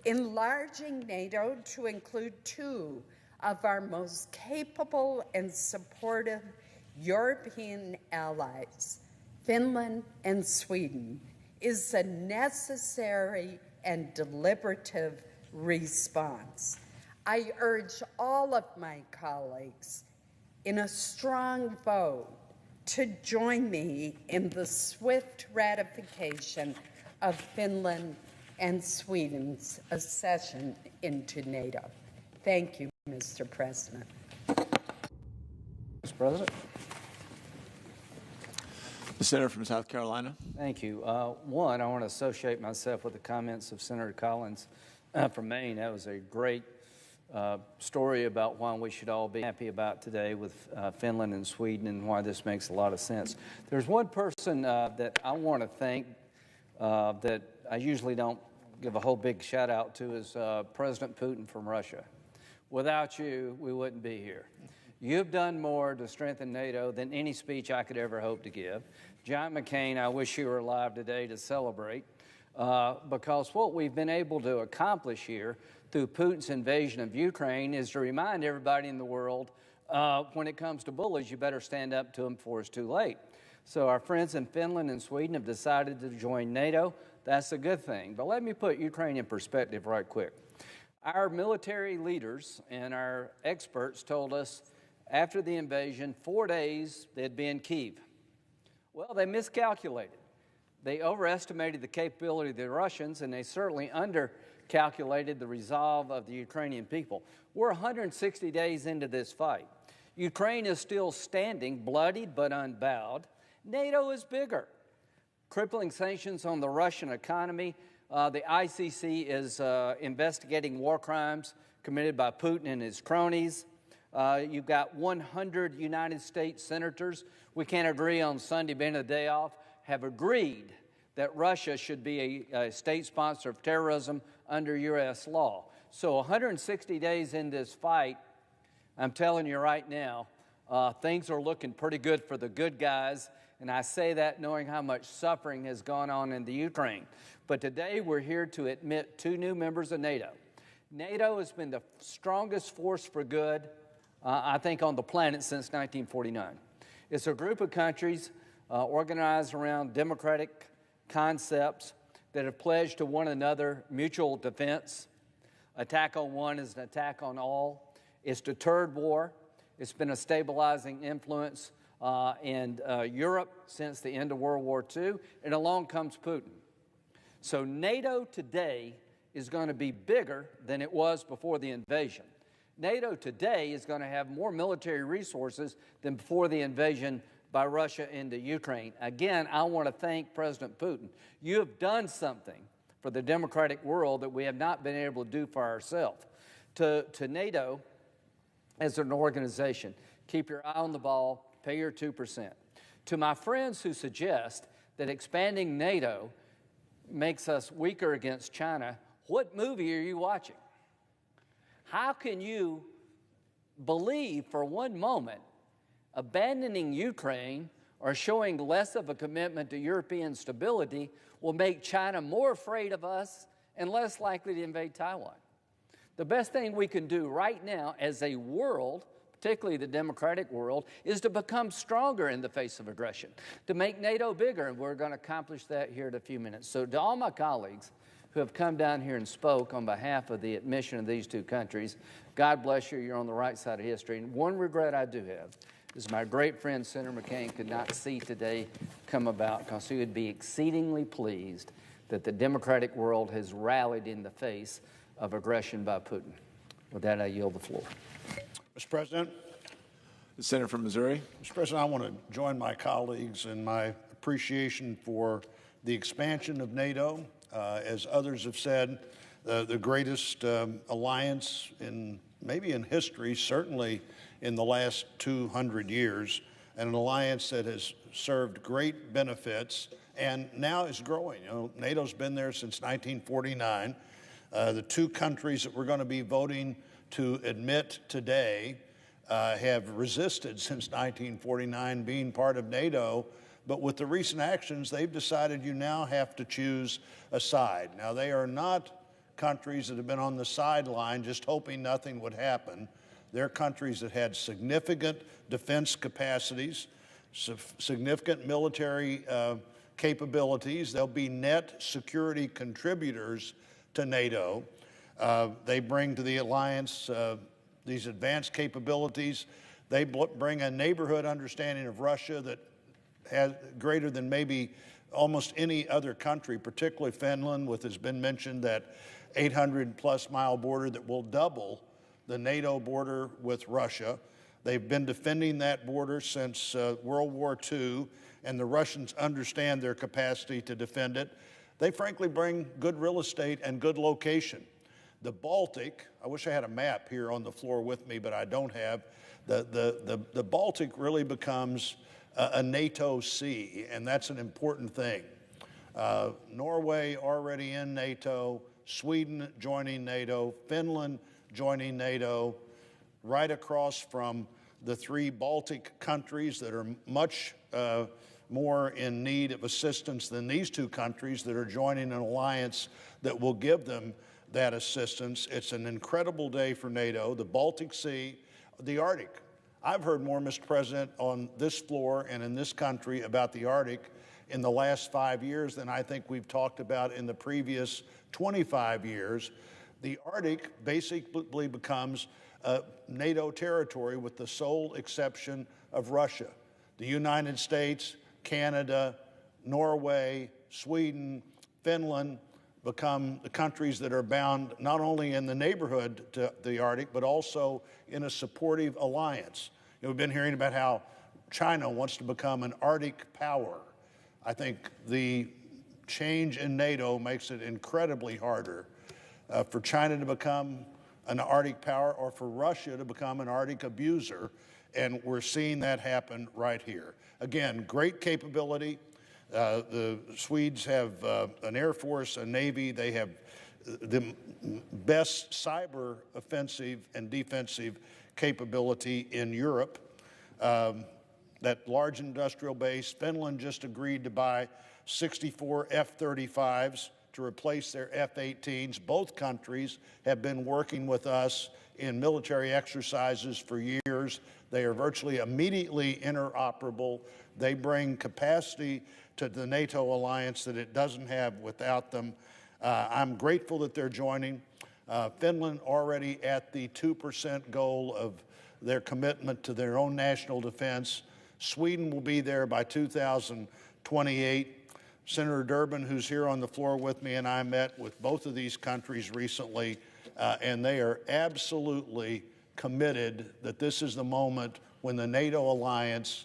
enlarging NATO to include two of our most capable and supportive European allies, Finland and Sweden, is a necessary and deliberative response. I urge all of my colleagues in a strong vote to join me in the swift ratification of Finland and Sweden's accession into NATO. Thank you, Mr. President. Mr. President. The Senator from South Carolina. Thank you. One, I want to associate myself with the comments of Senator Collins from Maine. That was a great story about why we should all be happy about today with Finland and Sweden and why this makes a lot of sense. There's one person that I want to thank that I usually don't give a whole big shout out to is President Putin from Russia. Without you, we wouldn't be here. You've done more to strengthen NATO than any speech I could ever hope to give. John McCain, I wish you were alive today to celebrate, because what we've been able to accomplish here through Putin's invasion of Ukraine is to remind everybody in the world, when it comes to bullies, you better stand up to them before it's too late. So our friends in Finland and Sweden have decided to join NATO. That's a good thing. But let me put Ukraine in perspective right quick. Our military leaders and our experts told us After the invasion, 4 days they'd be in Kyiv. Well, they miscalculated. They overestimated the capability of the Russians, and they certainly undercalculated the resolve of the Ukrainian people. We're 160 days into this fight. Ukraine is still standing, bloodied but unbowed. NATO is bigger. Crippling sanctions on the Russian economy. The ICC is investigating war crimes committed by Putin and his cronies. You've got 100 United States senators. We can't agree on Sunday being a day off, have agreed that Russia should be a state sponsor of terrorism under U.S. law. So 160 days in this fight, I'm telling you right now, things are looking pretty good for the good guys, and I say that knowing how much suffering has gone on in the Ukraine. But today we're here to admit 2 new members of NATO. NATO has been the strongest force for good, I think, on the planet since 1949. It's a group of countries organized around democratic concepts that have pledged to one another mutual defense. Attack on one is an attack on all. It's deterred war. It's been a stabilizing influence in Europe since the end of World War II, and along comes Putin. So NATO today is going to be bigger than it was before the invasion. NATO today is going to have more military resources than before the invasion by Russia into Ukraine. Again, I want to thank President Putin. You have done something for the democratic world that we have not been able to do for ourselves. To NATO, as an organization, keep your eye on the ball, pay your 2%. To my friends who suggest that expanding NATO makes us weaker against China, what movie are you watching? How can you believe for one moment abandoning Ukraine or showing less of a commitment to European stability will make China more afraid of us and less likely to invade Taiwan? The best thing we can do right now as a world, particularly the democratic world, is to become stronger in the face of aggression, to make NATO bigger, and we're going to accomplish that here in a few minutes. So to all my colleagues who have come down here and spoke on behalf of the admission of these 2 countries, God bless you, you're on the right side of history. And one regret I do have is my great friend Senator McCain could not see today come about, because he would be exceedingly pleased that the democratic world has rallied in the face of aggression by Putin. With that, I yield the floor. Mr. President. The Senator from Missouri. Mr. President, I want to join my colleagues in my appreciation for the expansion of NATO. As others have said, the greatest alliance maybe in history, certainly in the last 200 years, and an alliance that has served great benefits and now is growing. You know, NATO's been there since 1949. The 2 countries that we're going to be voting to admit today have resisted since 1949 being part of NATO, but with the recent actions, they've decided you now have to choose a side. Now, they are not countries that have been on the sideline just hoping nothing would happen. They're countries that had significant defense capacities, significant military capabilities. They'll be net security contributors to NATO. They bring to the alliance these advanced capabilities. They bring a neighborhood understanding of Russia that has greater than maybe almost any other country, particularly Finland, with, has been mentioned, that 800-plus mile border that will double the NATO border with Russia. They've been defending that border since World War II, and the Russians understand their capacity to defend it. They frankly bring good real estate and good location. The Baltic, I wish I had a map here on the floor with me, but I don't have. The Baltic really becomes a NATO sea, and that's an important thing. Norway already in NATO, Sweden joining NATO, Finland joining NATO, right across from the 3 Baltic countries that are much more in need of assistance than these 2 countries that are joining an alliance that will give them that assistance. It's an incredible day for NATO, the Baltic Sea, the Arctic. I've heard more, Mr. President, on this floor and in this country about the Arctic in the last 5 years than I think we've talked about in the previous 25 years. the Arctic basically becomes NATO territory with the sole exception of Russia. The United States, Canada, Norway, Sweden, Finland become the countries that are bound not only in the neighborhood to the Arctic, but also in a supportive alliance. We've been hearing about how China wants to become an Arctic power. I think the change in NATO makes it incredibly harder for China to become an Arctic power or for Russia to become an Arctic abuser, and we're seeing that happen right here. Again, great capability. The Swedes have an Air Force, a Navy. They have the best cyber offensive and defensive capability in Europe. That large industrial base. Finland just agreed to buy 64 F-35s to replace their F-18s. Both countries have been working with us in military exercises for years. They are virtually immediately interoperable. They bring capacity to the NATO alliance that it doesn't have without them. I'm grateful that they're joining. Finland already at the 2% goal of their commitment to their own national defense. Sweden will be there by 2028. Senator Durbin, who's here on the floor with me, and I met with both of these countries recently, and they are absolutely committed that this is the moment when the NATO alliance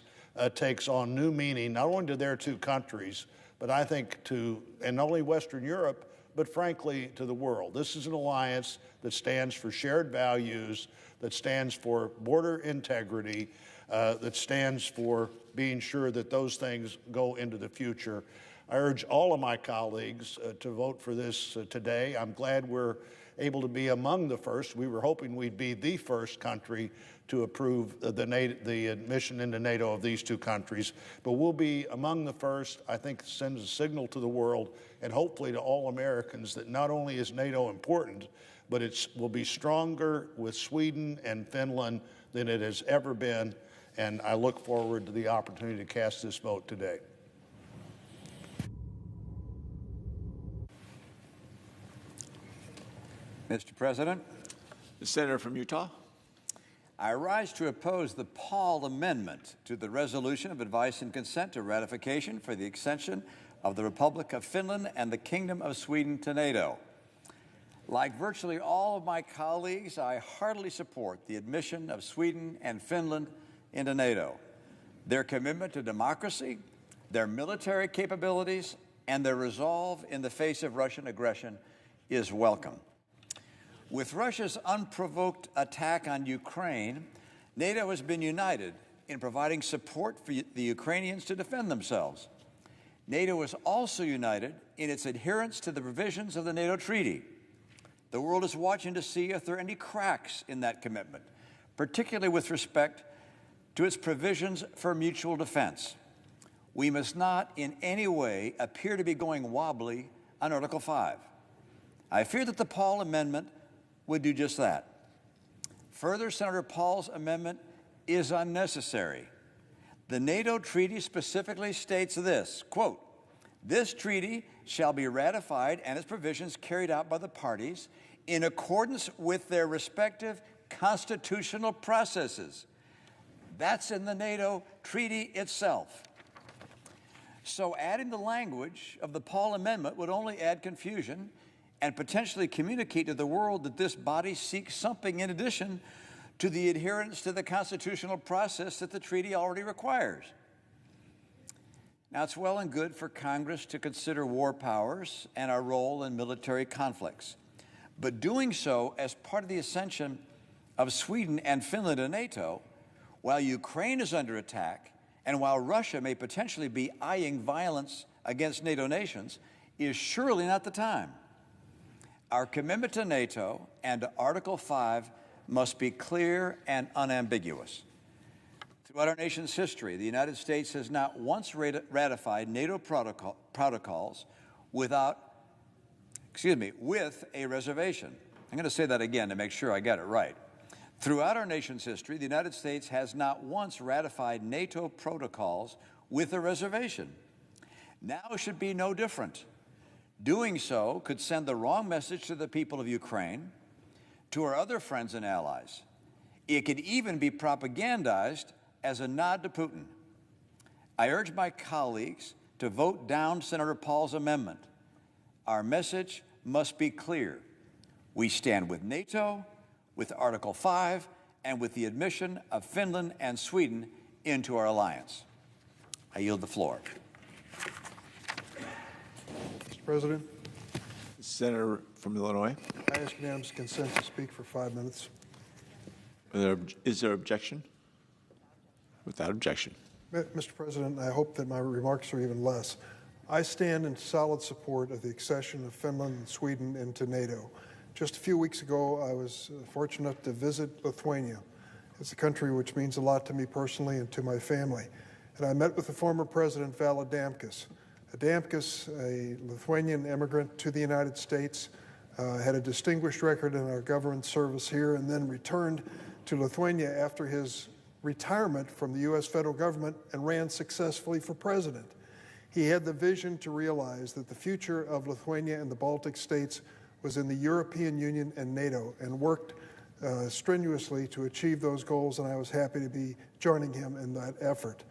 takes on new meaning, not only to their two countries, but I think to, and not only Western Europe, but frankly to the world. This is an alliance that stands for shared values, that stands for border integrity, that stands for being sure that those things go into the future. I urge all of my colleagues to vote for this today. I'm glad we're able to be among the first. We were hoping we'd be the first country to approve the admission into NATO of these two countries. But we'll be among the first. I think it sends a signal to the world and hopefully to all Americans that not only is NATO important, but it will be stronger with Sweden and Finland than it has ever been. And I look forward to the opportunity to cast this vote today. Mr. President. The Senator from Utah. I rise to oppose the Paul Amendment to the Resolution of Advice and Consent to Ratification for the Accession of the Republic of Finland and the Kingdom of Sweden to NATO. Like virtually all of my colleagues, I heartily support the admission of Sweden and Finland into NATO. Their commitment to democracy, their military capabilities, and their resolve in the face of Russian aggression is welcome. With Russia's unprovoked attack on Ukraine, NATO has been united in providing support for the Ukrainians to defend themselves. NATO is also united in its adherence to the provisions of the NATO treaty. The world is watching to see if there are any cracks in that commitment, particularly with respect to its provisions for mutual defense. We must not in any way appear to be going wobbly on Article 5. I fear that the Paul Amendment would do just that. Further, Senator Paul's amendment is unnecessary. The NATO treaty specifically states this, quote, "This treaty shall be ratified and its provisions carried out by the parties in accordance with their respective constitutional processes." That's in the NATO treaty itself. So adding the language of the Paul Amendment would only add confusion and potentially communicate to the world that this body seeks something in addition to the adherence to the constitutional process that the treaty already requires. Now, it's well and good for Congress to consider war powers and our role in military conflicts, but doing so as part of the accession of Sweden and Finland to NATO, while Ukraine is under attack and while Russia may potentially be eyeing violence against NATO nations, is surely not the time. Our commitment to NATO and to Article 5 must be clear and unambiguous. Throughout our nation's history, the United States has not once ratified NATO protocols with a reservation. I'm going to say that again to make sure I get it right. Throughout our nation's history, the United States has not once ratified NATO protocols with a reservation. Now should be no different. Doing so could send the wrong message to the people of Ukraine, to our other friends and allies. It could even be propagandized as a nod to Putin. I urge my colleagues to vote down Senator Paul's amendment. Our message must be clear. We stand with NATO, with Article 5, and with the admission of Finland and Sweden into our alliance. I yield the floor. Mr. President. Senator from Illinois. I ask unanimous consent to speak for 5 minutes. Is there objection? Without objection. Mr. President, I hope that my remarks are even less. I stand in solid support of the accession of Finland and Sweden into NATO. Just a few weeks ago, I was fortunate to visit Lithuania. It's a country which means a lot to me personally and to my family. And I met with the former President Vala Adamkus. Adamkus, a Lithuanian immigrant to the United States, had a distinguished record in our government service here and then returned to Lithuania after his retirement from the U.S. federal government and ran successfully for president. He had the vision to realize that the future of Lithuania and the Baltic states was in the European Union and NATO, and worked strenuously to achieve those goals, and I was happy to be joining him in that effort.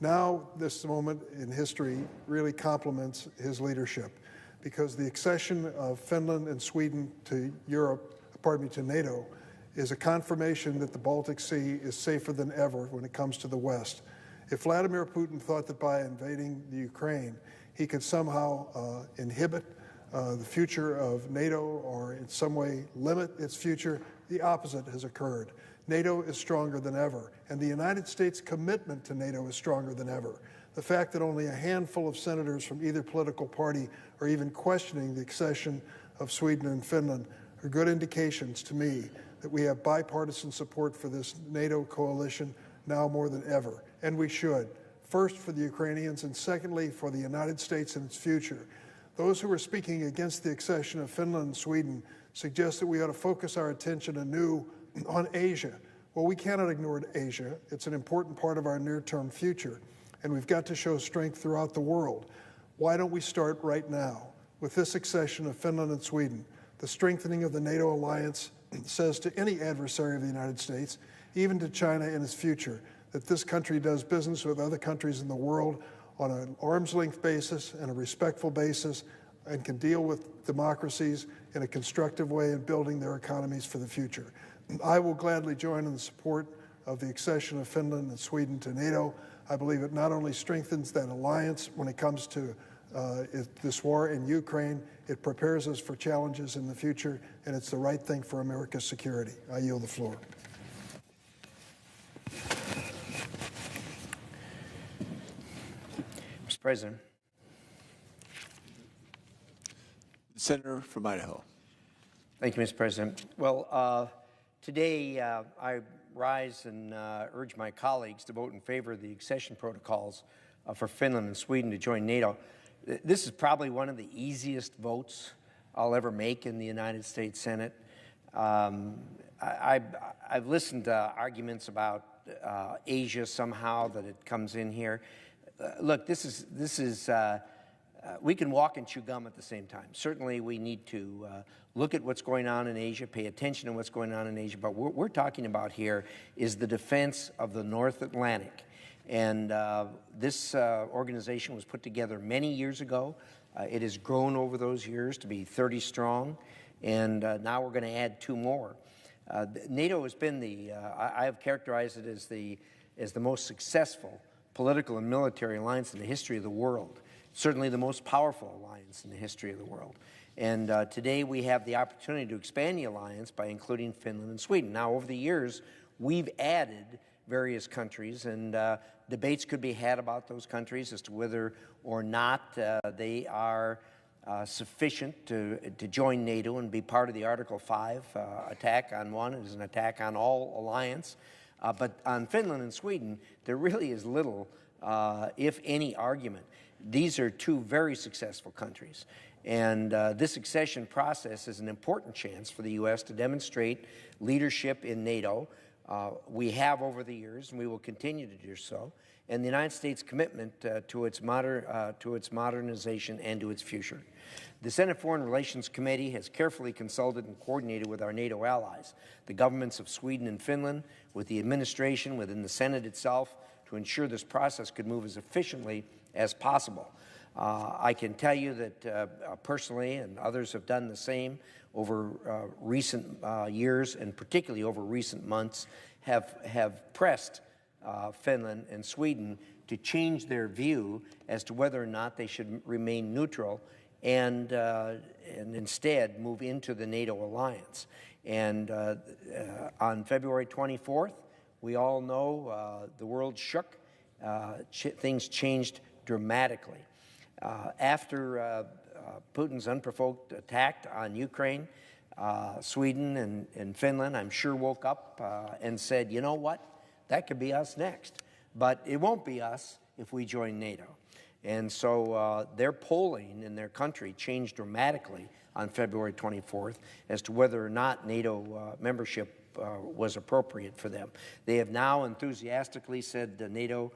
Now, this moment in history really complements his leadership, because the accession of Finland and Sweden to to NATO, is a confirmation that the Baltic Sea is safer than ever when it comes to the West. If Vladimir Putin thought that by invading the Ukraine, he could somehow inhibit the future of NATO or in some way limit its future, the opposite has occurred. NATO is stronger than ever, and the United States' commitment to NATO is stronger than ever. The fact that only a handful of senators from either political party are even questioning the accession of Sweden and Finland are good indications to me that we have bipartisan support for this NATO coalition now more than ever, and we should. First for the Ukrainians, and secondly for the United States and its future. Those who are speaking against the accession of Finland and Sweden suggest that we ought to focus our attention anew on Asia. Well, we cannot ignore Asia. It's an important part of our near-term future, and we've got to show strength throughout the world. Why don't we start right now with this accession of Finland and Sweden? The strengthening of the NATO alliance says to any adversary of the United States, even to China in its future, that this country does business with other countries in the world on an arm's length basis and a respectful basis, and can deal with democracies in a constructive way in building their economies for the future. I will gladly join in the support of the accession of Finland and Sweden to NATO. I believe it not only strengthens that alliance when it comes to this war in Ukraine, it prepares us for challenges in the future, and it's the right thing for America's security. I yield the floor. Mr. President. Senator from Idaho. Thank you, Mr. President. Well, today I rise and urge my colleagues to vote in favor of the accession protocols for Finland and Sweden to join NATO. This is probably one of the easiest votes I'll ever make in the United States Senate. I've listened to arguments about Asia somehow, that it comes in here. Look, this is we can walk and chew gum at the same time. Certainly we need to look at what's going on in Asia, pay attention to what's going on in Asia, but what we're talking about here is the defense of the North Atlantic. And this organization was put together many years ago. It has grown over those years to be 30 strong, and now we're going to add 2 more. NATO has been I have characterized it as the most successful political and military alliance in the history of the world, certainly the most powerful alliance in the history of the world. And today we have the opportunity to expand the alliance by including Finland and Sweden. Now, over the years, we've added various countries, and debates could be had about those countries as to whether or not they are sufficient to join NATO and be part of the Article 5 attack on one. It is an attack on all alliance. But on Finland and Sweden, there really is little, if any, argument. These are 2 very successful countries. And this accession process is an important chance for the U.S. to demonstrate leadership in NATO, We have over the years, and we will continue to do so, and the United States' commitment to its modernization and to its future. The Senate Foreign Relations Committee has carefully consulted and coordinated with our NATO allies, the governments of Sweden and Finland, with the administration, within the Senate itself, to ensure this process could move as efficiently as possible. I can tell you that personally, and others have done the same over recent years, and particularly over recent months, have pressed Finland and Sweden to change their view as to whether or not they should remain neutral and instead move into the NATO alliance. And on February 24th, we all know the world shook. Things changed dramatically. After Putin's unprovoked attack on Ukraine, Sweden and Finland, I'm sure, woke up and said, you know what, that could be us next. But it won't be us if we join NATO. And so their polling in their country changed dramatically on February 24th as to whether or not NATO membership was appropriate for them. They have now enthusiastically said that NATO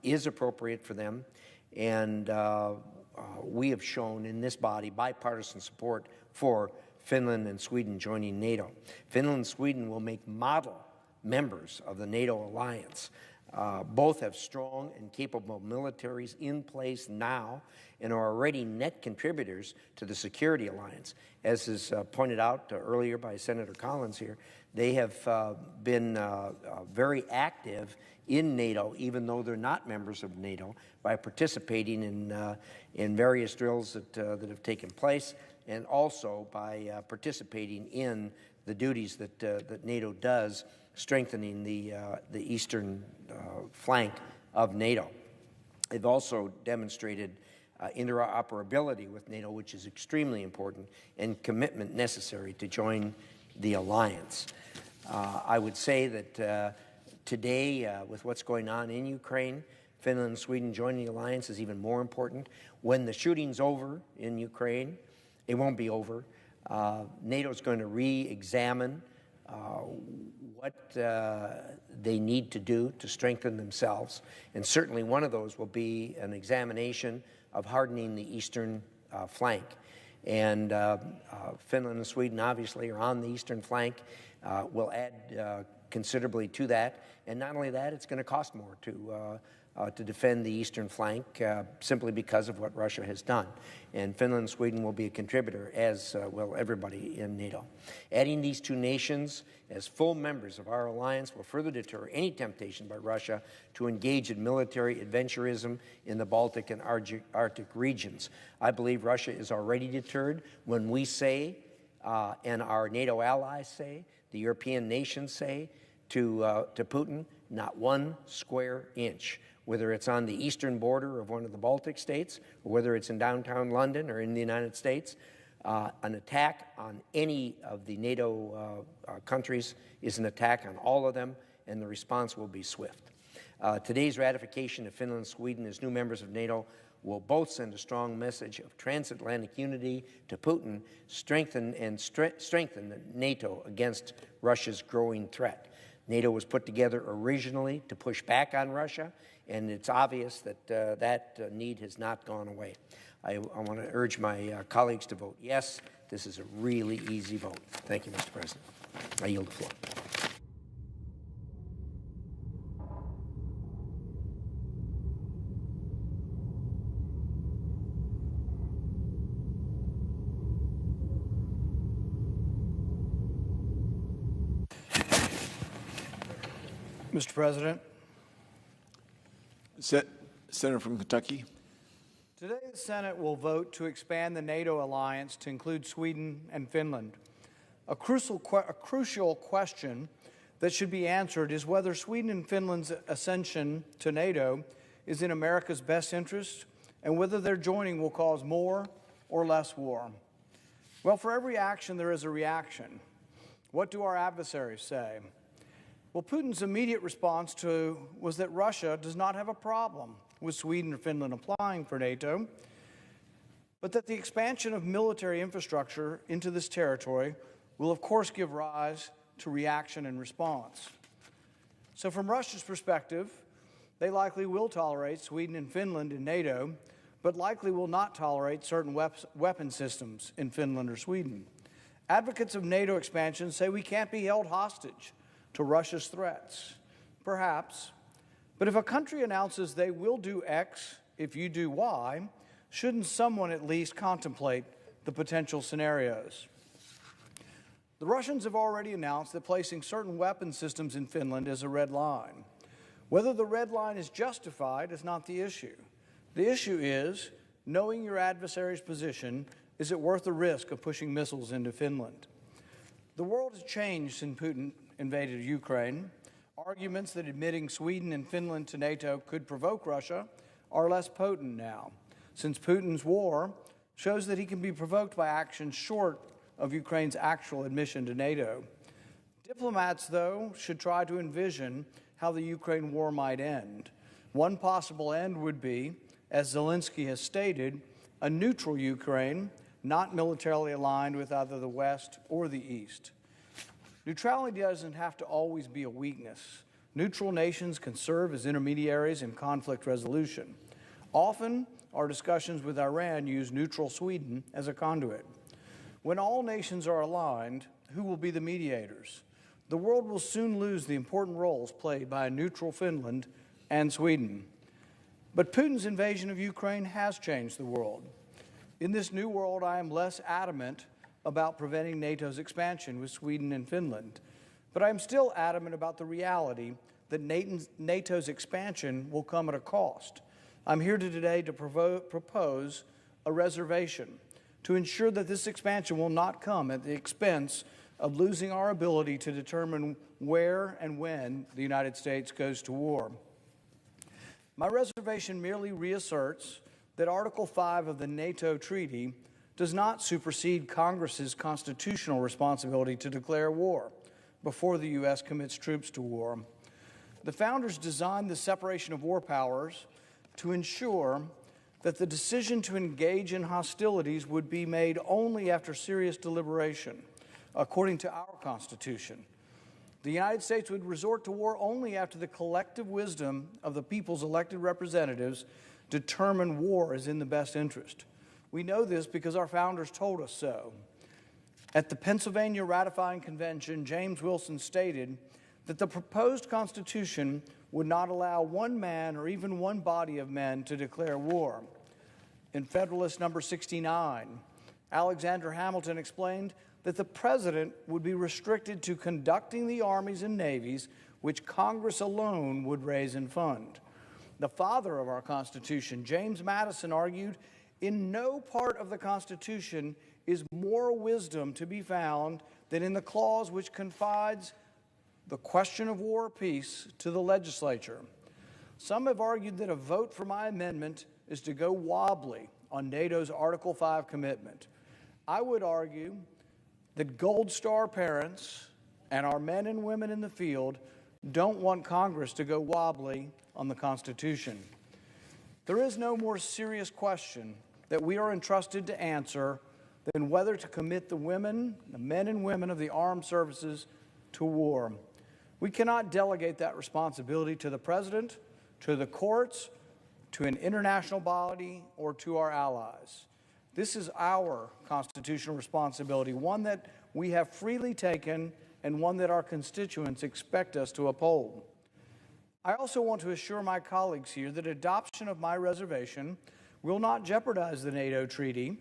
is appropriate for them, and we have shown in this body bipartisan support for Finland and Sweden joining NATO. Finland and Sweden will make model members of the NATO alliance. Both have strong and capable militaries in place now and are already net contributors to the security alliance. As is pointed out earlier by Senator Collins here, they have been very active in NATO, even though they're not members of NATO, by participating in various drills that have taken place, and also by participating in the duties that NATO does, strengthening the eastern flank of NATO. They've also demonstrated interoperability with NATO, which is extremely important, and commitment necessary to join the alliance. I would say that today, with what's going on in Ukraine, Finland and Sweden joining the alliance is even more important. When the shooting's over in Ukraine, it won't be over. NATO is going to re-examine what they need to do to strengthen themselves. And certainly one of those will be an examination of hardening the eastern flank. And Finland and Sweden obviously are on the eastern flank, will add considerably to that. And not only that, it's going to cost more to defend the eastern flank simply because of what Russia has done. And Finland and Sweden will be a contributor, as will everybody in NATO. Adding these two nations as full members of our alliance will further deter any temptation by Russia to engage in military adventurism in the Baltic and Arctic regions. I believe Russia is already deterred when we say, and our NATO allies say, the European nations say, to Putin, not one square inch, whether it's on the eastern border of one of the Baltic states, or whether it's in downtown London or in the United States. An attack on any of the NATO countries is an attack on all of them, and the response will be swift. Today's ratification of Finland and Sweden as new members of NATO will both send a strong message of transatlantic unity to Putin, strengthen NATO against Russia's growing threat. NATO was put together originally to push back on Russia, and it's obvious that that need has not gone away. I want to urge my colleagues to vote yes. This is a really easy vote. Thank you, Mr. President. I yield the floor. Mr. President. Senator from Kentucky. Today, the Senate will vote to expand the NATO alliance to include Sweden and Finland. A crucial question that should be answered is whether Sweden and Finland's ascension to NATO is in America's best interest and whether their joining will cause more or less war. Well, for every action, there is a reaction. What do our adversaries say? Well, Putin's immediate response was that Russia does not have a problem with Sweden or Finland applying for NATO, but that the expansion of military infrastructure into this territory will, of course, give rise to reaction and response. So from Russia's perspective, they likely will tolerate Sweden and Finland in NATO, but likely will not tolerate certain weapon systems in Finland or Sweden. Advocates of NATO expansion say we can't be held hostage to Russia's threats. Perhaps. But if a country announces they will do X if you do Y, shouldn't someone at least contemplate the potential scenarios? The Russians have already announced that placing certain weapon systems in Finland is a red line. Whether the red line is justified is not the issue. The issue is, knowing your adversary's position, is it worth the risk of pushing missiles into Finland? The world has changed since Putin invaded Ukraine. Arguments that admitting Sweden and Finland to NATO could provoke Russia are less potent now, since Putin's war shows that he can be provoked by actions short of Ukraine's actual admission to NATO. Diplomats, though, should try to envision how the Ukraine war might end. One possible end would be, as Zelensky has stated, a neutral Ukraine, not militarily aligned with either the West or the East. Neutrality doesn't have to always be a weakness. Neutral nations can serve as intermediaries in conflict resolution. Often, our discussions with Iran use neutral Sweden as a conduit. When all nations are aligned, who will be the mediators? The world will soon lose the important roles played by a neutral Finland and Sweden. But Putin's invasion of Ukraine has changed the world. In this new world, I am less adamant about preventing NATO's expansion with Sweden and Finland. But I am still adamant about the reality that NATO's expansion will come at a cost. I'm here today to propose a reservation to ensure that this expansion will not come at the expense of losing our ability to determine where and when the United States goes to war. My reservation merely reasserts that Article 5 of the NATO Treaty does not supersede Congress's constitutional responsibility to declare war before the U.S. commits troops to war. The founders designed the separation of war powers to ensure that the decision to engage in hostilities would be made only after serious deliberation, according to our Constitution. The United States would resort to war only after the collective wisdom of the people's elected representatives determined war is in the best interest. We know this because our founders told us so. At the Pennsylvania Ratifying Convention, James Wilson stated that the proposed Constitution would not allow one man or even one body of men to declare war. In Federalist number 69, Alexander Hamilton explained that the president would be restricted to conducting the armies and navies which Congress alone would raise and fund. The father of our Constitution, James Madison, argued, in no part of the Constitution is more wisdom to be found than in the clause which confides the question of war or peace to the legislature. Some have argued that a vote for my amendment is to go wobbly on NATO's Article 5 commitment. I would argue that Gold Star parents and our men and women in the field don't want Congress to go wobbly on the Constitution. There is no more serious question that we are entrusted to answer than whether to commit the men and women of the armed services to war. We cannot delegate that responsibility to the president, to the courts, to an international body, or to our allies. This is our constitutional responsibility, one that we have freely taken and one that our constituents expect us to uphold. I also want to assure my colleagues here that adoption of my reservation will not jeopardize the NATO treaty.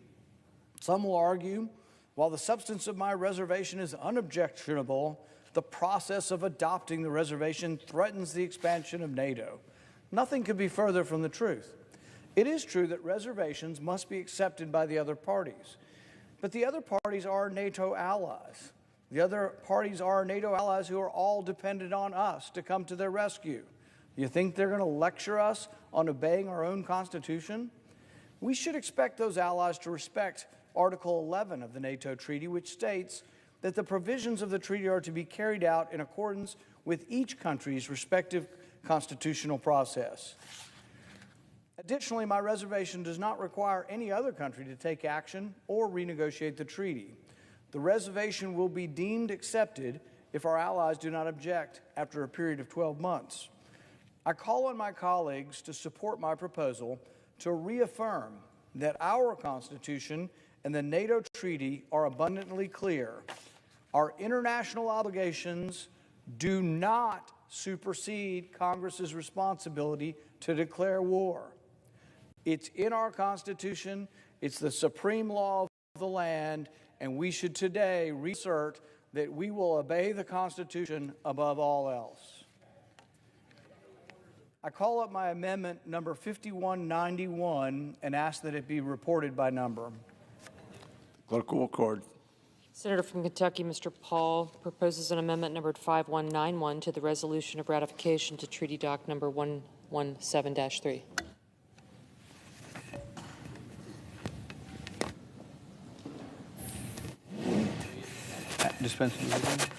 Some will argue, while the substance of my reservation is unobjectionable, the process of adopting the reservation threatens the expansion of NATO. Nothing could be further from the truth. It is true that reservations must be accepted by the other parties, but the other parties are NATO allies. The other parties are NATO allies who are all dependent on us to come to their rescue. You think they're going to lecture us on obeying our own Constitution? We should expect those allies to respect Article 11 of the NATO Treaty, which states that the provisions of the treaty are to be carried out in accordance with each country's respective constitutional process. Additionally, my reservation does not require any other country to take action or renegotiate the treaty. The reservation will be deemed accepted if our allies do not object after a period of 12 months. I call on my colleagues to support my proposal to reaffirm that our Constitution and the NATO treaty are abundantly clear. Our international obligations do not supersede Congress's responsibility to declare war. It's in our Constitution, it's the supreme law of the land, and we should today reassert that we will obey the Constitution above all else. I call up my amendment number 5191 and ask that it be reported by number. Clerk will record. Senator from Kentucky, Mr. Paul, proposes an amendment numbered 5191 to the resolution of ratification to Treaty Doc number 117-3. Dispense with the reading.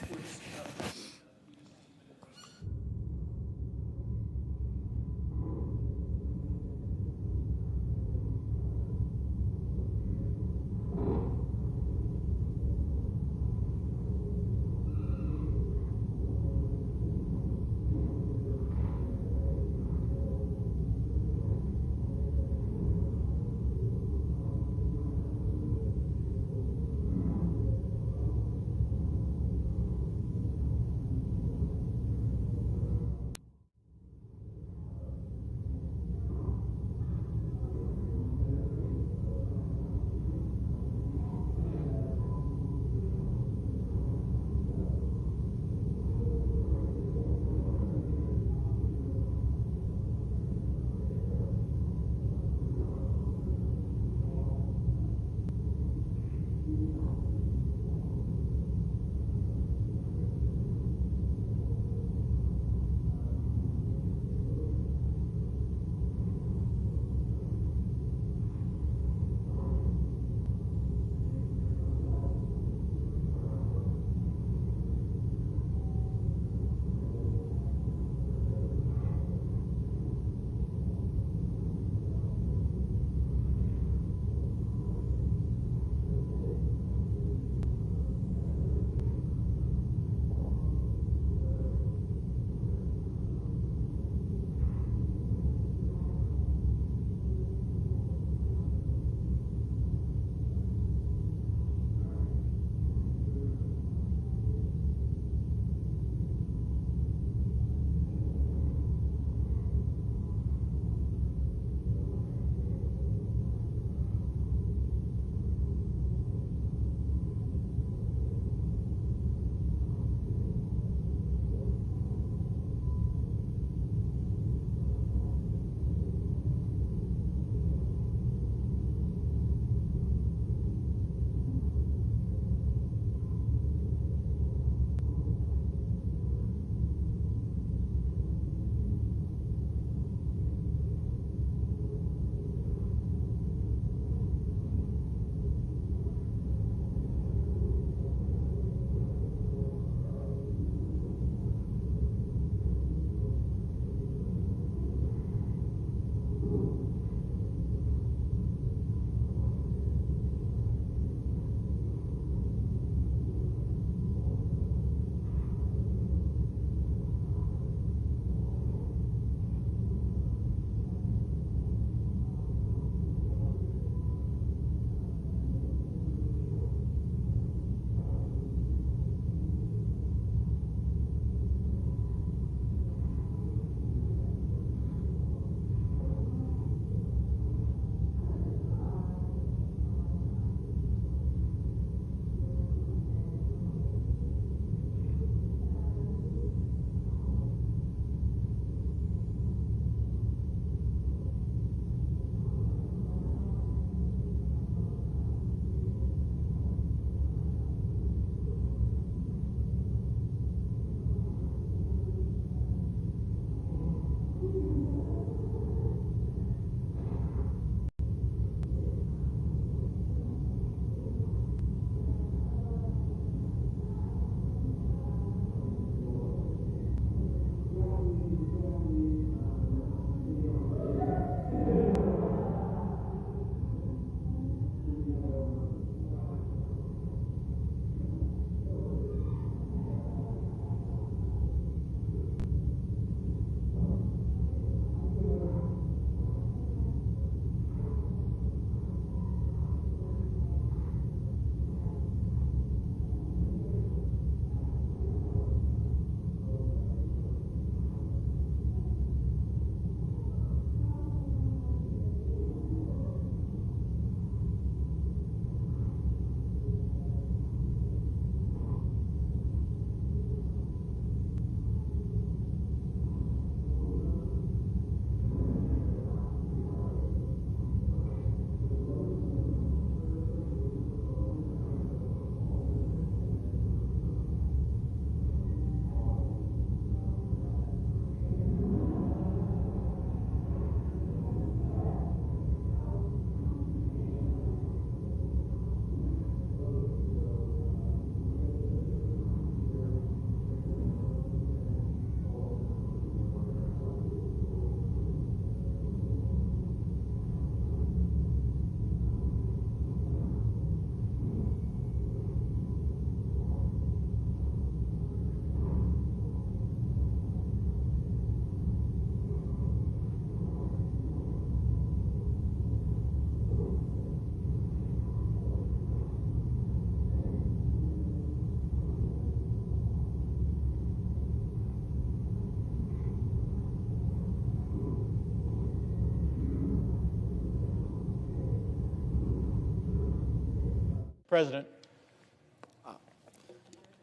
President.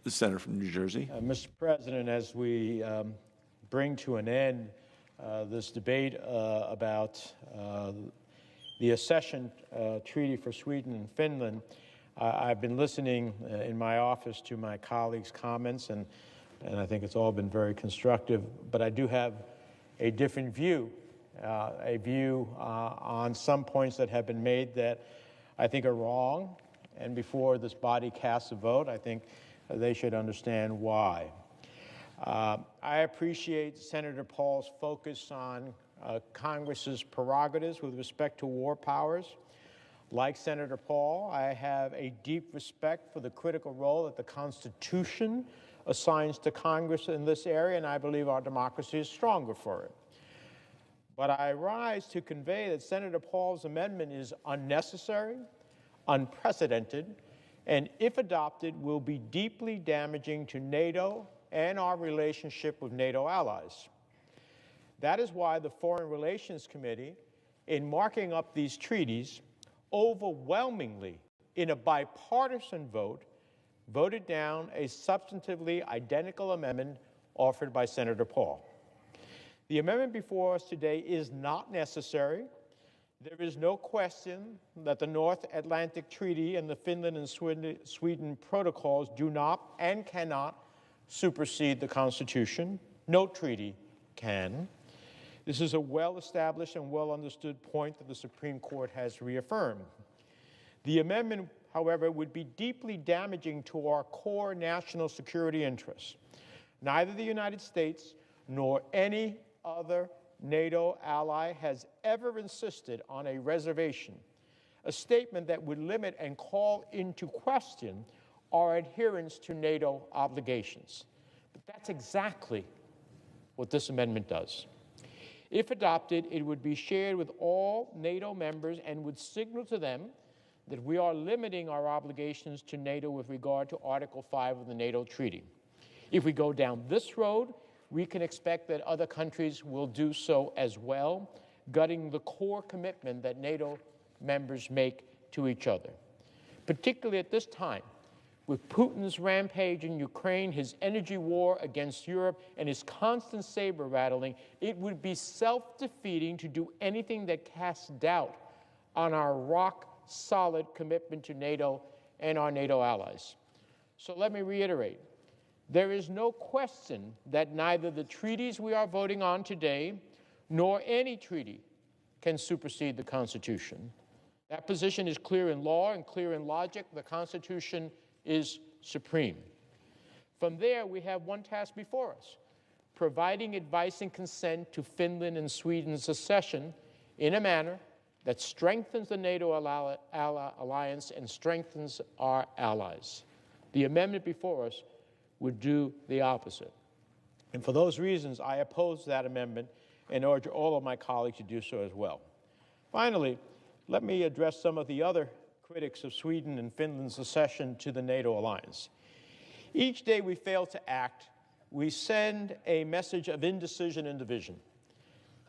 The senator from New Jersey. Mr. President, as we bring to an end this debate about the accession treaty for Sweden and Finland, I've been listening in my office to my colleagues' comments, and I think it's all been very constructive, but I do have a different view, on some points that have been made that I think are wrong, and before this body casts a vote, I think they should understand why. I appreciate Senator Paul's focus on Congress's prerogatives with respect to war powers. Like Senator Paul, I have a deep respect for the critical role that the Constitution assigns to Congress in this area, and I believe our democracy is stronger for it. But I rise to convey that Senator Paul's amendment is unnecessary, unprecedented, and if adopted, will be deeply damaging to NATO and our relationship with NATO allies. That is why the Foreign Relations Committee, in marking up these treaties, overwhelmingly, in a bipartisan vote, voted down a substantively identical amendment offered by Senator Paul. The amendment before us today is not necessary. There is no question that the North Atlantic Treaty and the Finland and Sweden protocols do not and cannot supersede the Constitution. No treaty can. This is a well-established and well-understood point that the Supreme Court has reaffirmed. The amendment, however, would be deeply damaging to our core national security interests. Neither the United States nor any other NATO ally has ever insisted on a reservation, a statement that would limit and call into question our adherence to NATO obligations. But that's exactly what this amendment does. If adopted, it would be shared with all NATO members and would signal to them that we are limiting our obligations to NATO with regard to Article 5 of the NATO Treaty. If we go down this road, we can expect that other countries will do so as well, gutting the core commitment that NATO members make to each other. Particularly at this time, with Putin's rampage in Ukraine, his energy war against Europe, and his constant saber rattling, it would be self-defeating to do anything that casts doubt on our rock-solid commitment to NATO and our NATO allies. So let me reiterate. There is no question that neither the treaties we are voting on today nor any treaty can supersede the Constitution. That position is clear in law and clear in logic. The Constitution is supreme. From there, we have one task before us, providing advice and consent to Finland and Sweden's accession in a manner that strengthens the NATO alliance and strengthens our allies. The amendment before us would do the opposite. And for those reasons, I oppose that amendment and urge all of my colleagues to do so as well. Finally, let me address some of the other critics of Sweden and Finland's accession to the NATO alliance. Each day we fail to act, we send a message of indecision and division.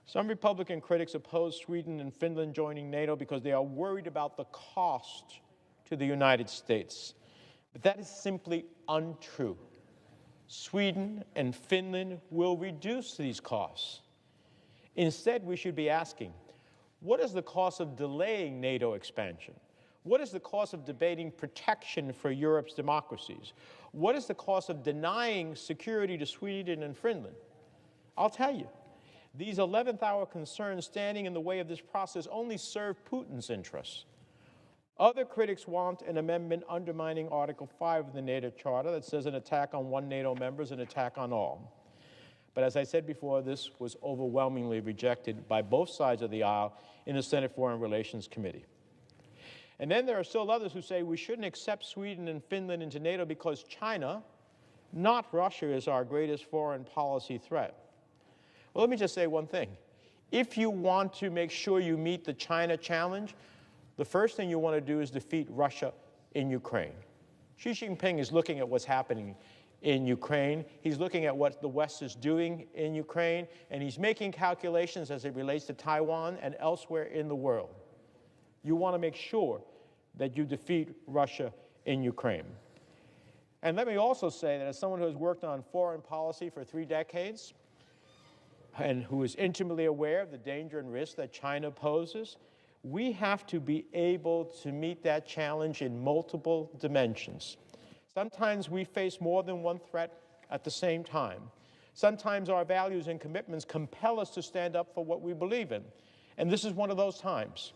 Some Republican critics oppose Sweden and Finland joining NATO because they are worried about the cost to the United States. But that is simply untrue. Sweden and Finland will reduce these costs. Instead, we should be asking, what is the cost of delaying NATO expansion? What is the cost of debating protection for Europe's democracies? What is the cost of denying security to Sweden and Finland? I'll tell you, these 11th-hour concerns standing in the way of this process only serve Putin's interests. Other critics want an amendment undermining Article 5 of the NATO Charter that says an attack on one NATO member is an attack on all. But as I said before, this was overwhelmingly rejected by both sides of the aisle in the Senate Foreign Relations Committee. And then there are still others who say we shouldn't accept Sweden and Finland into NATO because China, not Russia, is our greatest foreign policy threat. Well, let me just say one thing. If you want to make sure you meet the China challenge, the first thing you want to do is defeat Russia in Ukraine. Xi Jinping is looking at what's happening in Ukraine. He's looking at what the West is doing in Ukraine, and he's making calculations as it relates to Taiwan and elsewhere in the world. You want to make sure that you defeat Russia in Ukraine. And let me also say that as someone who has worked on foreign policy for 3 decades and who is intimately aware of the danger and risk that China poses, we have to be able to meet that challenge in multiple dimensions. Sometimes we face more than one threat at the same time. Sometimes our values and commitments compel us to stand up for what we believe in. And this is one of those times.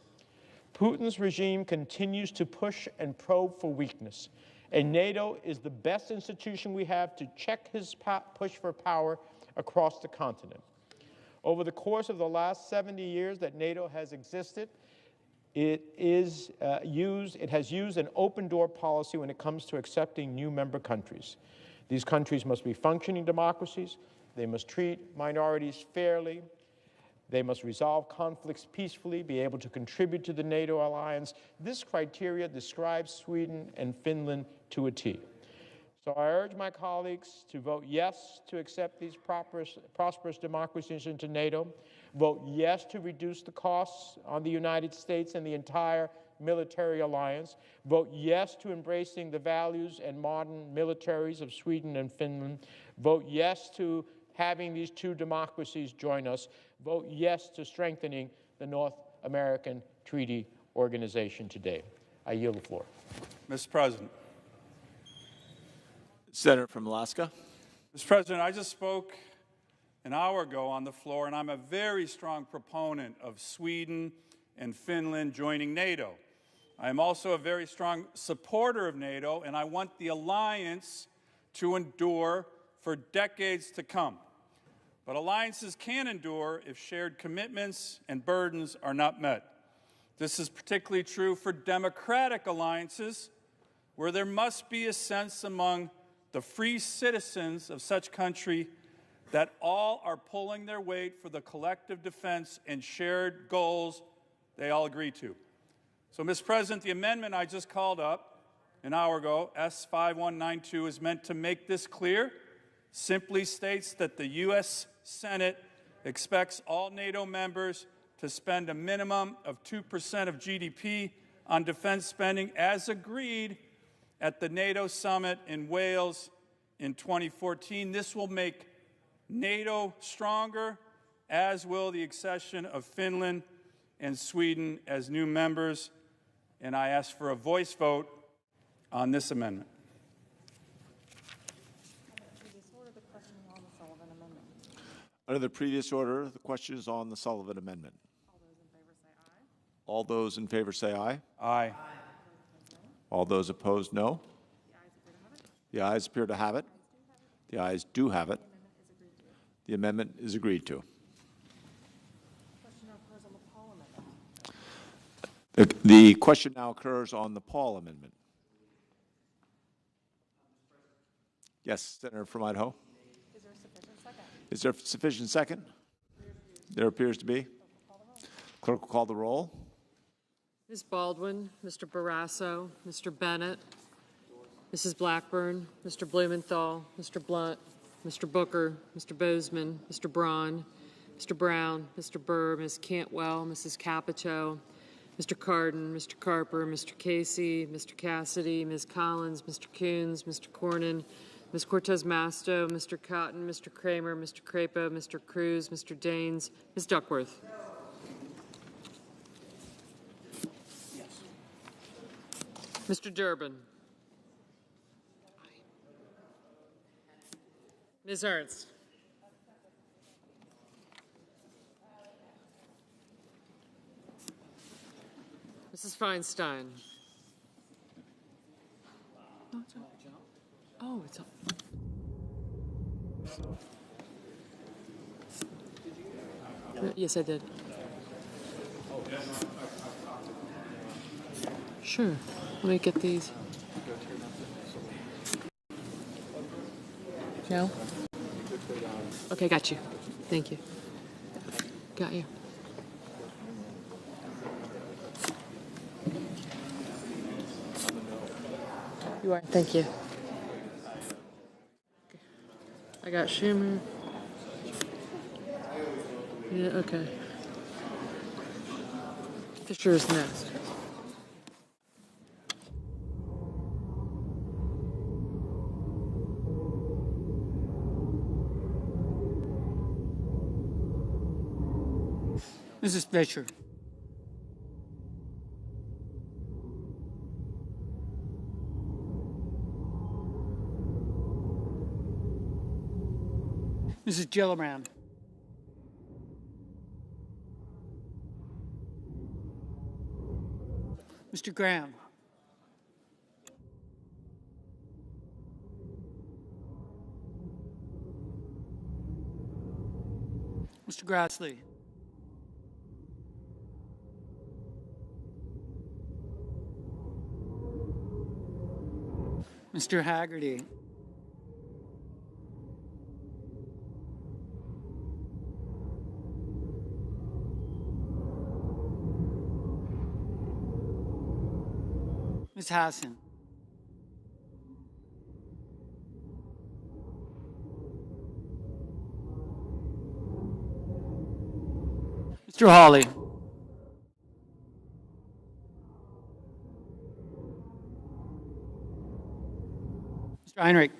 Putin's regime continues to push and probe for weakness. And NATO is the best institution we have to check his push for power across the continent. Over the course of the last 70 years that NATO has existed, it has used an open-door policy when it comes to accepting new member countries. These countries must be functioning democracies. They must treat minorities fairly. They must resolve conflicts peacefully, be able to contribute to the NATO alliance. This criteria describes Sweden and Finland to a T. So I urge my colleagues to vote yes to accept these prosperous democracies into NATO, vote yes to reduce the costs on the United States and the entire military alliance, vote yes to embracing the values and modern militaries of Sweden and Finland, vote yes to having these 2 democracies join us, vote yes to strengthening the North American Treaty Organization today. I yield the floor. Mr. President. Senator from Alaska. Mr. President, I just spoke an hour ago on the floor, and I'm a very strong proponent of Sweden and Finland joining NATO. I'm also a very strong supporter of NATO, and I want the alliance to endure for decades to come. But alliances can endure if shared commitments and burdens are not met. This is particularly true for democratic alliances, where there must be a sense among the free citizens of such country that all are pulling their weight for the collective defense and shared goals they all agree to. So, Mr. President, the amendment I just called up an hour ago, S5192, is meant to make this clear. Simply states that the U.S. Senate expects all NATO members to spend a minimum of 2% of GDP on defense spending as agreed at the NATO summit in Wales in 2014. This will make NATO stronger, as will the accession of Finland and Sweden as new members. And I ask for a voice vote on this amendment. Under the previous order, the question is on the Sullivan Amendment. All those in favor say aye. Aye. All those opposed, no. The ayes appear to have it. The ayes do have it. The amendment is agreed to. The question now occurs on the Paul Amendment. Yes, Senator from Idaho. Is there a sufficient second? There appears to be. Clerk will call the roll. Ms. Baldwin, Mr. Barrasso, Mr. Bennett, Mrs. Blackburn, Mr. Blumenthal, Mr. Blunt, Mr. Booker, Mr. Bozeman, Mr. Braun, Mr. Brown, Mr. Burr, Ms. Cantwell, Mrs. Capito, Mr. Cardin, Mr. Carper, Mr. Casey, Mr. Cassidy, Ms. Collins, Mr. Coons, Mr. Cornyn, Ms. Cortez Masto, Mr. Cotton, Mr. Kramer, Mr. Crapo, Mr. Cruz, Mr. Daines, Ms. Duckworth. Mr. Durbin. Ms. Ernst. Mrs. Feinstein. Oh, it's up. Yes, I did. Sure. Let me get these. No? Okay, got you. Thank you. Got you. You are. Thank you. I got Schumer. Yeah, okay. Fisher is next. Mrs. Fisher. Mrs. Gillibrand. Mr. Graham. Mr. Grassley. Mr. Haggerty. Ms. Hassan. Mr. Hawley. Mr. Heinrich.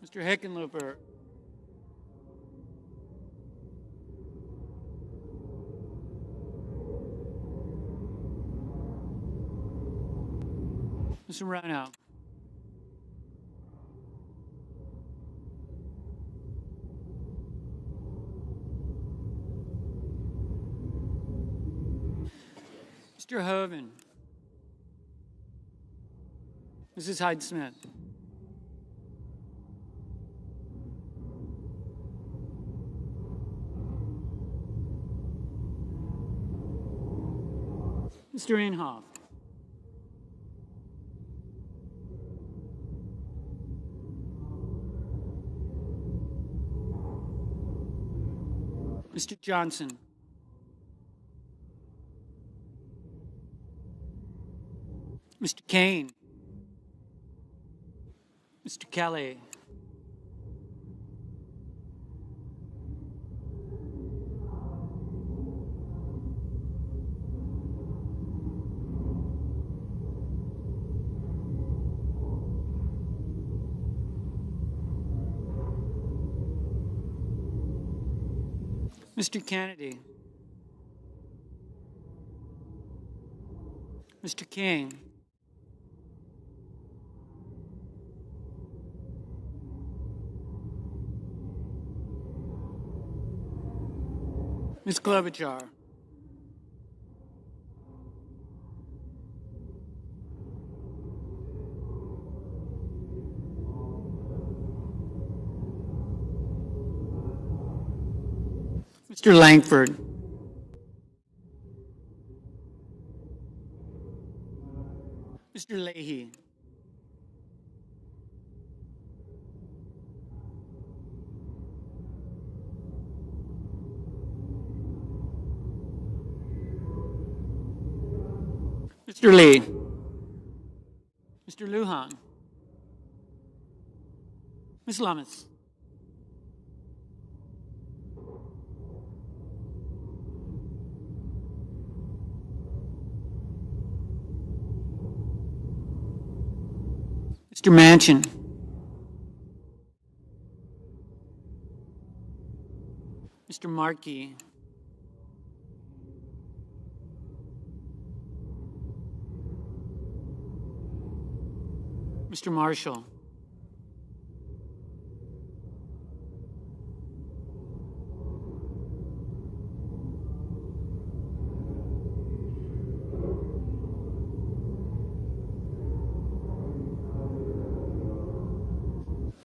Mr. Hickenlooper. Mr. Rono. Mr. Hoven. Mrs. Hyde-Smith. Mr. Inhofe. Mr. Johnson. Mr. Kane. Mr. Kelly. Mr. Kennedy. Mr. King. Ms. Klobuchar. Mr. Langford. Mr. Leahy. Mr. Lee. Mr. Lujan. Ms. Lummis. Mr. Manchin. Mr. Markey. Mr. Marshall.